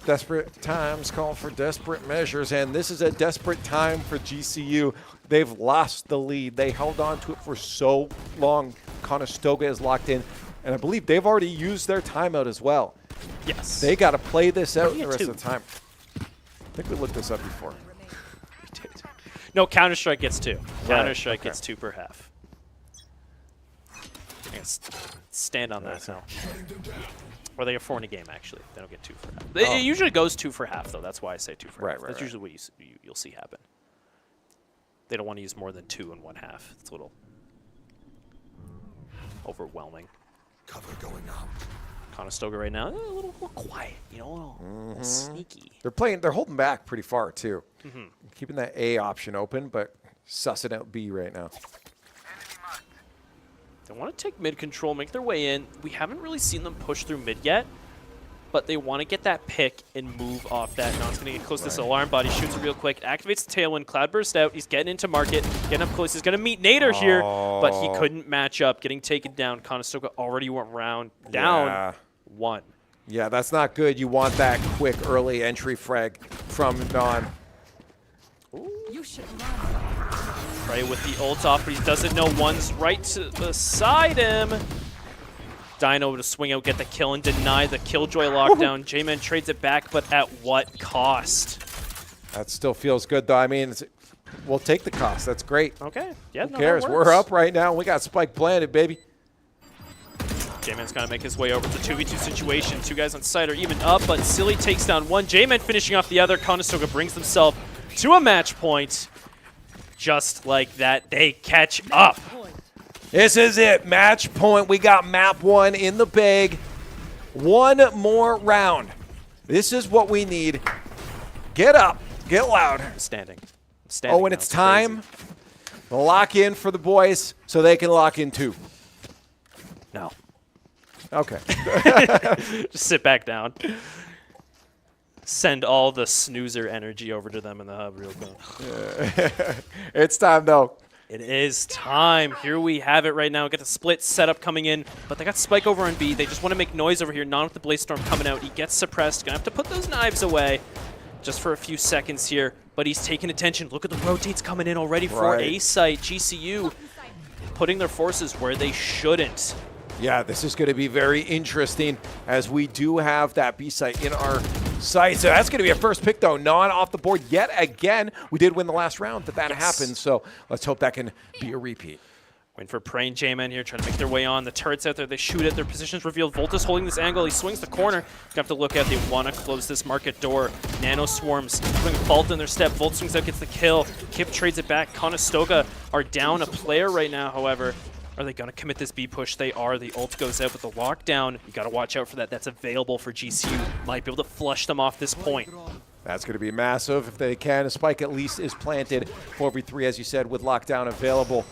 desperate times call for desperate measures, and this is a desperate time for GCU. They've lost the lead. They held on to it for so long. Conestoga is locked in, and I believe they've already used their timeout as well. Yes. They got to play this out the rest 2. of the time. I think we looked this up before. We did. No, Counter-Strike gets 2. Counter-Strike gets 2 per half. I guess stand on that now. Or they get 4 in a game, actually. They don't get 2 for half. It usually goes 2 for half, though. That's why I say 2 for half. That's usually what you'll see happen. They don't want to use more than 2 in one half. It's a little overwhelming. Cover going out. Conestoga right now, a little more quiet, you know, a little sneaky. They're holding back pretty far, too. Keeping that A option open, but sussing out B right now. They want to take mid control, make their way in. We haven't really seen them push through mid yet, but they want to get that pick and move off that. Now it's going to get close to this alarm bot. He shoots it real quick, activates the tailwind. Cloudburst out. He's getting into market, getting up close. He's going to meet Nader here, but he couldn't match up, getting taken down. Conestoga already went round down 1. Yeah, that's not good. You want that quick early entry frag from Non. You should run. Right with the ult off, but he doesn't know one's right beside him. Dino to swing out, get the kill, and deny the Killjoy lockdown. J-Man trades it back, but at what cost? That still feels good, though. I mean, we'll take the cost. That's great. Okay. Yeah, Who cares? We're up right now. We got Spike planted, baby. J-Man's going to make his way over to the 2v2 situation. 2 guys on site are even up, but Silly takes down 1. J-Man finishing off the other. Conestoga brings themselves to a match point. Just like that, they catch up. This is it. Match point. We got map 1 in the bag. 1 more round. This is what we need. Get up. Get loud. I'm standing. Oh, and it's time to lock in for the boys so they can lock in too. No. Okay. Just sit back down. Send all the snoozer energy over to them in the hub real quick. It's time, though. It is time. Here we have it right now. Got the split setup coming in, but they got Spike over on B. They just want to make noise over here. Not with the Blaze Storm coming out. He gets suppressed. Gonna have to put those knives away just for a few seconds here, but he's taking attention. Look at the rotates coming in already for A site. GCU putting their forces where they shouldn't. Yeah, this is going to be very interesting as we do have that B site in our sight. So that's going to be a first pick, though. Not off the board yet again. We did win the last round, but that happened. So let's hope that can be a repeat. Waiting for Prey and J-Man here, trying to make their way on. The turret's out there. They shoot it. Their position's revealed. Voltus holding this angle. He swings the corner. Gonna have to look at. They want to close this market door. Nano swarms. Putting Vault in their step. Volt swings out, gets the kill. Kip trades it back. Conestoga are down a player right now, however. Are they going to commit this B push? They are. The ult goes out, but the lockdown, you got to watch out for that. That's available for GCU. Might be able to flush them off this point. That's going to be massive if they can. A spike at least is planted. 4v3, as you said, with lockdown available.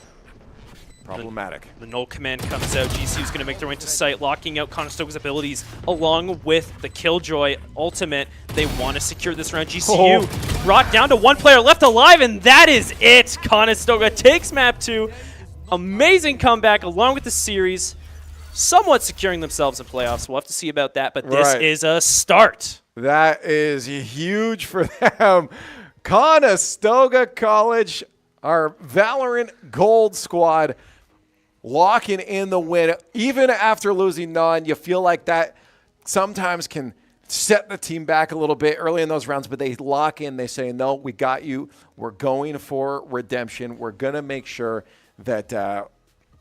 Problematic. The null command comes out. GCU's going to make their way into site, locking out Conestoga's abilities along with the Killjoy ultimate. They want to secure this round. GCU brought down to 1 player left alive, and that is it. Conestoga takes map 2. Amazing comeback along with the series. Somewhat securing themselves in playoffs. We'll have to see about that, but this is a start. That is huge for them. Conestoga College, our Valorant Gold squad, locking in the win. Even after losing none, you feel like that sometimes can set the team back a little bit early in those rounds, but they lock in. They say, no, we got you. We're going for redemption. We're going to make sure that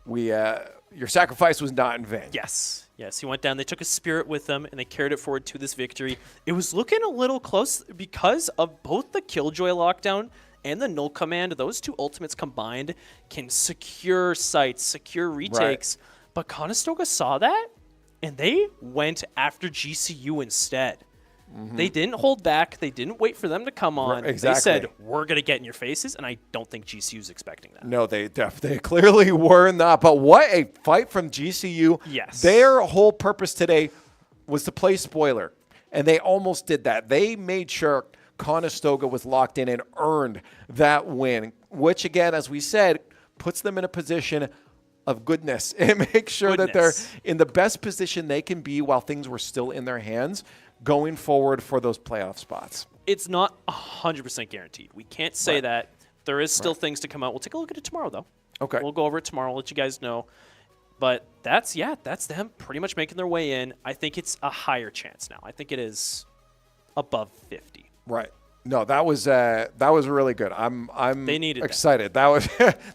your sacrifice was not in vain. Yes. Yes, he went down. They took his spirit with them, and they carried it forward to this victory. It was looking a little close because of both the Killjoy lockdown and the Null Command. Those two ultimates combined can secure sites, secure retakes. Right. But Conestoga saw that, and they went after GCU instead. They didn't hold back. They didn't wait for them to come on. Exactly. They said, we're going to get in your faces, and I don't think GCU's expecting that. No, they clearly were not. But what a fight from GCU. Yes. Their whole purpose today was to play spoiler, and they almost did that. They made sure Conestoga was locked in and earned that win, which, again, as we said, puts them in a position of goodness and make sure that they're in the best position they can be while things were still in their hands going forward for those playoff spots. It's not 100% guaranteed. We can't say that. There is still things to come out. We'll take a look at it tomorrow, though. Okay. We'll go over it tomorrow. We'll let you guys know. But that's them pretty much making their way in. I think it's a higher chance now. I think it is above 50. Right. No, that was really good. They needed excited. That was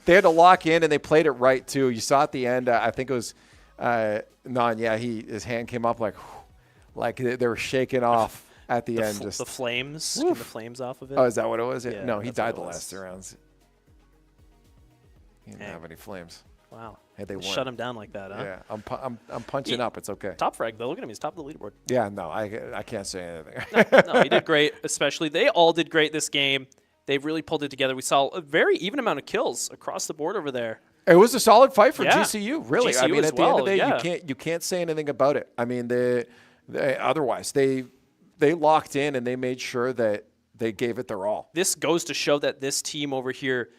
they had to lock in, and they played it right too. You saw at the end. I think it was Nan. Yeah, his hand came up like they were shaking off at the end. Just the flames, getting the flames off of it. Oh, is that what it was? Yeah, no, he died the last 2 rounds. He didn't have any flames. Wow. Hey, they won. Shut him down like that, huh? Yeah, I'm punching up. It's okay. Top frag though. Look at him. He's top of the leaderboard. Yeah, no, I can't say anything. No, he did great. Especially they all did great this game. They really pulled it together. We saw a very even amount of kills across the board over there. It was a solid fight for GCU. Really, GCU I mean, as at the end of the well, day, you can't say anything about it. I mean, otherwise they locked in and they made sure that they gave it their all. This goes to show that this team over here,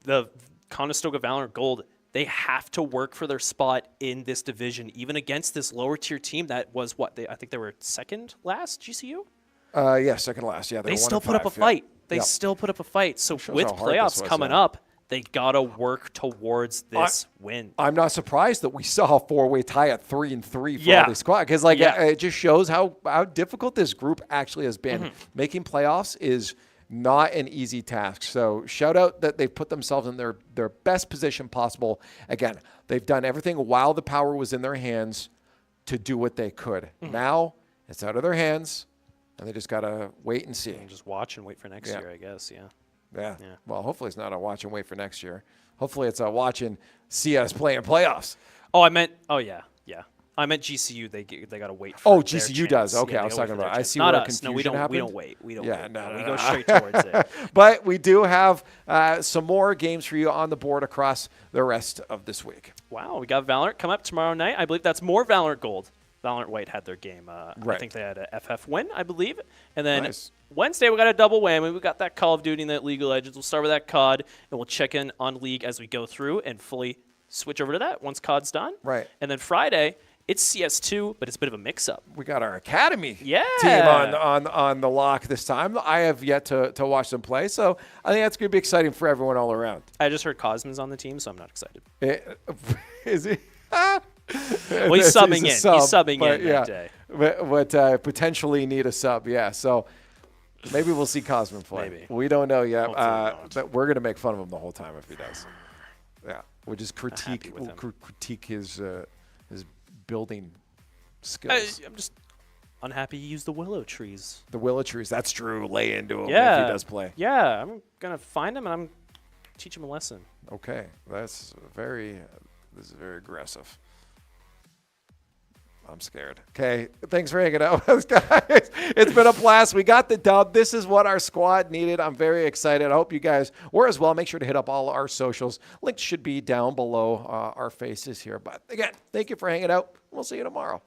the Conestoga Valorant Gold, they have to work for their spot in this division, even against this lower tier team that was I think they were second last, GCU? Yeah, second last. Yeah, they still put up a fight. They still put up a fight. So with playoffs coming up, they got to work towards this win. I'm not surprised that we saw a 4-way tie at 3-3 for all these squad because it just shows how difficult this group actually has been. Making playoffs is not an easy task. So shout out that they've put themselves in their best position possible. Again, they've done everything while the power was in their hands to do what they could. Now it's out of their hands, and they just got to wait and see. And just watch and wait for next year, I guess, Yeah. Well, hopefully it's not a watch and wait for next year. Hopefully it's a watch and see us play in playoffs. I meant GCU. They got to wait for their GCU chance. does. Okay, Yeah, I was talking about. I see not where us. confusion No, we don't. happened. We don't wait. We don't. Yeah, wait. no, We go straight towards it. But we do have some more games for you on the board across the rest of this week. Wow, we got Valorant come up tomorrow night. I believe that's more Valorant Gold. Valorant White had their game. I think they had a FF win, I believe. And then Wednesday, we got a double whammy. We got that Call of Duty and that League of Legends. We'll start with that COD, and we'll check in on League as we go through and fully switch over to that once COD's done. Right. And then Friday, it's CS2, but it's a bit of a mix-up. We got our Academy team on the lock this time. I have yet to watch them play, so I think that's going to be exciting for everyone all around. I just heard Cosman's on the team, so I'm not excited. Is he? Well, he's subbing in. He's subbing in that day. But potentially need a sub, so maybe we'll see Cosman play. Maybe. We don't know yet. But we're going to make fun of him the whole time if he does. Yeah, we'll just critique his building skills. I'm just unhappy he used the willow trees. The willow trees, that's true. Lay into him if he does play. Yeah, I'm going to find him and I'm teach him a lesson. Okay, this is very aggressive. I'm scared. Okay, thanks for hanging out with us, guys. It's been a blast. We got the dub. This is what our squad needed. I'm very excited. I hope you guys were as well. Make sure to hit up all our socials. Links should be down below our faces here. But again, thank you for hanging out. We'll see you tomorrow.